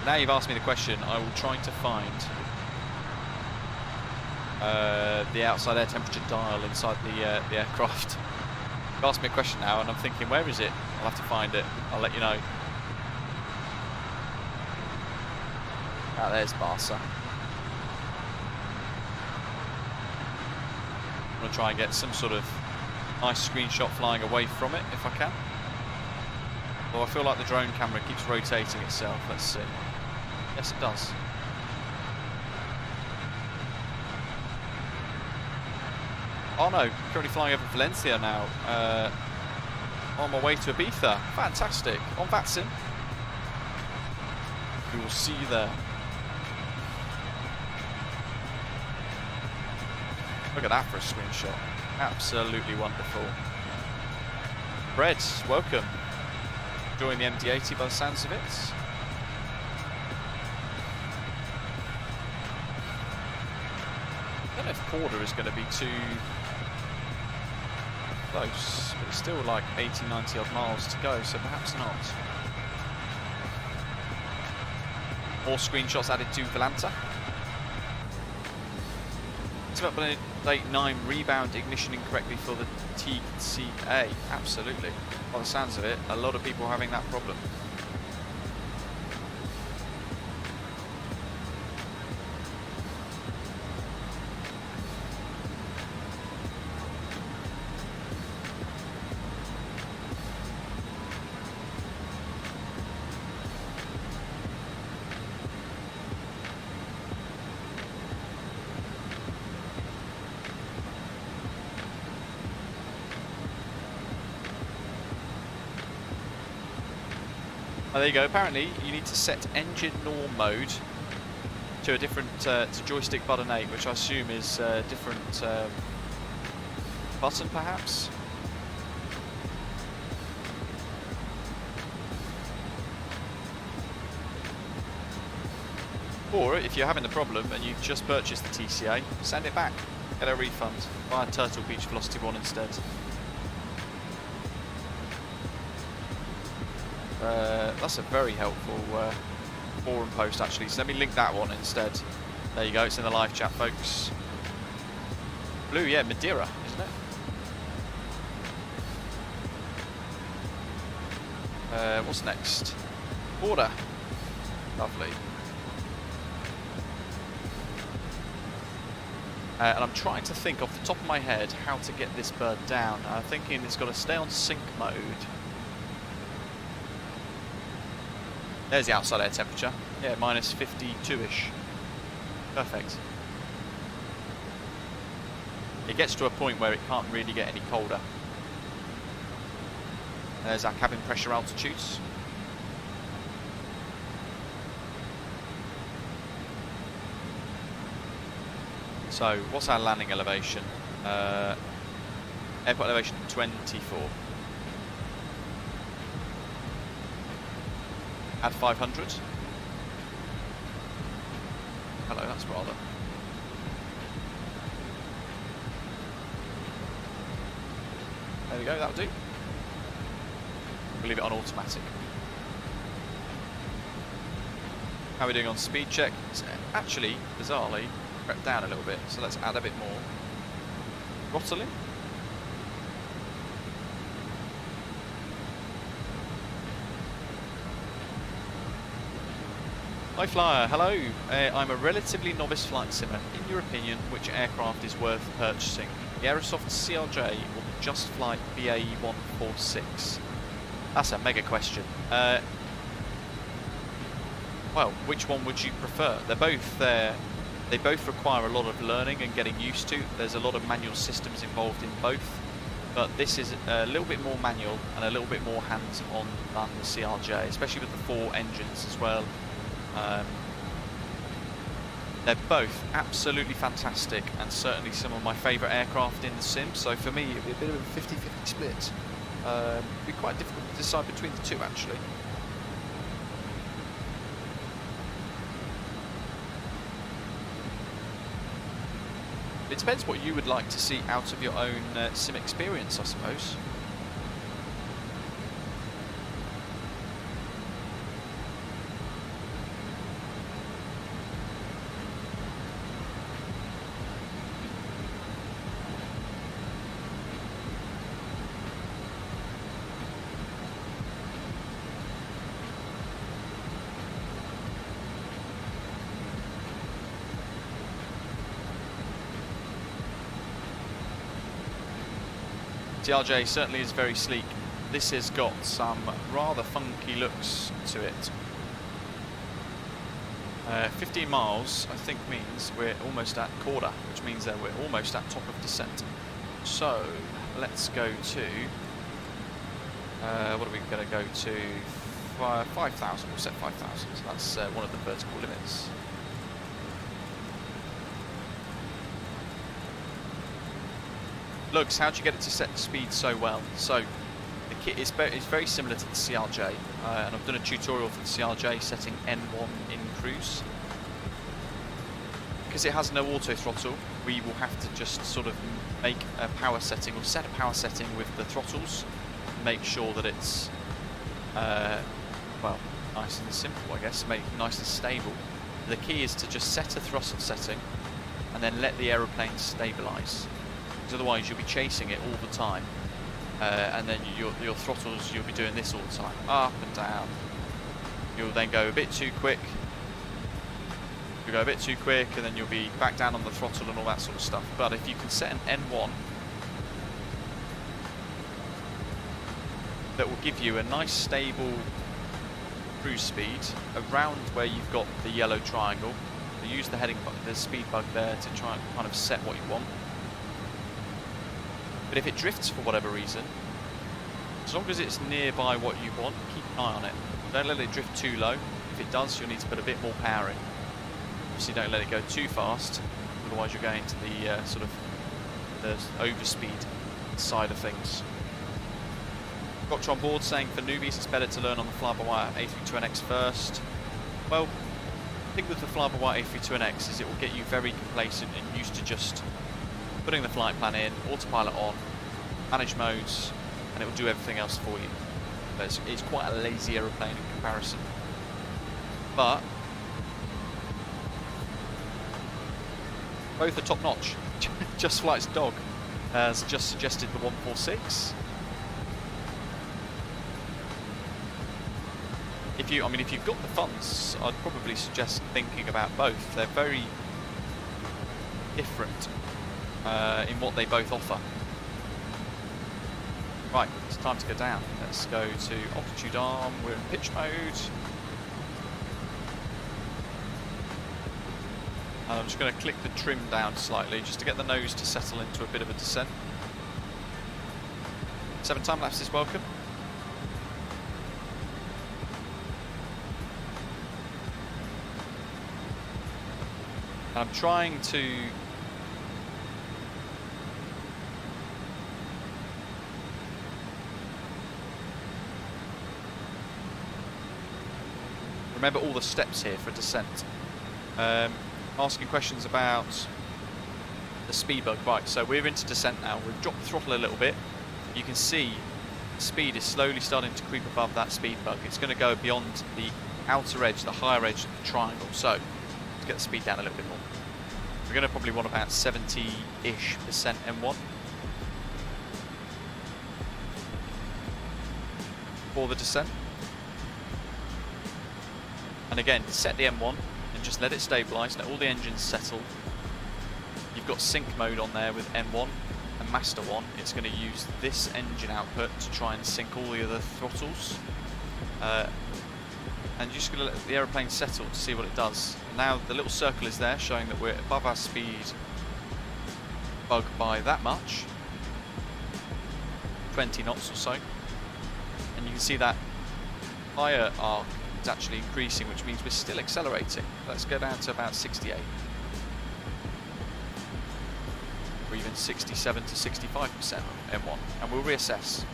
[SPEAKER 1] Now you've asked me the question, I will try to find the outside air temperature dial inside the aircraft. You've asked me a question now and I'm thinking, where is it? I'll have to find it. I'll let you know. Ah, there's Barca. I'm going to try and get some sort of nice screenshot flying away from it if I can. Well, I feel like the drone camera keeps rotating itself. Let's see. Yes, it does. Oh no, currently flying over Valencia now. On my way to Ibiza. Fantastic. On VATSIM. We will see you there. Look at that for a screenshot. Absolutely wonderful. Fred, welcome. Enjoying the MD-80 by the sounds of it. I don't know if Corda is going to be too close, but it's still like 80, 90 odd miles to go, so perhaps not. More screenshots added to Volanta. About Benedict 9 rebound ignition incorrectly for the TCA. Absolutely. By the sounds of it, a lot of people are having that problem. Oh, there you go. Apparently, you need to set engine norm mode to a different to joystick button 8, which I assume is a different button, perhaps. Or if you're having the problem and you've just purchased the TCA, send it back, get a refund, buy a Turtle Beach Velocity 1 instead. That's a very helpful forum post actually, so let me link that one instead. There you go, it's in the live chat, folks. Blue, yeah, Madeira, isn't it? What's next? Border. Lovely. And I'm trying to think off the top of my head how to get this bird down. I'm thinking it's got to stay on sync mode. There's the outside air temperature. Yeah, minus 52-ish. Perfect. It gets to a point where it can't really get any colder. There's our cabin pressure altitudes. So, what's our landing elevation? Airport elevation 24. Add 500. Hello, that's rather. There we go, that'll do. We'll leave it on automatic. How are we doing on speed check? It's actually, bizarrely, crept down a little bit, so let's add a bit more. Throttling. Hi Flyer, hello. I'm a relatively novice flight simmer. In your opinion, which aircraft is worth purchasing? The Aerosoft CRJ or the JustFlight BAe146? That's a mega question. Well, which one would you prefer? They both require a lot of learning and getting used to. There's a lot of manual systems involved in both, but this is a little bit more manual and a little bit more hands-on than the CRJ, especially with the 4 engines as well. They're both absolutely fantastic and certainly some of my favourite aircraft in the sim, so for me it'd be a bit of a 50-50 split. It'd be quite difficult to decide between the two actually. It depends what you would like to see out of your own sim experience, I suppose. CRJ certainly is very sleek. This has got some rather funky looks to it. 15 miles I think means we're almost at Corda, which means that we're almost at top of descent. So let's go to, what are we going to go to? 5,000, we'll set 5,000, that's one of the vertical limits. Looks, how'd you get it to set speed so well? So, the kit is very similar to the CRJ, and I've done a tutorial for the CRJ setting N1 in cruise. Because it has no auto throttle, we will have to just sort of make a power setting, or set a power setting with the throttles, make sure that it's, well, nice and simple, I guess, make it nice and stable. The key is to just set a throttle setting, and then let the aeroplane stabilise. Otherwise you'll be chasing it all the time, and then your throttles, you'll be doing this all the time, up and down. You'll then go a bit too quick, and then you'll be back down on the throttle and all that sort of stuff. But if you can set an N1 that will give you a nice stable cruise speed around where you've got the yellow triangle, so use the speed bug there to try and kind of set what you want. But if it drifts for whatever reason, as long as it's nearby what you want, keep an eye on it. Don't let it drift too low. If it does, you'll need to put a bit more power in. Obviously don't let it go too fast, otherwise you're going to the sort of the overspeed side of things. Doctor on board saying for newbies it's better to learn on the fly-by-wire A32NX first. Well, the thing with the fly-by-wire A32NX is it will get you very complacent and used to just putting the flight plan in, autopilot on, manage modes, and it will do everything else for you. But it's quite a lazy aeroplane in comparison. But both are top notch. JustFlight's dog has just suggested the 146. If you've got the funds, I'd probably suggest thinking about both. They're very different in what they both offer. Right, it's time to go down. Let's go to altitude arm. We're in pitch mode. And I'm just going to click the trim down slightly just to get the nose to settle into a bit of a descent. 7 time lapses welcome. And I'm trying to remember all the steps here for descent. Asking questions about the speed bug. Right, so we're into descent now. We've dropped the throttle a little bit. You can see the speed is slowly starting to creep above that speed bug. It's going to go beyond the outer edge, the higher edge of the triangle. So let's get the speed down a little bit more. We're going to probably want about 70-ish% M1 for the descent. And again, set the M1 and just let it stabilise, let all the engines settle. You've got sync mode on there with M1 and Master 1. It's going to use this engine output to try and sync all the other throttles. And you're just going to let the aeroplane settle to see what it does. Now the little circle is there showing that we're above our speed bug by that much. 20 knots or so. And you can see that higher arc is actually increasing, which means we're still accelerating. Let's go down to about 68. Or even 67 to 65% M1. And we'll reassess.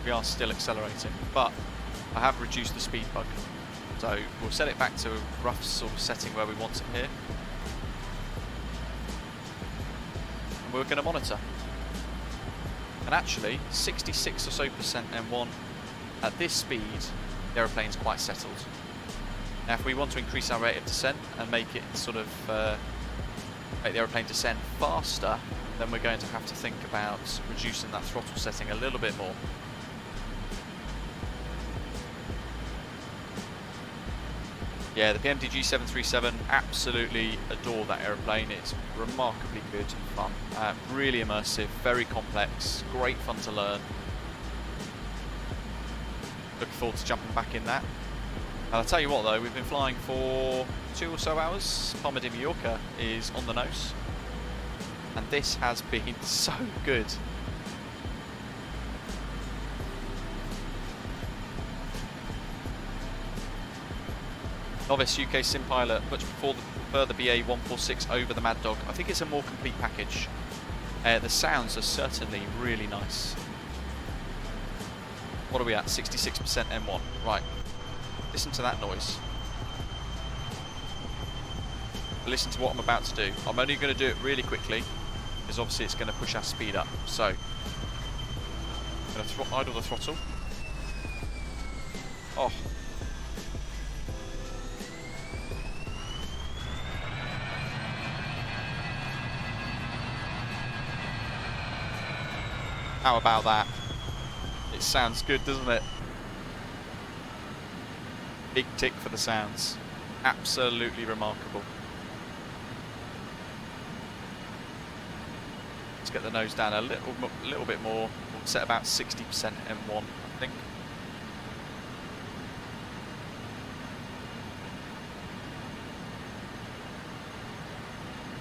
[SPEAKER 1] We are still accelerating, but I have reduced the speed bug. So we'll set it back to a rough sort of setting where we want it here. And we're going to monitor. And actually, 66 or so % M1 at this speed, the aeroplane's quite settled. Now if we want to increase our rate of descent and make it sort of make the aeroplane descend faster, then we're going to have to think about reducing that throttle setting a little bit more. Yeah, the PMDG 737, absolutely adore that aeroplane. It's remarkably good and fun. Really immersive, very complex, great fun to learn. Looking forward to jumping back in that. And I'll tell you what though, we've been flying for 2 or so hours. Palma de Mallorca is on the nose. And this has been so good. Novice UK sim pilot, much prefer the BAe146 over the Mad Dog. I think it's a more complete package. The sounds are certainly really nice. What are we at? 66% M1. Right. Listen to that noise. Listen to what I'm about to do. I'm only going to do it really quickly, because obviously it's going to push our speed up. So, I'm going to idle the throttle. Oh. How about that? It sounds good, doesn't it? Big tick for the sounds. Absolutely remarkable. Let's get the nose down a little bit more. We'll set about 60% M1, I think.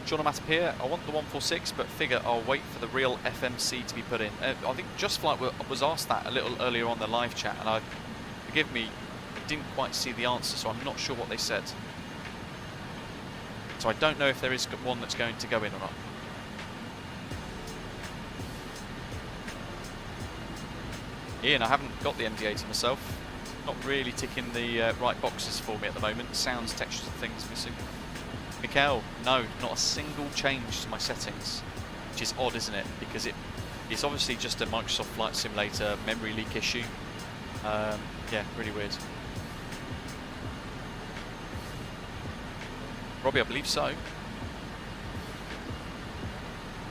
[SPEAKER 1] John Matapia, I want the 146, but figure I'll wait for the real FMC to be put in. I think JustFlight was asked that a little earlier on the live chat, and forgive me, I didn't quite see the answer, so I'm not sure what they said. So I don't know if there is one that's going to go in or not. Ian, I haven't got the MD-80 myself. Not really ticking the right boxes for me at the moment. Sounds, textures and things missing. Mikkel, no, not a single change to my settings, which is odd, isn't it? Because it's obviously just a Microsoft Flight Simulator memory leak issue. Yeah, really weird. Robbie, I believe so.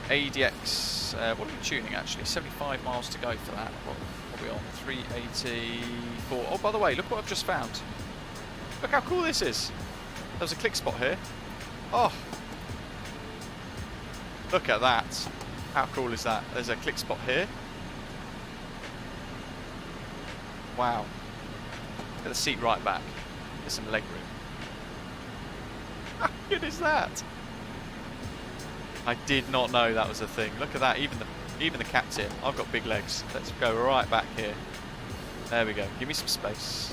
[SPEAKER 1] ADX, what are we tuning actually? 75 miles to go for that. What are we on? 384. Oh, by the way, look what I've just found. Look how cool this is. There's a click spot here. Oh! Look at that. How cool is that? There's a click spot here. Wow. Get the seat right back. There's some leg room. How good is that? I did not know that was a thing. Look at that. Even the captain. I've got big legs. Let's go right back here. There we go. Give me some space.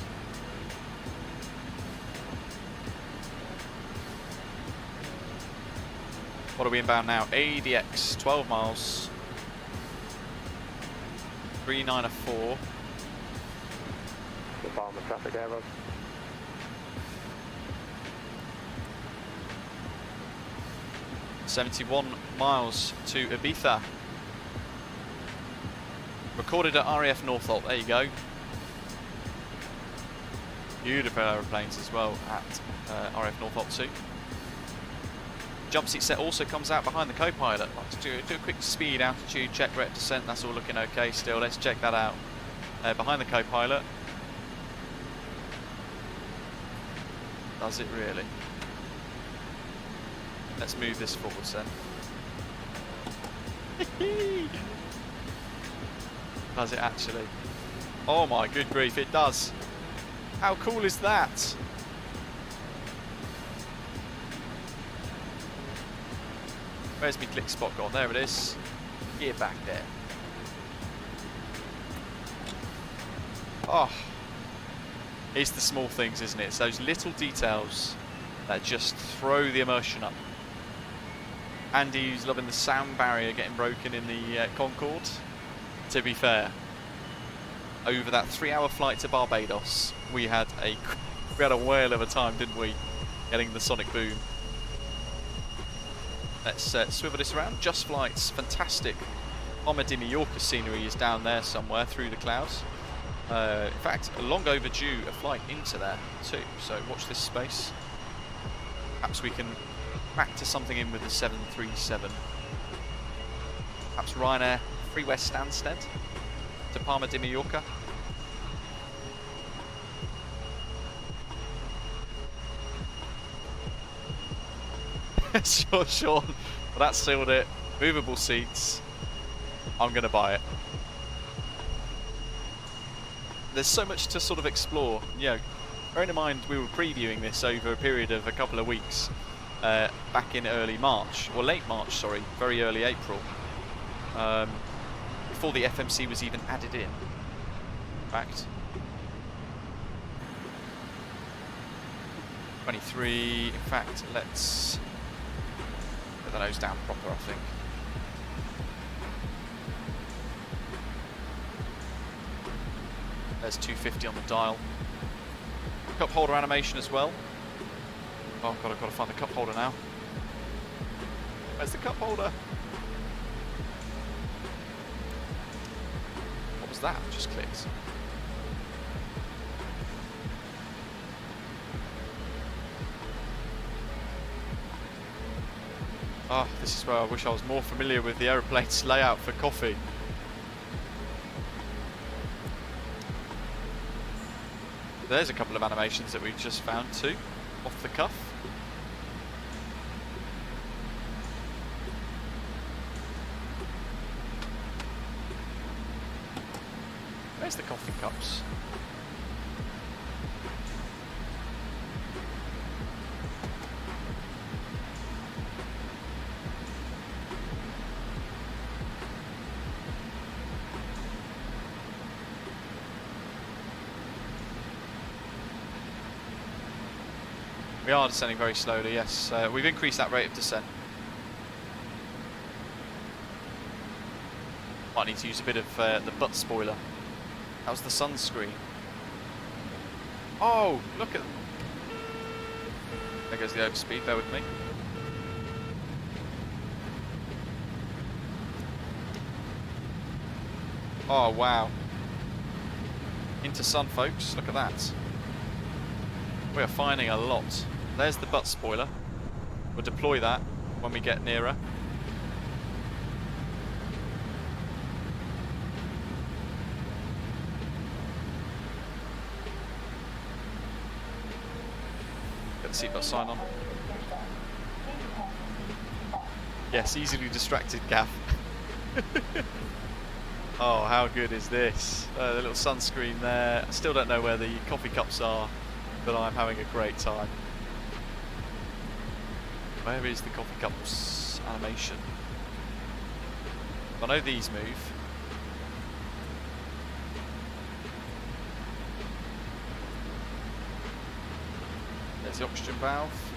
[SPEAKER 1] What are we inbound now? ADX, 12 miles. 394.
[SPEAKER 4] The farm and traffic errors.
[SPEAKER 1] $71 miles to Ibiza. Recorded at RAF Northolt. There you go. Beautiful aeroplanes as well at RAF Northolt too. Jump seat set also comes out behind the co-pilot. Let's do a quick speed, altitude, check rep, descent. That's all looking okay still. Let's check that out. Behind the co-pilot. Does it really? Let's move this forwards then. Does it actually? Oh my good grief, it does. How cool is that? Where's my click spot gone? There it is. Gear back there. Oh. It's the small things, isn't it? It's those little details that just throw the immersion up. Andy's loving the sound barrier getting broken in the Concorde. To be fair, over that 3-hour flight to Barbados, we had a whale of a time, didn't we? Getting the sonic boom. Let's swivel this around. JustFlight's fantastic Palma de Mallorca scenery is down there somewhere through the clouds. In fact, long overdue a flight into there too. So watch this space. Perhaps we can factor something in with the 737. Perhaps Ryanair Free West Stansted to Palma de Mallorca. Sure, Sean. Well, that sealed it. Movable seats. I'm going to buy it. There's so much to sort of explore. You know, bearing in mind we were previewing this over a period of a couple of weeks back in early March, or late March, sorry, very early April, before the FMC was even added in fact. 23, in fact, let's get the nose down proper, I think. There's 250 on the dial. Cup holder animation as well. Oh god, I've got to find the cup holder now. Where's the cup holder? What was that? Just clicked. Oh, this is where I wish I was more familiar with the aeroplane's layout for coffee. There's a couple of animations that we've just found too, off the cuff. Where's the coffee cups? We are descending very slowly, yes. We've increased that rate of descent. Might need to use a bit of the butt spoiler. That was the sunscreen. Oh, look at... There goes the overspeed, bear with me. Oh, wow. Into sun, folks, look at that. We are finding a lot. There's the butt spoiler. We'll deploy that when we get nearer. Look at Get the seatbelt sign on. Yes, easily distracted, Gav. Oh, how good is this? The little sunscreen there. I still don't know where the coffee cups are, but I'm having a great time. Where is the coffee cups animation? I know these move. There's the oxygen valve.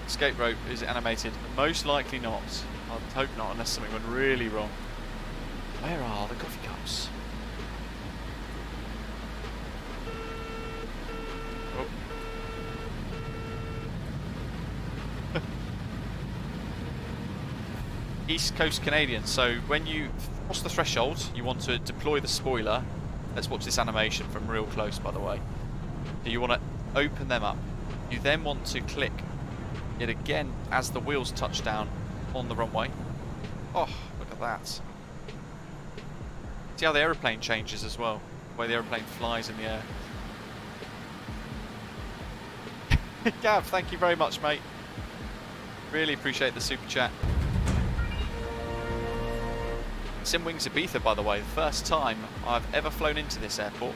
[SPEAKER 1] Escape rope is animated. Most likely not. I hope not, unless something went really wrong. Where are the coffee cups? Oh. East Coast Canadian. So when you cross the threshold, you want to deploy the spoiler. Let's watch this animation from real close, by the way. So you want to open them up. You then want to click it again as the wheels touch down on the runway. Oh, look at that. See how the aeroplane changes as well, the way the aeroplane flies in the air. Gav, thank you very much, mate. Really appreciate the super chat. SimWings Ibiza, by the way, the first time I've ever flown into this airport.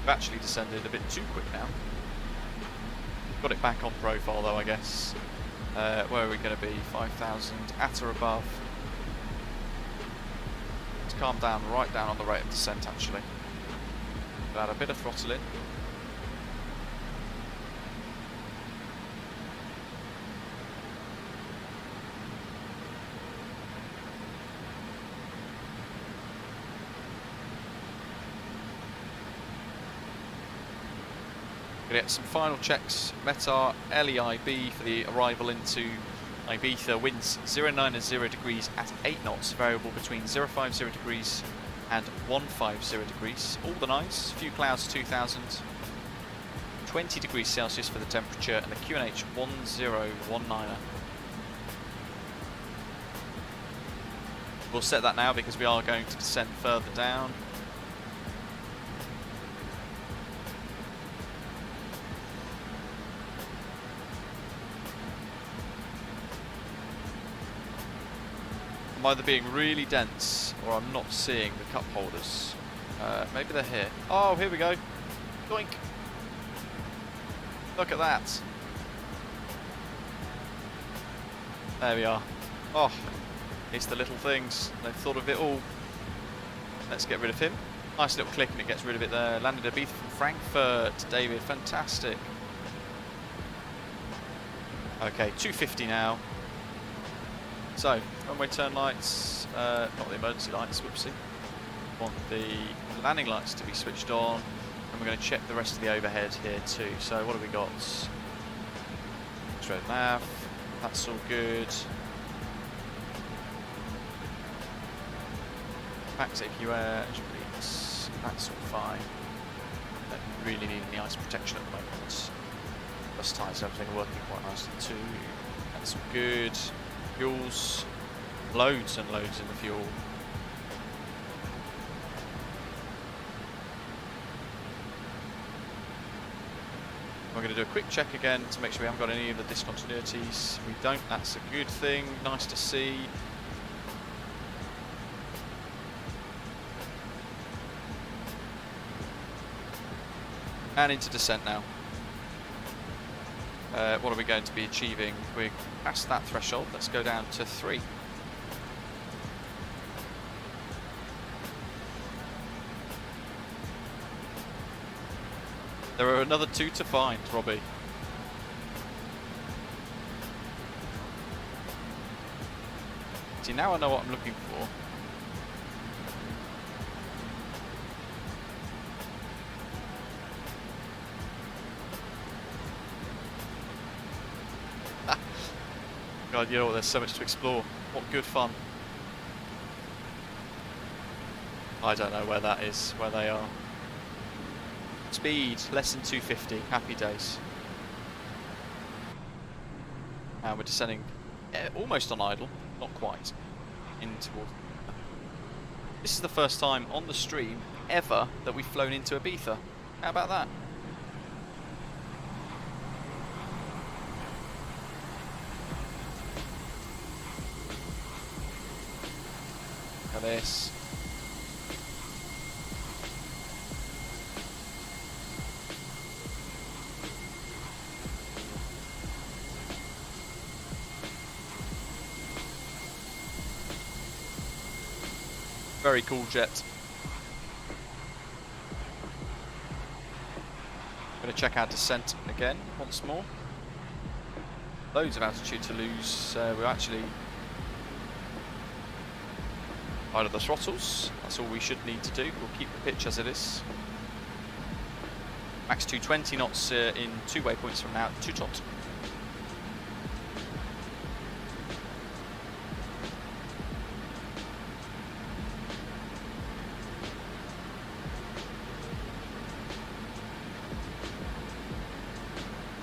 [SPEAKER 1] We've actually descended a bit too quick now. Got it back on profile though, I guess. Where are we going to be? 5,000 at or above. Let's calm down, right down on the rate of descent actually. Add a bit of throttle in. Gonna get some final checks. Met our LEIB for the arrival into Ibiza. Winds 09 and 0 degrees at 8 knots, variable between 050 degrees and 150 degrees. All the nice, few clouds 2000, 20 degrees Celsius for the temperature, and the QNH 1019er. We'll set that now because we are going to descend further down. I'm either being really dense or I'm not seeing the cup holders. Maybe they're here. Oh, here we go. Doink. Look at that. There we are. Oh, it's the little things. They've thought of it all. Let's get rid of him. Nice little click and it gets rid of it there. Landed Ibiza from Frankfurt. David, fantastic. Okay, 250 now. So, runway turn lights, not the emergency lights, whoopsie. Want the landing lights to be switched on, and we're going to check the rest of the overhead here too. So what have we got? Straight nav, that's all good. Pack safety air, engine that's all fine. Don't really need any ice protection at the moment. Bus tyres, everything are working quite nicely too. That's all good. Fuels, loads and loads in the fuel. We're going to do a quick check again to make sure we haven't got any of the discontinuities. We don't, that's a good thing, nice to see. And into descent now. What are we going to be achieving? We're past that threshold. Let's go down to 3. There are another 2 to find, Robbie. See, now I know what I'm looking for. God, you know what, there's so much to explore. What good fun. I don't know where that is, where they are. Speed, less than 250, happy days. And we're descending almost on idle, not quite, in towards. This is the first time on the stream ever that we've flown into Ibiza. How about that? Look at this. Very cool jet. Going to check our descent again once more. Loads of altitude to lose. We're actually out of the throttles. That's all we should need to do. We'll keep the pitch as it is. Max 220 knots in 2 waypoints from now, 2 tot.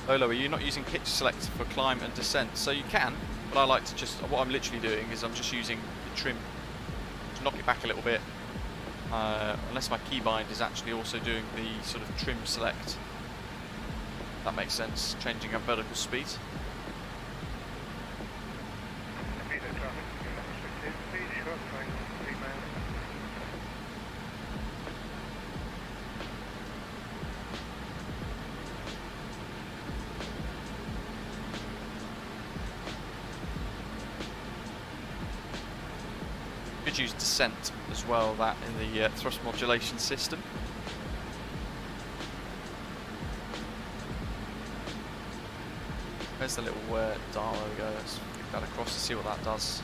[SPEAKER 1] Lolo, are you not using pitch select for climb and descent? So you can, but I like to just, what I'm literally doing is I'm just using the trim to knock it back a little bit. Unless my keybind is actually also doing the sort of trim select. That makes sense, changing up vertical speed. Use descent as well, that in the thrust modulation system. There's the little dial, there we go, let's flick that across to see what that does.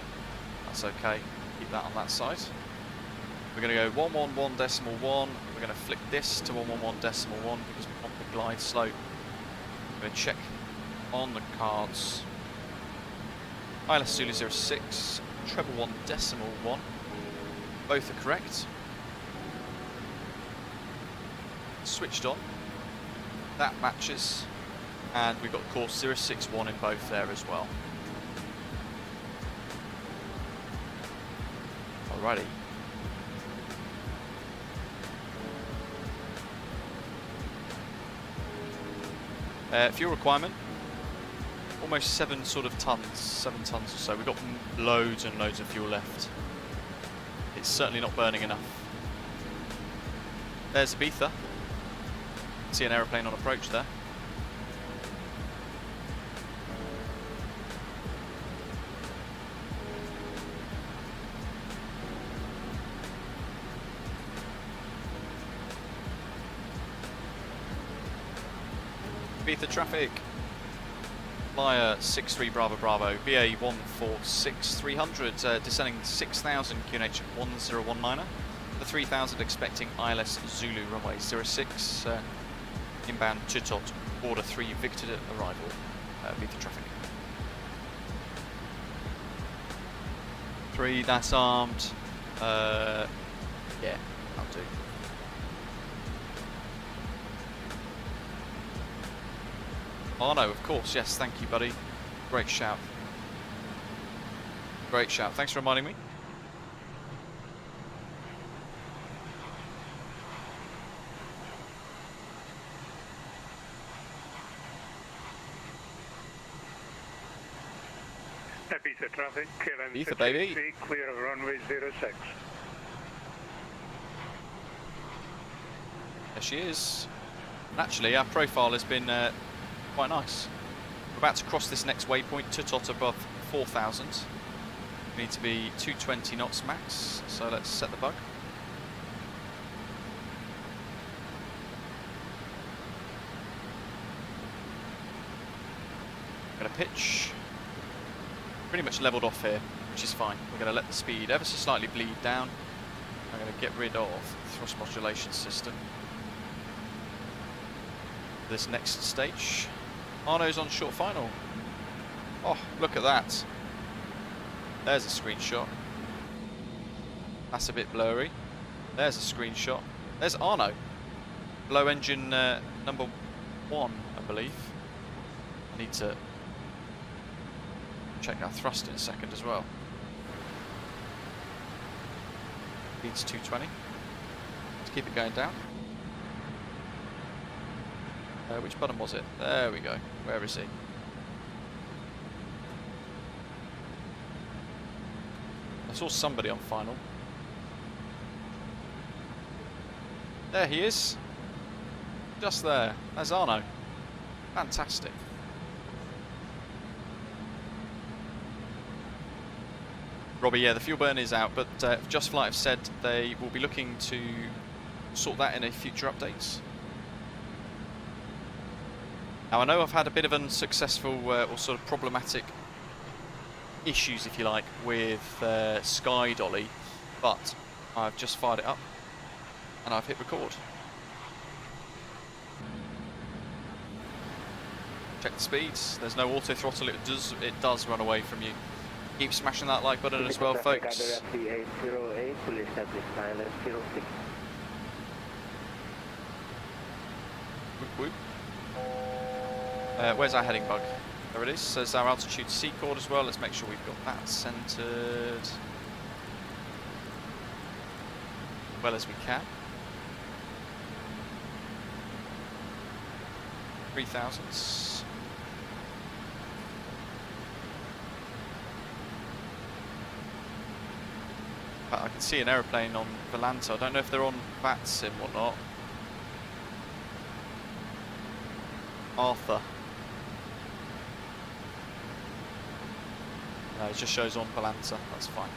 [SPEAKER 1] That's okay, keep that on that side. We're going to go 111.1, we're going to flick this to 111.1 because we want the glide slope. I'm going to check on the cards. ILS Zulu 06, treble 1.1. Both are correct. Switched on. That matches. And we've got course 061 in both there as well. Alrighty. Fuel requirement. Almost 7 tons or so. We've got loads and loads of fuel left. It's certainly not burning enough. There's Ibiza. See an aeroplane on approach there. Ibiza traffic. Flyer 63 Bravo Bravo, BAe146-300, descending 6000 QNH 1019er, the 3000 expecting ILS Zulu runway 06, inbound Tutot, order 3 Victor arrival, Ibiza traffic. 3, that's armed, yeah, that'll do. Oh no, of course, yes, thank you buddy. Great shout. Great shout, thanks for reminding me.
[SPEAKER 4] Ibiza traffic,
[SPEAKER 1] Ibiza baby.
[SPEAKER 4] Clear of runway 06.
[SPEAKER 1] There she is. Actually, our profile has been quite nice. We're about to cross this next waypoint, Tutot above 4,000. We need to be 220 knots max, so let's set the bug. Going to pitch. Pretty much leveled off here, which is fine. We're going to let the speed ever so slightly bleed down. I'm going to get rid of the thrust modulation system. This next stage. Arno's on short final. Oh, look at that. There's a screenshot. That's a bit blurry. There's a screenshot. There's Arno. Below engine number 1, I believe. I need to check our thrust in a second as well. Speed's 220. Let's keep it going down. Which button was it? There we go. Where is he? I saw somebody on final. There he is. Just there. There's Arno. Fantastic. Robbie, yeah, the fuel burn is out, but JustFlight have said they will be looking to sort that in a future updates. Now I know I've had a bit of unsuccessful or sort of problematic issues, if you like, with Sky Dolly, but I've just fired it up and I've hit record. Check the speeds. There's no auto throttle. It does run away from you. Keep smashing that like button as well, folks.
[SPEAKER 3] BA08, fully established silence 06.
[SPEAKER 1] Whoop, whoop. Where's our heading bug? There it is. Says our altitude C chord as well. Let's make sure we've got that centered well as we can. 3000s. I can see an aeroplane on Volanta. I don't know if they're on VATSIM or not. Arthur. No, it just shows on Volanta. That's fine.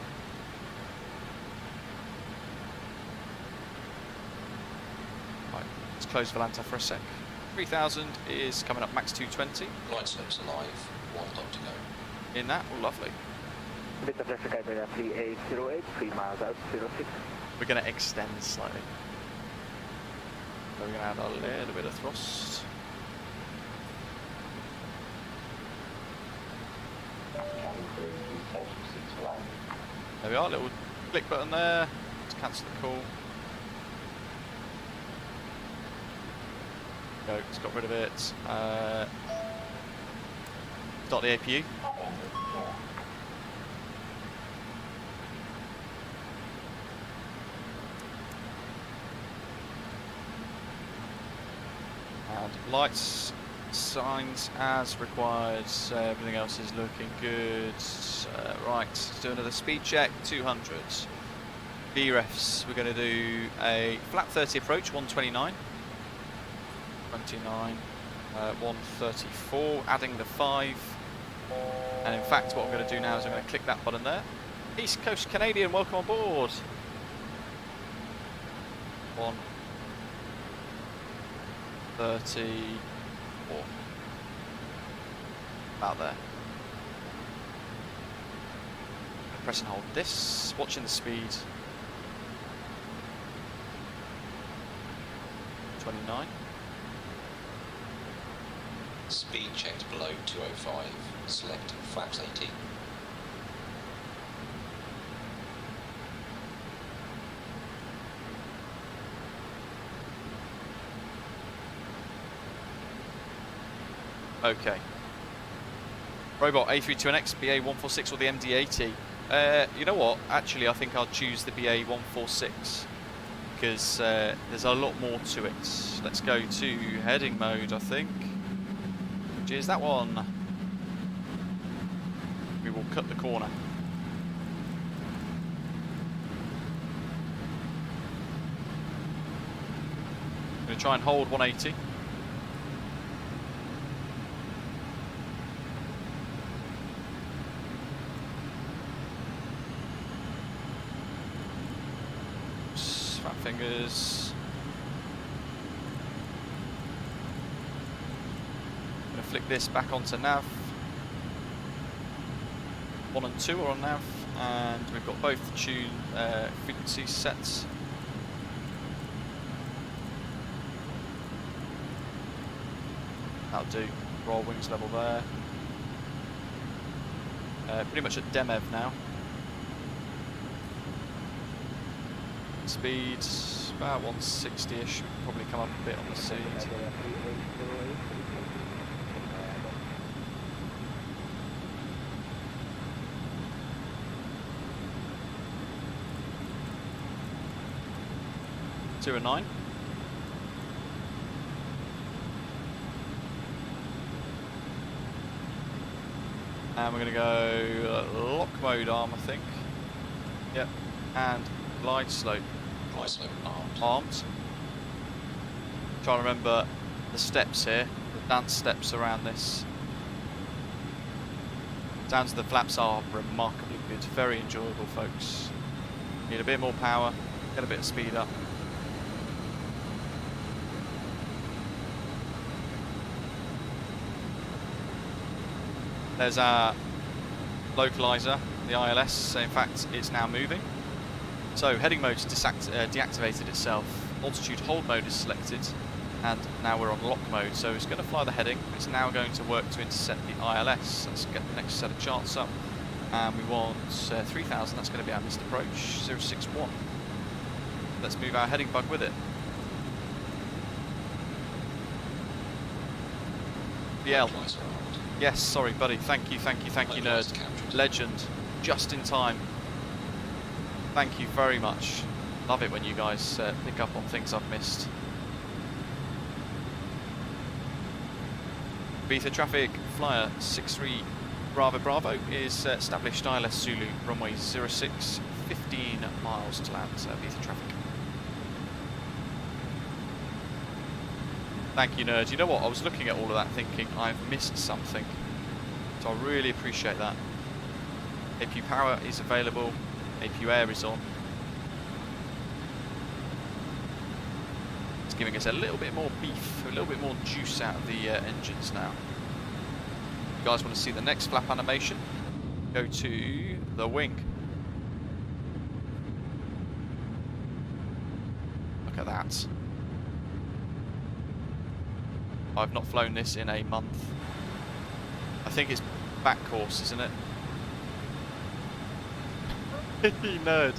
[SPEAKER 1] Right, let's close Volanta for a sec. 3000 is coming up, max 220.
[SPEAKER 5] Line slips alive, 1 dot to go.
[SPEAKER 1] In that, oh lovely.
[SPEAKER 3] Beta Flash Skype BA08, 3 miles out, 06.
[SPEAKER 1] We're going to extend slightly. So we're going to add a little bit of thrust. There we are, little click button there. Let's cancel the call. Go, it's got rid of it. Start the APU. And lights, signs as required. Everything else is looking good. Right, let's do another speed check. 200. VREFs. We're going to do a flat 30 approach, 129. 29, 134, adding the 5. And in fact, what I'm going to do now is I'm going to click that button there. East Coast Canadian, welcome on board. 134. About there. Press and hold this, watching the speed. 29.
[SPEAKER 5] Speed checked below 205, select flaps 80.
[SPEAKER 1] Okay. Robot A32NX, BA146 or the MD80. You know what? Actually, I think I'll choose the BA146 because there's a lot more to it. Let's go to heading mode, I think. Which is that one. We will cut the corner. I'm going to try and hold 180. Fat fingers. Flick this back onto nav. 1 and 2 are on nav, and we've got both the tune frequencies set. That'll do. Roll wings level there. Pretty much at DEMEV now. Speed about 160-ish. Probably come up a bit on the speed. 09. And we're going to go lock mode arm, I think. Yep. And glide slope.
[SPEAKER 5] Glide slope armed.
[SPEAKER 1] Armed. Trying to remember the steps here, the dance steps around this. Sounds of the flaps are remarkably good, very enjoyable, folks. Need a bit more power, get a bit of speed up. There's our localizer, the ILS, in fact it's now moving. So heading mode's deactivated itself, altitude hold mode is selected, and now we're on lock mode, so it's going to fly the heading. It's now going to work to intercept the ILS. Let's get the next set of charts up. And we want 3000, that's going to be our missed approach, 061. Let's move our heading bug with it. BL. Yes, sorry buddy, thank you nerd. Legend, just in time. Thank you very much. Love it when you guys pick up on things I've missed. Ibiza traffic, flyer 63 Bravo Bravo is established ILS Zulu, runway 06, 15 miles to land, Ibiza traffic. Thank you nerd. You know what, I was looking at all of that thinking I've missed something, so I really appreciate that. APU power is available, APU air is on. It's giving us a little bit more beef, a little bit more juice out of the engines now. You guys want to see the next flap animation? Go to the wing. Look at that. I've not flown this in a month. I think it's back course, isn't it? Nerd.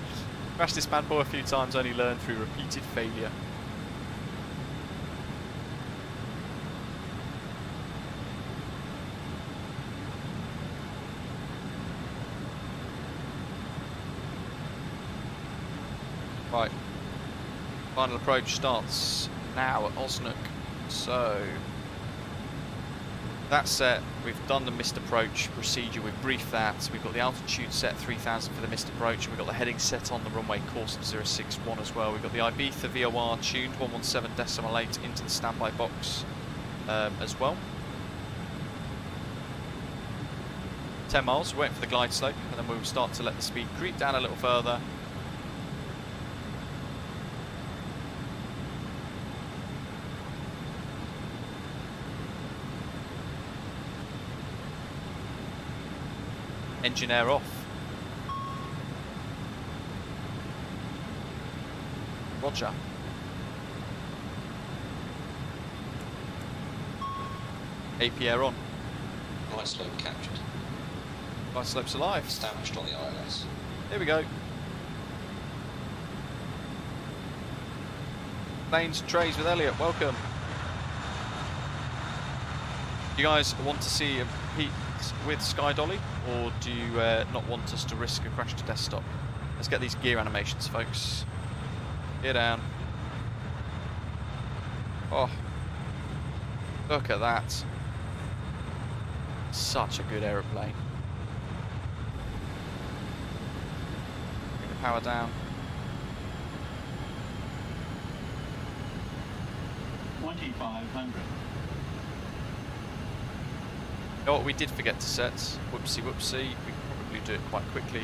[SPEAKER 1] Crashed this bad boy a few times, only learned through repeated failure. Right. Final approach starts now at Osnock. So that's set. We've done the missed approach procedure, we've briefed that. We've got the altitude set at 3000 for the missed approach, and we've got the heading set on the runway course of 061 as well. We've got the Ibiza VOR tuned 117.8 into the standby box as well. 10 miles, waiting for the glide slope, and then we'll start to let the speed creep down a little further. Engine air off. Roger. AP air on.
[SPEAKER 5] Glide slope captured.
[SPEAKER 1] Glide slope's alive.
[SPEAKER 5] Established on the ILS.
[SPEAKER 1] Here we go. Planes and trays with Elliot, welcome. You guys want to see a Pete with Sky Dolly, or do you not want us to risk a crash to desktop? Let's get these gear animations, folks. Gear down. Oh, look at that. Such a good aeroplane. Bring the power down.
[SPEAKER 2] 2500.
[SPEAKER 1] You know what we did forget to set? Whoopsie whoopsie. We can probably do it quite quickly.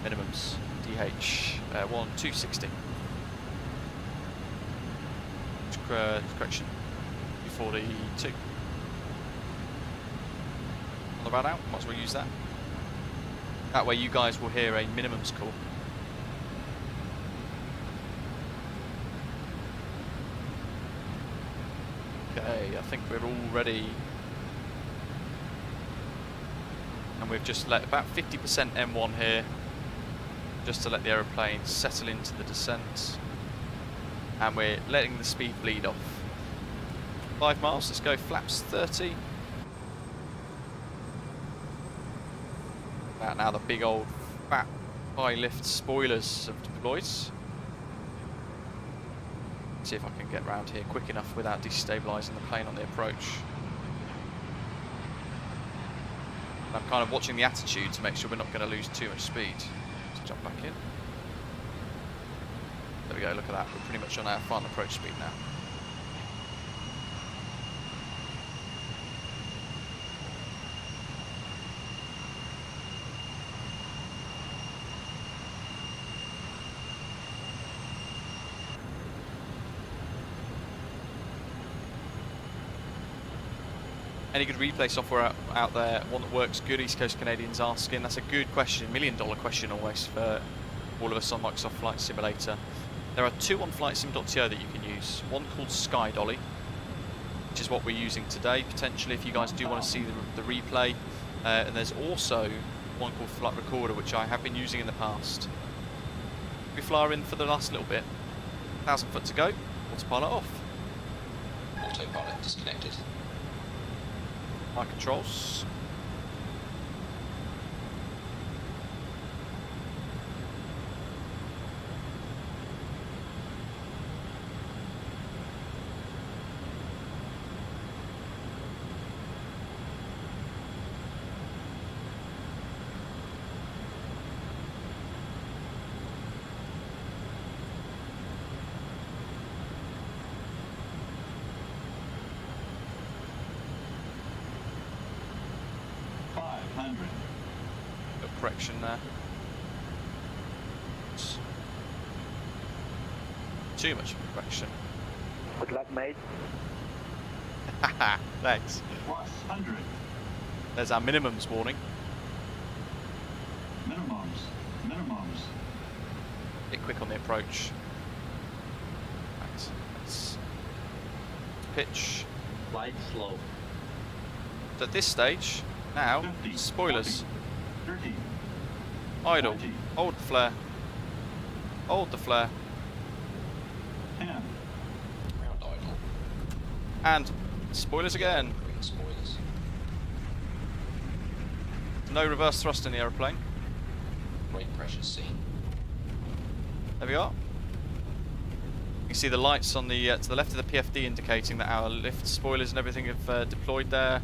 [SPEAKER 1] Minimums. DH 1260. Correction. 242. On the run out, might as well use that. That way you guys will hear a minimums call. Okay, I think we're all ready. And we've just let about 50% M1 here, just to let the aeroplane settle into the descent. And we're letting the speed bleed off. 5 miles, let's go flaps 30. Now the big old fat high lift spoilers have deployed. See if I can get round here quick enough without destabilising the plane on the approach. I'm kind of watching the attitude to make sure we're not going to lose too much speed. Let's jump back in. There we go, look at that. We're pretty much on our final approach speed now. Any good replay software out there, one that works good? East Coast Canadians asking. That's a good question, $1 million question almost for all of us on Microsoft Flight Simulator. There are two on flightsim.to that you can use. One called Sky Dolly, which is what we're using today, potentially, if you guys do want to see the replay. And there's also one called Flight Recorder, which I have been using in the past. We fly in for the last little bit. 1,000 foot to go. Autopilot off.
[SPEAKER 5] Autopilot disconnected.
[SPEAKER 1] My controls. Correction there. Too much correction.
[SPEAKER 3] Good luck, mate.
[SPEAKER 1] Haha, thanks.
[SPEAKER 8] Plus 100.
[SPEAKER 1] There's our minimums warning.
[SPEAKER 8] Minimums.
[SPEAKER 1] Bit quick on the approach. Right, let's pitch.
[SPEAKER 8] Light slow.
[SPEAKER 1] So at this stage, now,
[SPEAKER 8] 50,
[SPEAKER 1] spoilers.
[SPEAKER 8] 40, 30.
[SPEAKER 1] Idle.
[SPEAKER 8] 20.
[SPEAKER 1] Hold the flare. Hold the flare.
[SPEAKER 8] 10.
[SPEAKER 5] Round idle.
[SPEAKER 1] And spoilers again.
[SPEAKER 5] Green spoilers.
[SPEAKER 1] No reverse thrust in the aeroplane.
[SPEAKER 5] Brake pressure seen.
[SPEAKER 1] There we are. You can see the lights on the to the left of the PFD indicating that our lift spoilers and everything have deployed there.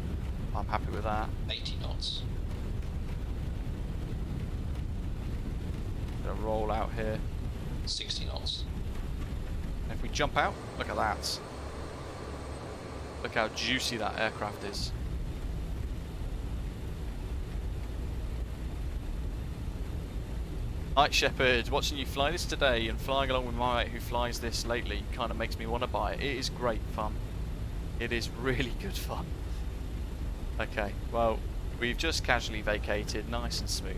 [SPEAKER 1] I'm happy with that.
[SPEAKER 5] 80 knots.
[SPEAKER 1] Gonna roll out here.
[SPEAKER 5] 60 knots.
[SPEAKER 1] And if we jump out, look at that. Look how juicy that aircraft is. Night Shepherd, watching you fly this today and flying along with my mate who flies this lately kind of makes me want to buy it. It is great fun. It is really good fun. Okay, well, we've just casually vacated, nice and smooth.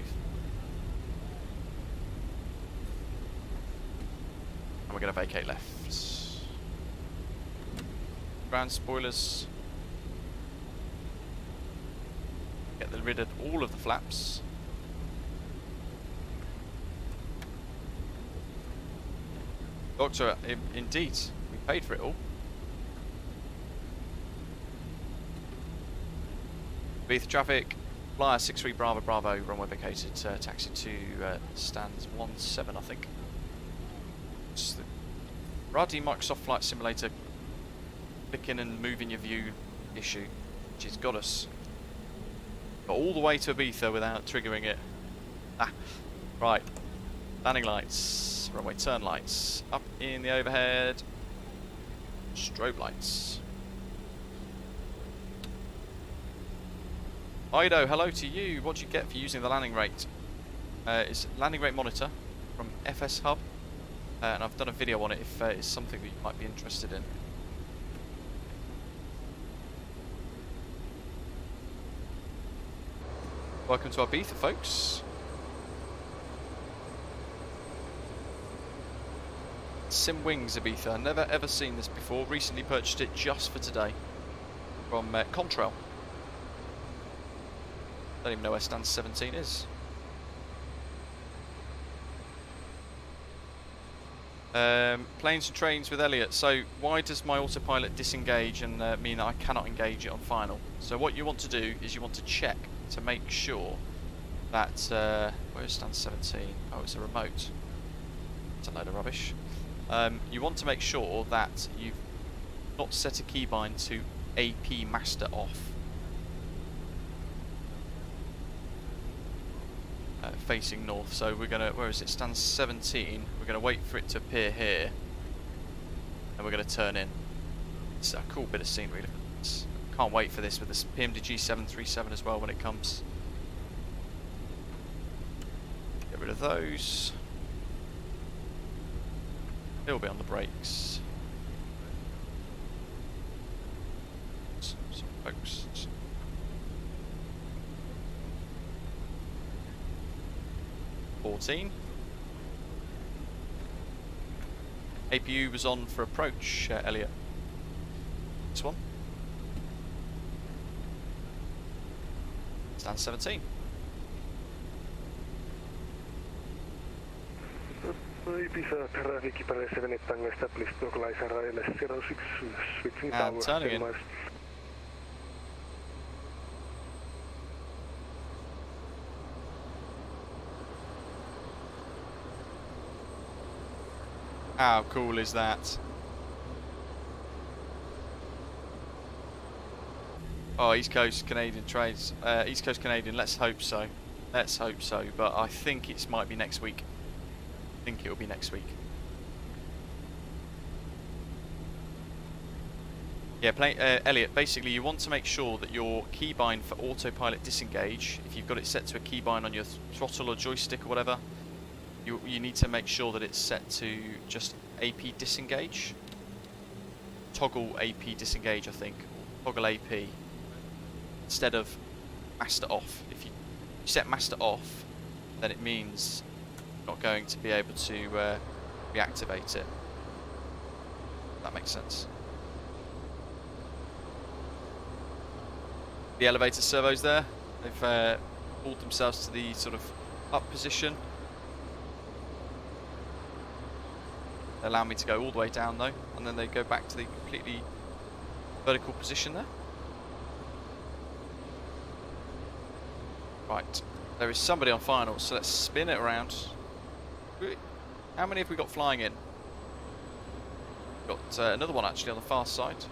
[SPEAKER 1] And we're going to vacate left. Ground spoilers. Get rid of all of the flaps. Doctor, indeed, we paid for it all. Ibiza traffic, flyer 63 Bravo Bravo, runway vacated, taxi to stands 17, I think. It's the Ruddy Microsoft Flight Simulator clicking and moving your view issue, which has got us all the way to Ibiza without triggering it. Ah, right, landing lights, runway turn lights, up in the overhead, strobe lights. Ido, hello to you. What do you get for using the landing rate? It's landing rate monitor from FS Hub, and I've done a video on it if it's something that you might be interested in. Welcome to Ibiza, folks. SimWings Ibiza. I've never ever seen this before. Recently purchased it just for today from Contrail. Don't even know where stand 17 is. Planes and trains with Elliot. So why does my autopilot disengage and mean that I cannot engage it on final? So what you want to do is you want to check to make sure that where is stand 17? Oh, it's a remote. It's a load of rubbish. you want to make sure that you've not set a keybind to AP master off. Facing north, so we're gonna, where is it, stands 17, we're gonna wait for it to appear here, and we're gonna turn in. It's a cool bit of scenery. Can't wait for this with this PMDG 737 as well when it comes. Get rid of those. It'll be on the brakes. Some folks. APU was on for approach, Elliot. This one. Stand 17.
[SPEAKER 9] Ibiza traffic para 7 Tango established localizer ILS 06 switching
[SPEAKER 1] and
[SPEAKER 9] tower.
[SPEAKER 1] Turning in. How cool is that? Oh, East Coast Canadian trades. East Coast Canadian, let's hope so. Let's hope so, but I think it might be next week. I think it will be next week. Yeah, Elliot, basically you want to make sure that your keybind for autopilot disengage, if you've got it set to a keybind on your throttle or joystick or whatever, you need to make sure that it's set to just AP disengage. Toggle AP disengage, I think. Toggle AP instead of master off. If you set master off, then it means you're not going to be able to reactivate it. That makes sense. The elevator servos there, they've pulled themselves to the sort of up position. They allow me to go all the way down though, and then they go back to the completely vertical position there. Right, there is somebody on finals, so let's spin it around. How many have we got flying in? Got another one actually on the far side.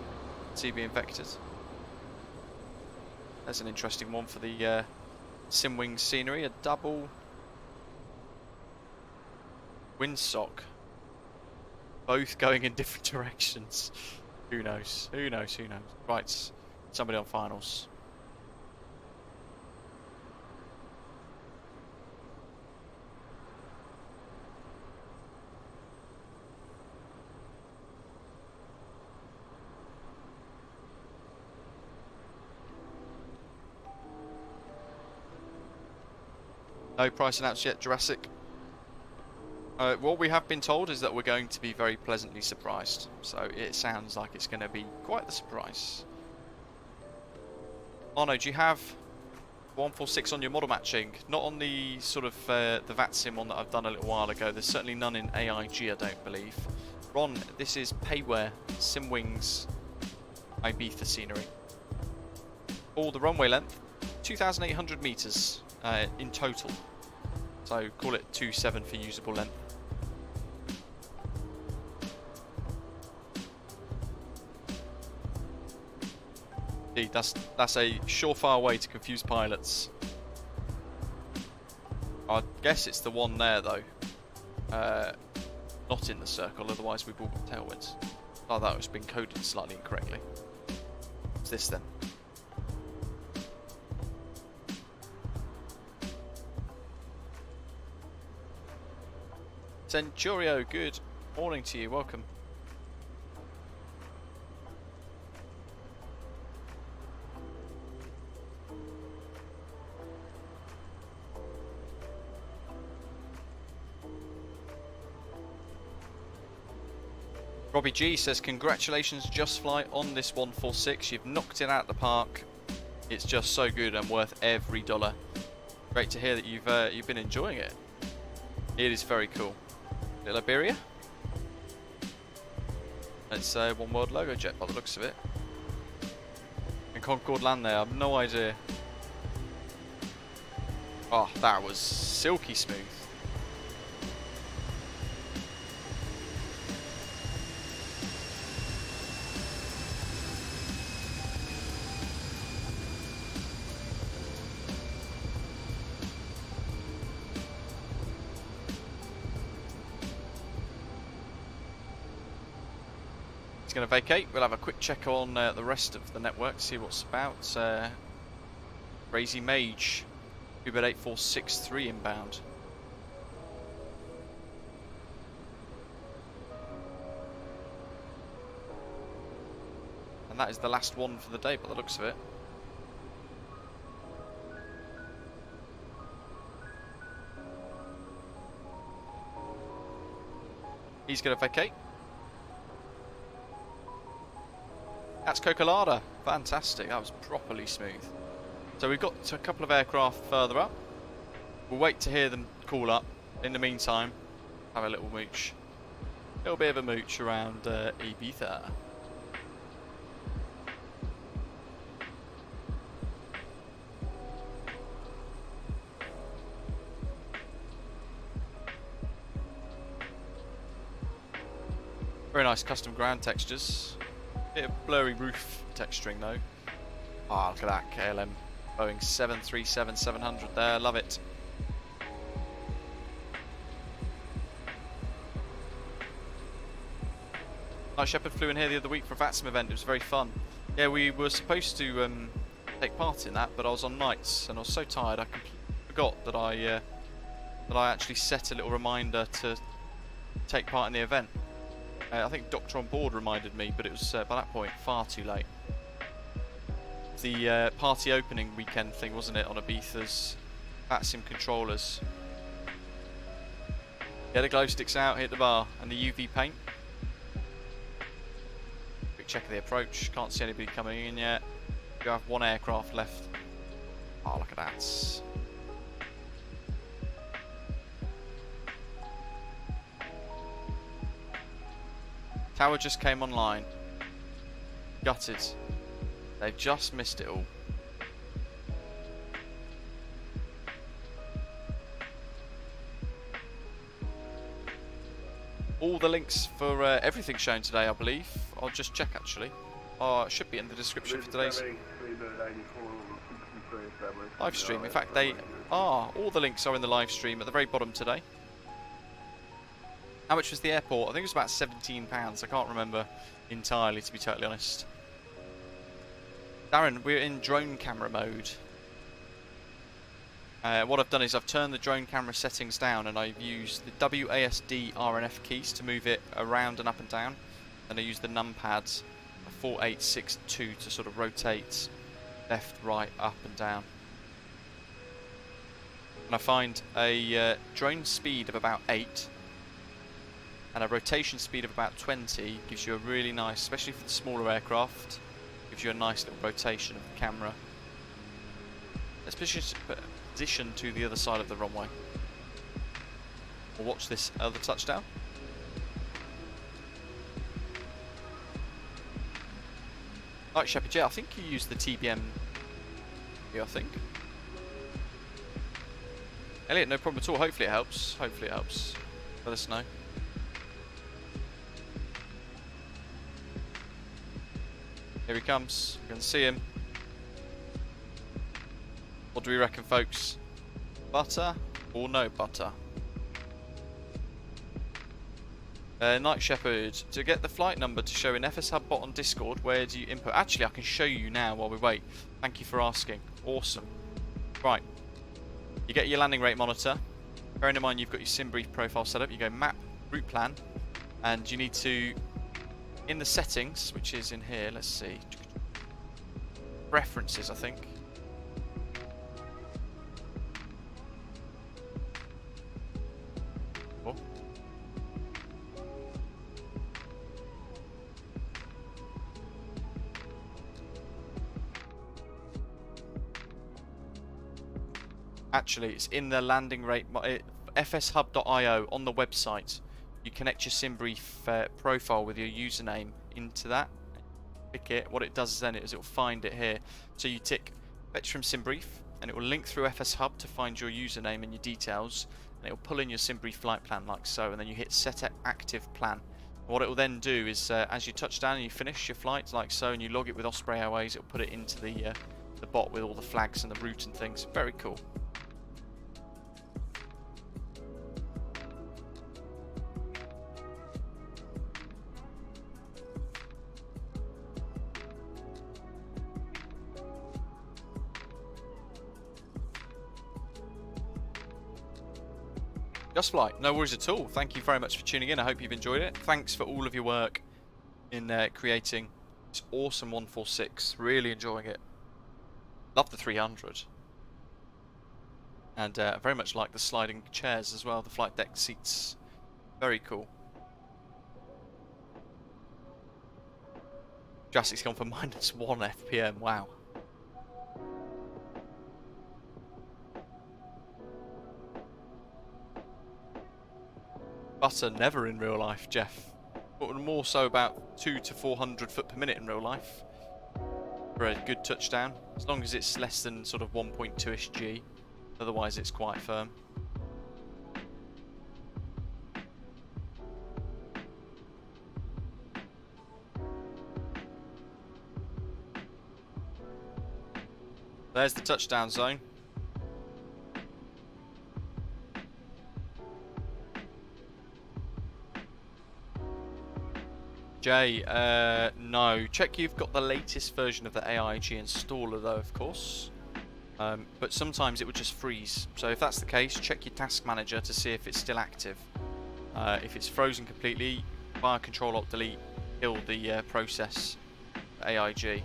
[SPEAKER 1] TB infected. There's an interesting one for the SimWings scenery, a double windsock. Both going in different directions. Who knows? Who knows? Who knows? Right, somebody on finals. No price announced yet, Jurassic. What we have been told is that we're going to be very pleasantly surprised. So it sounds like it's going to be quite the surprise. Arno, do you have 146 on your model matching? Not on the sort of the VATSIM one that I've done a little while ago. There's certainly none in AIG, I don't believe. Ron, this is Payware SimWings Ibiza scenery. All the runway length, 2,800 meters in total. So call it 2.7 for usable length. Indeed, that's a surefire way to confuse pilots. I guess it's the one there though. Not in the circle, otherwise we will get tailwinds. Oh, that has been coded slightly incorrectly. What's this then? Centurio, good morning to you, welcome. Robbie G says, congratulations JustFlight on this 146. You've knocked it out of the park. It's just so good and worth every dollar. Great to hear that you've been enjoying it. It is very cool. Little Iberia. It's a One World logo jet by the looks of it. And Concorde land there, I have no idea. Oh, that was silky smooth. going to vacate. We'll have a quick check on the rest of the network, see what's about. Crazy Mage, BAe146-300 inbound. And that is the last one for the day by the looks of it. He's going to vacate. That's Cocolada. Fantastic. That was properly smooth. So we've got a couple of aircraft further up. We'll wait to hear them call up. In the meantime, have a little mooch. A little bit of a mooch around Ibiza. Very nice custom ground textures. Bit of blurry roof texturing though. Ah, look at that KLM Boeing 737-700 there, love it. Night Shepherd flew in here the other week for a VATSIM event, it was very fun. Yeah, we were supposed to take part in that, but I was on nights and I was so tired I completely forgot that I actually set a little reminder to take part in the event. I think Doctor on Board reminded me, but it was by that point far too late. The party opening weekend thing, wasn't it, on Ibiza's VATSIM controllers. Get the glow sticks out, hit the bar, and the UV paint. Quick check of the approach, can't see anybody coming in yet. You have one aircraft left. Oh, look at that. Tower just came online. Gutted. They've just missed it all. All the links for everything shown today, I believe. I'll just check actually. It should be in the description for today's live stream. In fact, they are. All the links are in the live stream at the very bottom today. How much was the airport? I think it was about £17. I can't remember entirely, to be totally honest. Darren, we're in drone camera mode. What I've done is I've turned the drone camera settings down and I've used the WASD RNF keys to move it around and up and down. And I use the numpads 4862 to sort of rotate left, right, up and down. And I find a drone speed of about 8 and a rotation speed of about 20 gives you a really nice, especially for the smaller aircraft, gives you a nice little rotation of the camera. Especially position to the other side of the runway. We'll watch this other touchdown. Night Shepherd, yeah, I think you used the TBM here, I think. Elliot, no problem at all. Hopefully it helps. Hopefully it helps. Let us know. Here he comes. You can see him. What do we reckon, folks? Butter or no butter? Night Shepherd, to get the flight number to show in FS Hub bot on Discord, where do you input? Actually, I can show you now while we wait. Thank you for asking. Awesome. Right. You get your landing rate monitor. Bearing in mind you've got your SimBrief profile set up, you go map, route plan, and you need to, in the settings, which is in here, let's see. Preferences, I think. Oh. Actually, it's in the landing rate, fshub.io on the website. You connect your SimBrief profile with your username into that. Click it. What it does is then it will find it here. So you tick fetch from SimBrief, and it will link through FS Hub to find your username and your details, and it will pull in your SimBrief flight plan like so, and then you hit set active plan. And what it will then do is as you touch down and you finish your flight like so, and you log it with Osprey Airways, it will put it into the bot with all the flags and the route and things. Very cool. JustFlight, no worries at all. Thank you very much for tuning in. I hope you've enjoyed it. Thanks for all of your work in creating this awesome 146. Really enjoying it. Love the 300. And very much like the sliding chairs as well, the flight deck seats. Very cool. Jurassic's gone for -1 FPM, wow. Butter never in real life, Jeff. But more so about 200 to 400 foot per minute in real life for a good touchdown. As long as it's less than sort of 1.2ish G. Otherwise it's quite firm. There's the touchdown zone. Jay, no. Check you've got the latest version of the AIG installer though, of course. But sometimes it would just freeze. So if that's the case, check your task manager to see if it's still active. If it's frozen completely, via Control-Alt-Delete, kill the process AIG.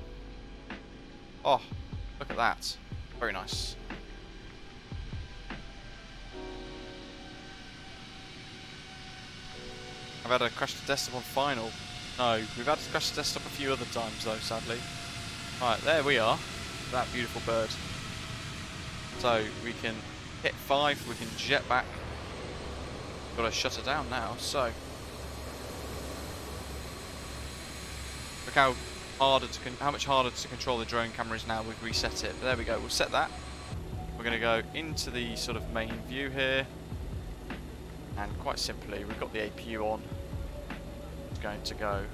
[SPEAKER 1] Oh, look at that. Very nice. I've had a crash to desktop on final. No, we've had to crash the desktop a few other times though, sadly. Right, there we are. That beautiful bird. So we can hit 5, we can jet back. Got to shut her down now, so. Look how much harder to control the drone camera is now we've reset it. But there we go, we'll set that. We're going to go into the sort of main view here. And quite simply, we've got the APU on. Going to go.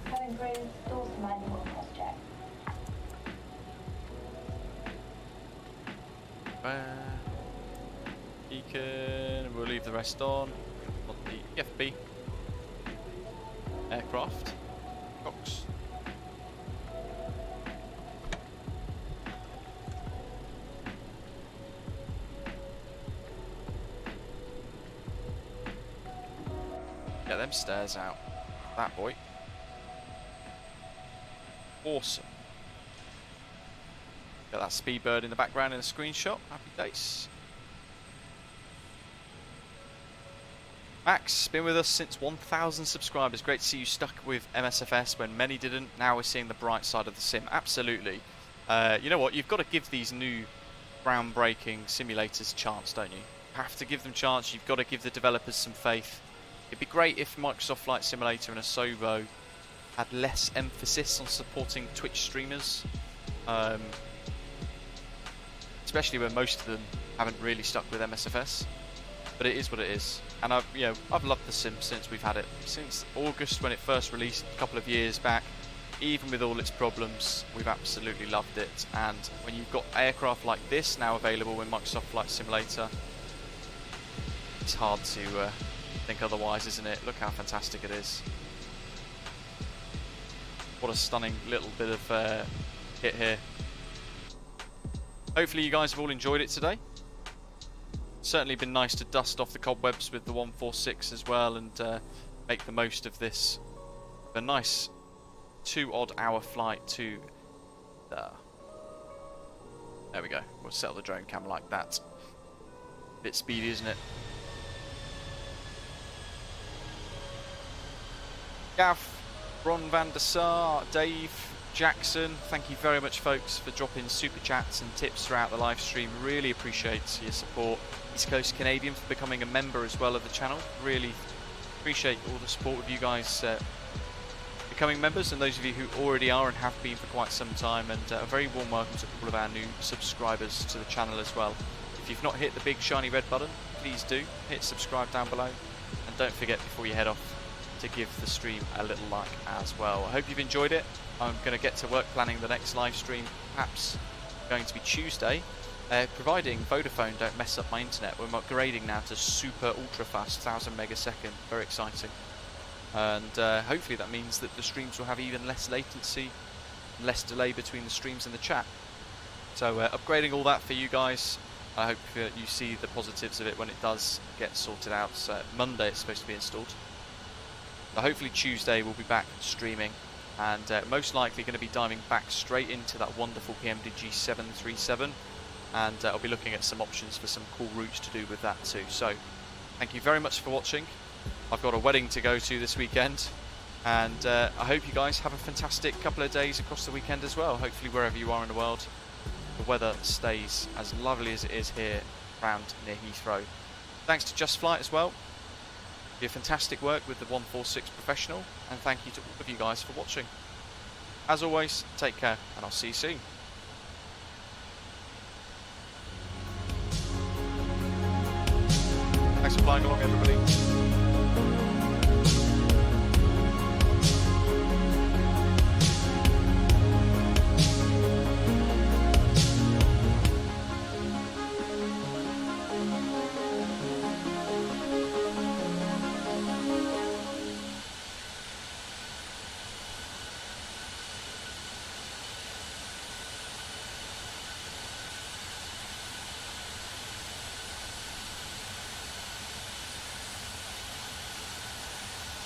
[SPEAKER 10] Having through doors to manual test check.
[SPEAKER 1] Beacon, we'll leave the rest on the FB aircraft box. Get them stairs out. That boy. Awesome. Got that Speedbird in the background in a screenshot. Happy days. Max, been with us since 1,000 subscribers. Great to see you stuck with MSFS when many didn't. Now we're seeing the bright side of the sim. Absolutely. You know what? You've got to give these new groundbreaking simulators a chance, don't you? You have to give them a chance. You've got to give the developers some faith. It'd be great if Microsoft Flight Simulator and Asobo had less emphasis on supporting Twitch streamers. Especially when most of them haven't really stuck with MSFS. But it is what it is. And I've loved the sim since we've had it. Since August when it first released a couple of years back. Even with all its problems, we've absolutely loved it. And when you've got aircraft like this now available in Microsoft Flight Simulator, it's hard to think otherwise, isn't it? Look how fantastic it is. What a stunning little bit of hit here. Hopefully you guys have all enjoyed it today. Certainly been nice to dust off the cobwebs with the 146 as well and make the most of this. A nice 2-odd hour flight to there. There we go. We'll settle the drone cam like that. Bit speedy, isn't it? Gav, Ron van der Sar, Dave, Jackson, thank you very much folks for dropping super chats and tips throughout the live stream. Really appreciate your support. East Coast Canadian for becoming a member as well of the channel. Really appreciate all the support of you guys becoming members, and those of you who already are and have been for quite some time, and a very warm welcome to all of our new subscribers to the channel as well. If you've not hit the big shiny red button, please do hit subscribe down below, and don't forget before you head off to give the stream a little like as well. I hope you've enjoyed it. I'm going to get to work planning the next live stream, perhaps going to be Tuesday, providing Vodafone don't mess up my internet. We're upgrading now to super ultra fast 1000 megasecond, very exciting, and hopefully that means that the streams will have even less latency, less delay between the streams and the chat. So upgrading all that for you guys, I hope you see the positives of it when it does get sorted out. So Monday it's supposed to be installed. So hopefully Tuesday we'll be back streaming, and most likely going to be diving back straight into that wonderful PMDG 737, and I'll be looking at some options for some cool routes to do with that too. So thank you very much for watching. I've got a wedding to go to this weekend, and I hope you guys have a fantastic couple of days across the weekend as well. Hopefully wherever you are in the world, the weather stays as lovely as it is here around near Heathrow. Thanks to JustFlight as well. Your fantastic work with the 146 Professional, and thank you to all of you guys for watching. As always, take care, and I'll see you soon. Thanks for flying along, everybody.